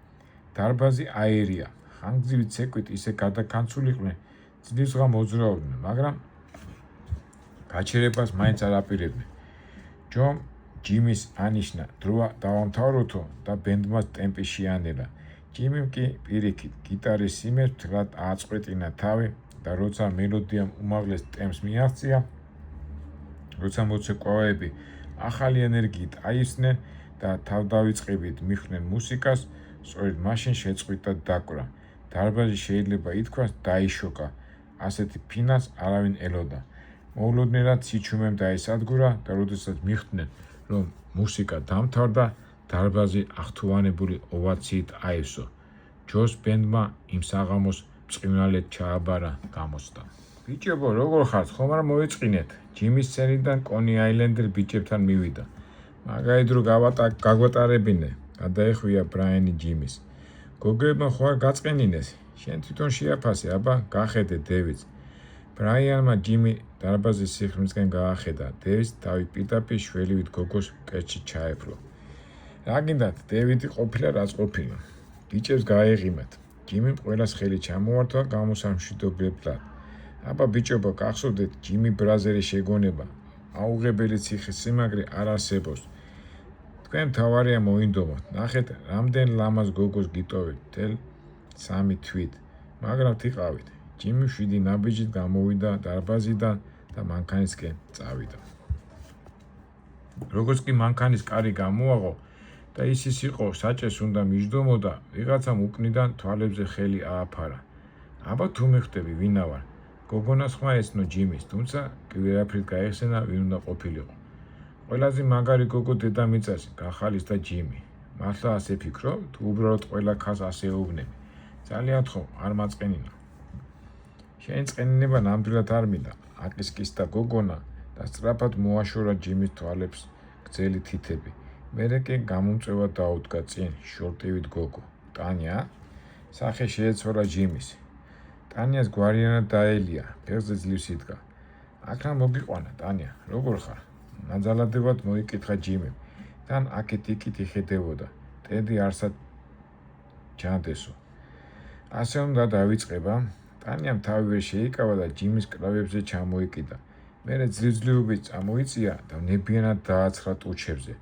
დარბაზი აერია, ხანგრძლივი ცეკვით ისე გადაკანცულიყვნენ, ძლივსღა მოძრაობდნენ, მაგრამ გაჩერებას მაინც არ აპირებდნენ. ჯომ ჯიმის ანიშნა, დროა დავამთავროთო და ბენდმაც ტემპი შეანელა. ჯიმიმ კი პირიქით, გიტარის სიმერს მთლად ააწყვეტინა თავი და როცა მელოდიამ უმაღლეს ტემპს მიაღწია, როცა მოცეკვავეები ახალი ენერგიით აივსდნენ და თავდავიწყებით მიხვდნენ მუსიკას, სწორედ მაშინ შეწყვიტა დაკვრა. დარბაზი შეიძლება ითქვას დაიშოკა, ასეთი ფინანს არავინ ელოდა. მოულოდნელად სიჩუმემ დაისადგურა და როდესაც მიხვდნენ, რომ მუსიკა დამთავრდა, დარბაზი აღთუანებული ოვაციით აივსო. ჯოს ბენდმა იმ საღამოს ბრწყინვალედ ჩააბარა გამოცდა. ბიჭებო, როგორ ხართ, ხომ არ მოეწყინეთ? ჯიმის სცენიდან კონი აილენდერ ბიჭებთან მივიდა. მაგარი დრო გაგვატარებინე, გადაეხვია ბრაიანი ჯიმის. გოგოებმა ხო არ გაწყენინეს? შენ თვითონ შეაფასე, აბა, გახედე დევიდს. ბრაიანმა ჯიმი დარბაზის სიღრმისკენ გაახედა. დევიდს თავი პირდაპირ შველივით გოგოს მკერდში ჩაეფლო. რა გინდათ, დევიდი ყოფილა რაც ყოფილა. ბიჭებს გაეღიმათ. ჯიმიმ ყველას ხელი ჩამოართვა გამოსამშვიდობებლად. აბა ბიჭებო, გახსოვდეთ, ჯიმი ბრაზერის შეგონება, აუღებელი ციხე-სიმაგრე არ არსებობს. თქვენ მთავარია მოინდომოთ, ნახეთ, რამდენ ლამაზ გოგოს გიტოვეთ, მთელ 3 თვით, მაგრამ თიყავით. ჯიმი 7 ნაბიჯით გამოვიდა დარბაზიდან და მანქანისკენ წავიდა. როგორც კი მანქანის კარი გამოაღო და ის იყო საჭეს უნდა მიჯდომოდა, ვიღაცამ უკნიდან თვალებზე ხელი ააფარა. აბა თუ მიხვდები ვინა ვარ. გოგონას ხმა ეცნო ჯიმის, თუმცა კი ვერაფრით გაეხსენა ვინ უნდა ყოფილიყო. ყველაზე მაგარი გოგო დედამიწაზე გახალისდა ჯიმი. მართლა ასე ფიქრო, თუ უბრალოდ ყველა ქალს ასე ეუბნები. ძალიან თხოვ, არ მაწყენინა. შენი წყენინება ნამდვილად არ მინდა, აკისკისდა გოგონა და სწრაფად მოაშორა ჯიმის თვალებს გრძელი თითები. მერე კი გამომწვევად დაუდგა წინ შორტივით გოგო. ტანია სახე შეეცვალა ჯიმის. ტანიას გვარიანად დაელია, ფეხზე ძლივს იდგა. აქ რა მოგიყვანა, ტანია, როგორ ხარ? ნაძალადებად მოიკითხა ჯიმიმ. თან აქეთ-იქით იხედებოდა. ტედი არსად ჯანდესო. ასე უნდა დავიწყება. ტანიამ თავი ვერ შეიკავა და ჯიმის კლავებზე ჩამოიკიდა. მერე ძლივ-ძლივობით წამოიწია და ნებიანად დააცხრა ტუჩებზე.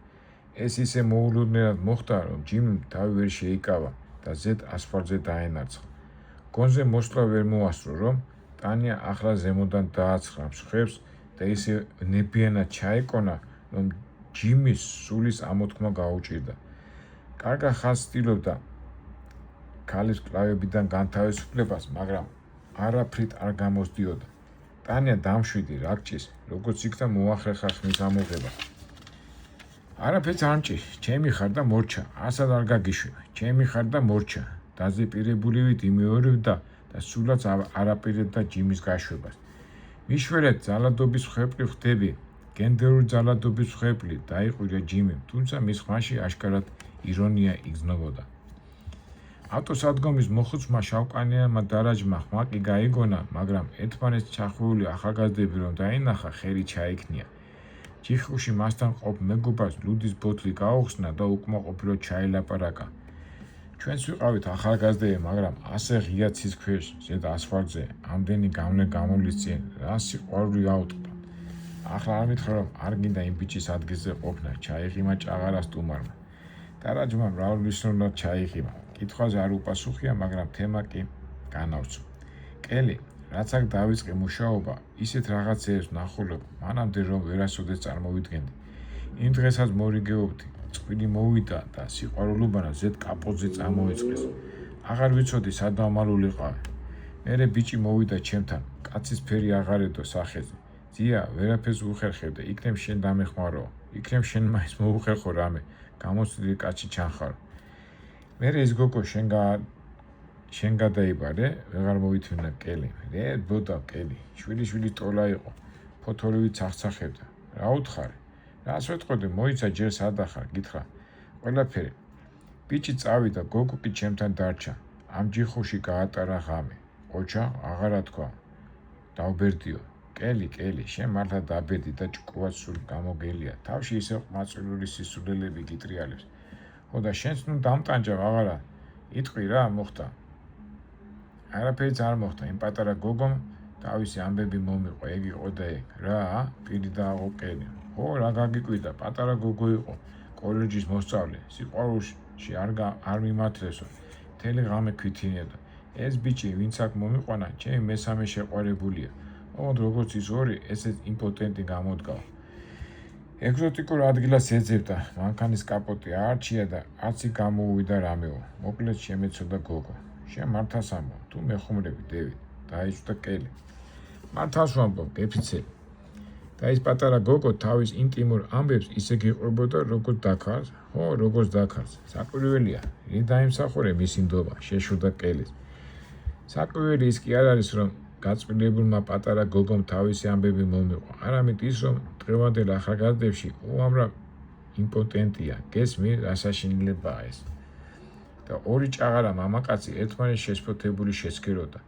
ეს ისე მოულოდნელად მოხდა, რომ ჯიმიმ თავი ვერ შეიკავა და ზედ ასფალტზე დაენარცხა. გონზე მოსვლა ვერ მოასწრო, რომ ტანია ახლა ზემოდან დააცხრა მსხვერპლს და ისე ნებიანად ჩაეკონა, რომ ჯიმის სულის ამოთქმა გაუჭირდა. კარგა ხანს ცდილობდა ქალის კლავებიდან განთავისუფლებას, მაგრამ არაფრით არ გამოსდიოდა. ტანია დამშვიდი რაგჭის, როგორც იქნა მოახერხა ხმის ამოღება. არაფერს არ მჭირ, ჩემი ხარ და მორჩა, ასად არ გაგიშვება, ჩემი ხარ და მორჩა. დაზეპირებულივით იმეორებდა და სულაც არაპირებდა ჯიმის გაშვებას. მიშველეთ ძალადობის მხეპლი ხდები, გენდერული ძალადობის მხეპლი დაიყვირა ჯიმიმ, თუმცა მის ხმაში აშკარად ირონია იგრძნობოდა. ავტოსადგომის მოხუცმა შავკანიანმა დარაჯმა ხმაკი გაიგონა, მაგრამ ერთმანეთს ჩახვეული ახალგაზრდები რომ დაინახა, ხელი ჩაიქნია. ჯიხუში მასთან ყოფ მეგობარს ლუდის ბოთლი გაუხსნა და უკმაყოფილოდ ჩაილაპარაკა. ჩვენც ვიყავით ახალგაზრდები, მაგრამ ასე ღია ცის ქვეშ, ზედ ასფალტზე, ამდენი გამოლის წინ, რა სიყვარული აუტყდა. ახლა არ მითხრა, რომ არ გინდა იმ ბიჭის ადგილზე ყოფნა, ჩაიღიმა ჭაღარა სტუმარმა. დარაჯმა მრავალმნიშვნელოვნად ჩაიღიმა. კითხვაზე არ უპასუხია, მაგრამ თემა კი განავრცო. კელი, რაც აქ დავიწყე მუშაობა, ისეთ რაღაცეებს ვნახულობ, მანამდე რომ ვერასოდეს წარმოვიდგენდი. იმ დღესაც მორიგეობდი, წყვილი მოვიდა და სიყვარულობანა ზედ კაპოტზე წამოიწყეს. აღარ ვიცოდი სად დამალულიყავი. მერე ბიჭი მოვიდა ჩემთან, კაცის ფერი აღარედო სახეზე. ძია, ვერაფერს უხერხებ და იქნებ შენ დამეხმაროო. იქნებ შენ მაინც მოუხერხო რამე, გამოცდილი კაცი ჩანხარო. მერე ეს გოგო შენ გადაიბარე, ვეღარ მოითმინა კელი. რე ბოდა კელი, შვილი ტოლა იყო, ფოთოლივით ცახცახებდა. რა უთხარი? რას ვეტყოდი, მოიცა ჯერ სად ახარ, გითხრა. ყველაფერი. ბიჭი წავიდა, გოგო კი ჩემთან დარჩა. ამ ჯიხუში გაატარა ღამე. ყოჩა აღარა თქვა. დავბერდიო. კელი, შენ მართლა დაბედი და ჭკუაც სულ გამოგელია. თავში ისე ყმაწვილური სისულელები გიტრიალებს. ხო და შენც ნუ დამტანჯავ აღარა. იტყვი რა მოხდა? არაფერიც არ მოხდა. იმ პატარა გოგომ თავისი ამბები მომიყვა, ეგ იყო და ეგ. რა, პირი დააღო კელი. ხო, რა გაგიკვირდა, პატარა გოგო იყო, კოლეჯის მოსწავლე, სიყვარულში არ მიმართლესო, მთელი ღამე ქვითინებდა. ეს ბიჭი, ვინც აქ მომიყვანა, ჩემი მესამე შეყვარებულია. ოღონდ როგორც ის ორი, ესეც იმპოტენტი გამოდგა. ეგზოტიკურ ადგილას ეძებდა, მანქანის კაპოტი აარჩია და არც იქ გამოუვიდა რამეო. მოკლედ შემეცოდა გოგო. შენ მართას ამბობ, თუ მეხუმრები, დევიდ, დაიჭვდა კელი. მართავს ვამბობ, გეფიცები. და ის პატარა გოგო თავის ინტიმურ ამბებს ისე გიყვებოდა, როგორც დაქარს, ხო, როგორც დაქარს. საკვირველია, რინ დაიმსახურე მისი ნდობა, შეშურდა კელის. საკვირველი ის კი არ არის, რომ გაწყვილებულმა პატარა გოგომ თავისი ამბები მომიყვა, არამედ ის, რომ დღევანდელ ახალგაზრდებში უამრავ იმპოტენტია, გესმი, რა საშინელებაა ეს. და ორი ჭაღარა მამაკაცი ერთმანეთს შესფოთებული შესქეროდა.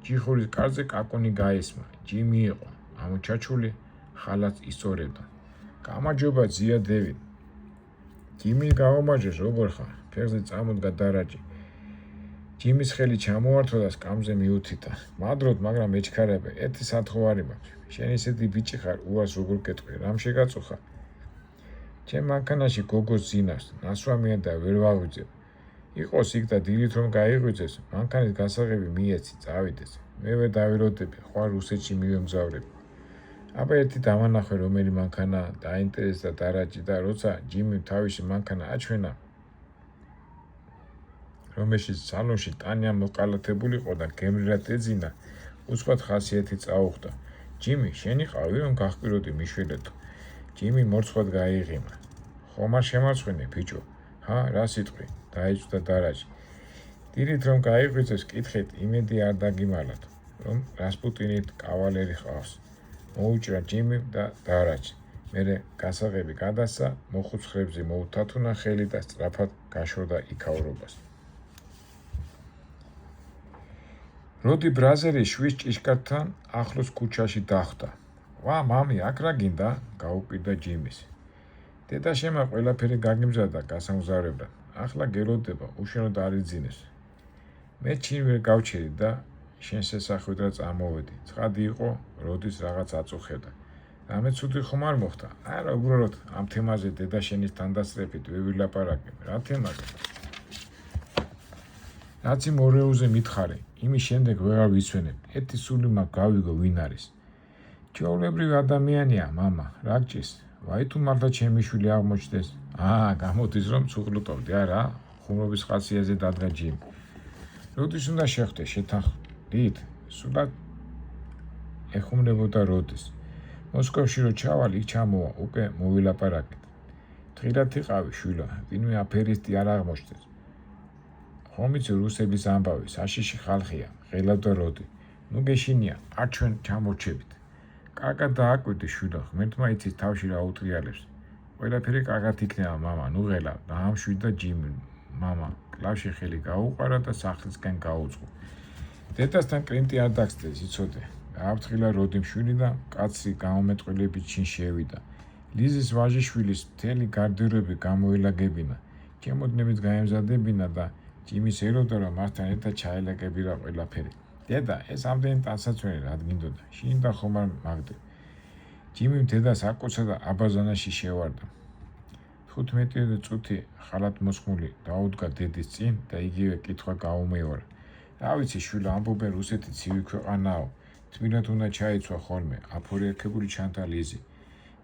ჯიხურის კარზე კაკუნი გაესმა, ჯიმი იყო, ამოჩაჩული ხალაც ისწორებდა. გამარჯობა ძია დევიდ. ჯიმი გაუმარჯოს, როგორ ხარ? ფეხზე წამოდგა დარაჯი. ჯიმის ხელი ჩამოართვა და სკამზე მიუთიტა. მადროდ, მაგრამ ეჩქარებე, ერთი სათხოვარი მაქვს. შენ ისეთი ბიჭი ხარ, უარს როგორ გეტყვი, რამ შეგაწუხა? ჩემ მანქანაში გოგოს ძინავს, ნასვამია და ვერ ვაღვიძებ. იყოს იქ და დილით რომ გაიღვიძეს, მანქანის გასაღები მიეცი, წავიდეს. მე ვერ დაველოდები, ხვალ რუსეთში მივემგზავრები. აბა ერთი დავანახვე რომელი მანქანა დაინტერესდა დარაჯი და როცა ჯიმი თავისი მანქანა აჩვენა, რომელშიც სალონში ტანია მოყალათებულიყო და გემრიელად ეძინა, უცბად ხასიათი წაუხდა. ჯიმი, შენი ყავი რომ გაჰკვიროდი მიშველეთო. ჯიმი მორცხვად გაიღიმა. ხომ არ შემარცხვინე, ბიჭო? ჰა, რა სიტყვი? დაიჭვდა დარაჯი. დილით რომ გაიღვიძეს, კითხეთ, იმედი არ დაგიმალათ, რომ რასპუტინით კავალერი ყავს. მოუჭრა ჯიმი და დარაჯი. მერე გასაღები გადასცა, მოხუცხრებზე მოუთათუნა ხელი და სწრაფად გაშორდა იქაურობას. როდი ბრაზერი შვის ჭიშკართან ახლოს ქუჩაში დახვდა. ვა, მამი, აქ რა გინდა? გაუპირდა ჯიმის. დედაშემა ყველაფერი გაგიმზადა გასამგზავრებლად. ახლა გელოდება, უშენოდ არ იძინეს. მე ჩინ ვერ გავჩერი და შენ შესახვედრად წარმოვედი. ცხადი იყო, როდის რაღაც აწუხებდა. რამე ცუდი ხომ არ მოხდა? არა, უბრალოდ ამ თემაზე დედაშენის თანდასწრებით ვერ ვილაპარაკებ. რა თემაზე? რაც იმ ორეულზე მითხარი, იმის შემდეგ ვეღარ ვიცვენებ. ერთი სული მაქვს გავიგო ვინ არის. ჩვეულებრივი ადამიანია, მამა, რა გჭირს? ვაი თუ მართლა ჩემი შვილი აღმოჩნდეს. გამოდის რომ ცუღლუტობდი, არა? ხუმრობის ხასიათზე დადგა ჯიმი. როდის უნდა შეხვდე შეთანხმდით? სულად ეხუმნებოდა როდის. მოსკოვში რო ჩავალ, იქ ჩამოვა, უკვე მოვილაპარაკეთ. დღილად იყავი, შვილო, ვინმე აფერისტი არ აღმოჩნდეს. ხომ იცი რუსების ამბავი, საშიში ხალხია, ღელავდა როდი. ნუ გეშინია, არ ჩვენ ჩამორჩებით. კარგად დააკვირდი, შვილო, ღმერთმა იცის თავში რა უტრიალებს. ყველაფერი კარგად იქნება, მამა, ნუ ღელავ, დაამშვიდა ჯიმი. მამა კლავში ხელი გაუყარა და სახლისკენ გაუძღო. დედასთან კრინტი არ დაგსდეს, იცოდე. გააფრთხილა როდი მშვილი და კაცი გამომეტყველებით ჩინ შევიდა. ლიზის ვაჟიშვილის მთელი გარდიორები გამოელაგებინა. ჩემოდნებით გაემზადებინა და ჯიმის ეროდა რომ მასთან ერთად ჩაელაგებირა ყველაფერი. დედა, ეს ამდენი ტანსაცმელი რად გინდოდა? შინდა ხომ არ მაგდე. ჯიმიმ დედას აკოცა და აბაზანაში შევარდა. 15 წუთი ხალათ მოსხმული დაუდგა დედის წინ და იგივე კითხვა გაუმეორა. რა ვიცი, შვილო, ამბობენ რუსეთი ცივი ქვეყანაო. თბილად უნდა ჩაიცვა ხოლმე, აფორიაქებული ჩანთა ლიზი.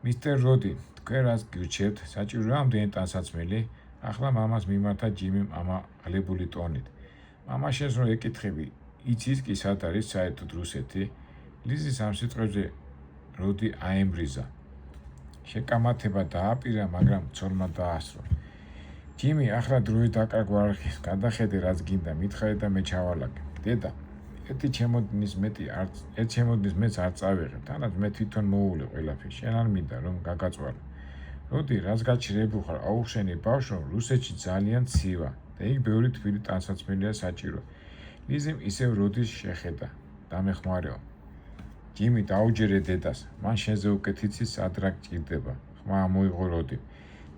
მისტერ როდი, თქვენ რას გირჩევთ? საჭიროა ამდენი ტანსაცმელი? ახლა მამას მიმართა ჯიმიმ ამაღლებული ტონით. მამა შენს რო ეკითხები, იცის კი სად არის საერთოდ რუსეთი? ლიზის ამ სიტყვებზე როდი აემბრიზა. შეკამათება დააპირა, მაგრამ ცოლმა დაასრო. ჯიმი, ახლა დროის დაკარგვა არ ხის, გადახედე რაც გინდა, მითხარი და მე ჩავალაგე. დედა, ერთი ჩემოდნის მეც არ წავიღე, თანაც მე თვითონ მოულე ყველაფერი, შენ არ მინდა რომ გაგაწვალო. როდი, რაც გაჩრებულ ხარ, აუხსენი ბავშვო, რუსეთში ძალიან ცივა და იქ ბევრი თბილი ტანსაცმელია საჭირო. ლიზიმ ისევ როდის შეხედა, დამეხმარეო. ჯიმი, დაუჯერე დედას, მან შენზე უკეთ იცის სად რა გჭირდება. ხმა ამოიღო როდი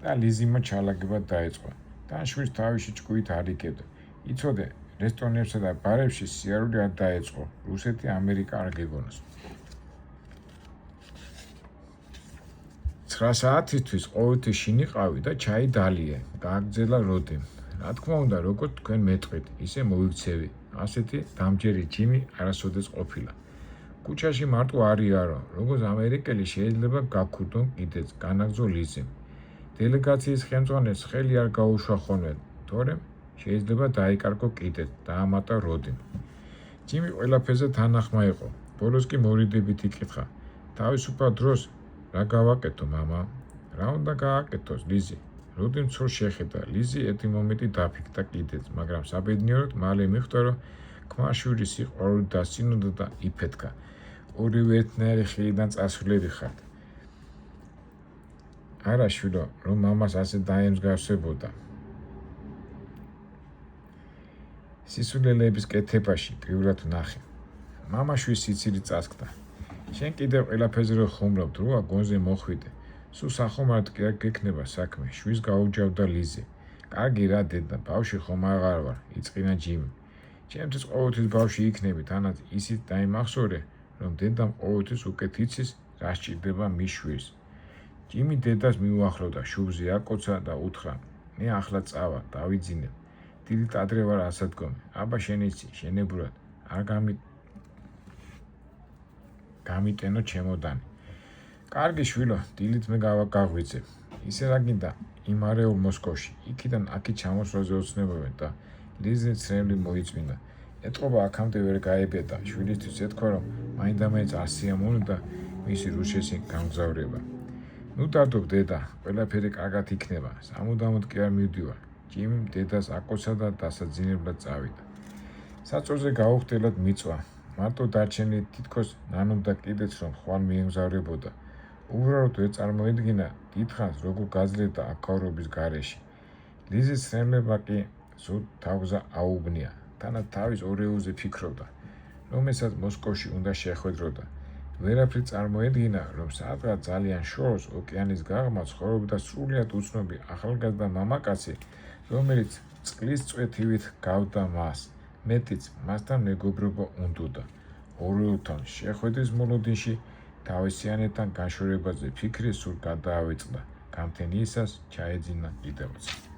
და ლიზიმმა ჩალაგება დაიწყო. თან შვილს თავში ჭკუით არ იკებდა. იცოდე, რესტორნებსა და ბარებში სიარული არ დაეწყო. რუსეთი ამერიკა არ გეგონოს. 9 საათისთვის ყოველთვის შინიყავი და ჩაი დალიე, გააგრძელა როდიმ. რა თქმა უნდა, როგორც თქვენ მეტყვით, ისე მოიქცევი. ასეთი დამჯერი ჯიმი არასოდეს ყოფილა. ქუჩაში მარტო არიარო, როგორც ამერიკელი შეიძლება გაქურდონ კიდეც, განაგრძო ლიზიმ. დელეგაციის ხელმძღვანელს ხელი არ გაუშვა ხოლმე, თორემ შეიძლება დაიკარგო კიდეც, დაამატა როდიმ. ჯიმი ყველაფერზე თანახმა იყო, ბოლოს კი მორიდებით იკითხა. თავისუფალ დროს რა გავაკეთო, მამა? რა უნდა გააკეთოს, ლიზი? როდიმ ცოლს შეხედა, ლიზი ერთი მომენტი დაფიქდა კიდეც, მაგრამ საბედნიეროდ მალე მიხვდა, რომ ქმარშვილის სიყვარული დასცინოდა და იფეთქა. ორივე ერთნაირი ხილიდან წასვლები ხართ. არა, შვილო, რომ მამას ასე დაემსგავსებოდა. სისულელეების კეთებაში პირველად ვნახე. მამა შვილს სიცილი წასკდა. შენ კიდევ ყველაფერზე რო ხუმრობ, დროა გონზე მოხვიდე. სულ სახომარად კი არ გექნება საქმე, შვილს გაუჯავდა ლიზი. კარგი რა, დედა, ბავშვი ხომ აღარ ვარ, იწყინა ჯიმი. ჩემთვის ყოველთვის ბავშვი იქნები, თანაც ისიც დაიმახსოვრე, რომ დედამ ყოველთვის უკეთ იცის, რა სჭირდება მის შვილს. ჯიმი დედას მიუახლოვდა, შუბლზე აკოცა და უთხრა, მე ახლა წავა, დავიძინებ. დილით ადრე ვარ ასადგომი. აბა შენ იცი, შენებურად არ გამიტენო ჩემოდანი. კარგი, შვილო, დილით მე გავაღვიძებ. ისე რა გინდა იმარეულ მოსკოვში, იქიდან აქეთ ჩამოსვლაზე ოცნებობენ და ლიზის ცრემლი მოიწმინდა. ეტყობა აქამდე ვერ გაებედა, შვილისთვის ეთქვა, რომ მაინდამაინც არ სიამოვნებდა მისი რუსეთში გამგზავრება. ნუ დარდობ, დედა, ყველაფერი კარგად იქნება, სამუდამოდ კი არ მივდივარ. ჯიმი დედას აკოცა და დასაძინებლად წავიდა. საწოლზე გაუხდელად მიწვა. მარტო დარჩენილი თითქოს ნანობდა კიდეც რომ ხვალ მიემგზავრებოდა. უბრალოდ ვერ წარმოედგინა დიდხანს როგორ გაძლიერდა აქაურობის გარეშე. ლიზის ცნებლება კი ზუსტ თავზე აუბნია, თანაც თავის ორეულზე ფიქრობდა, რომელსაც მოსკოვში უნდა შეხვედროდა. ვერაფრით წარმოედგინა, რომ სადღაც ძალიან შორს ოკეანის გაღმა ცხოვრობდა სრულიად უცნობი ახალგაზრდა მამაკაცი, რომელიც წყლის წვეთივით გავდა მას, მეტიც მასთან მეგობრობა უნდოდა. ორეულთან შეხვედრის მოლოდინში თავისიანებთან განშორებაზე ფიქრი სულ გადაავიწყდა, გამთენიისას ჩაეძინა კიდევაც.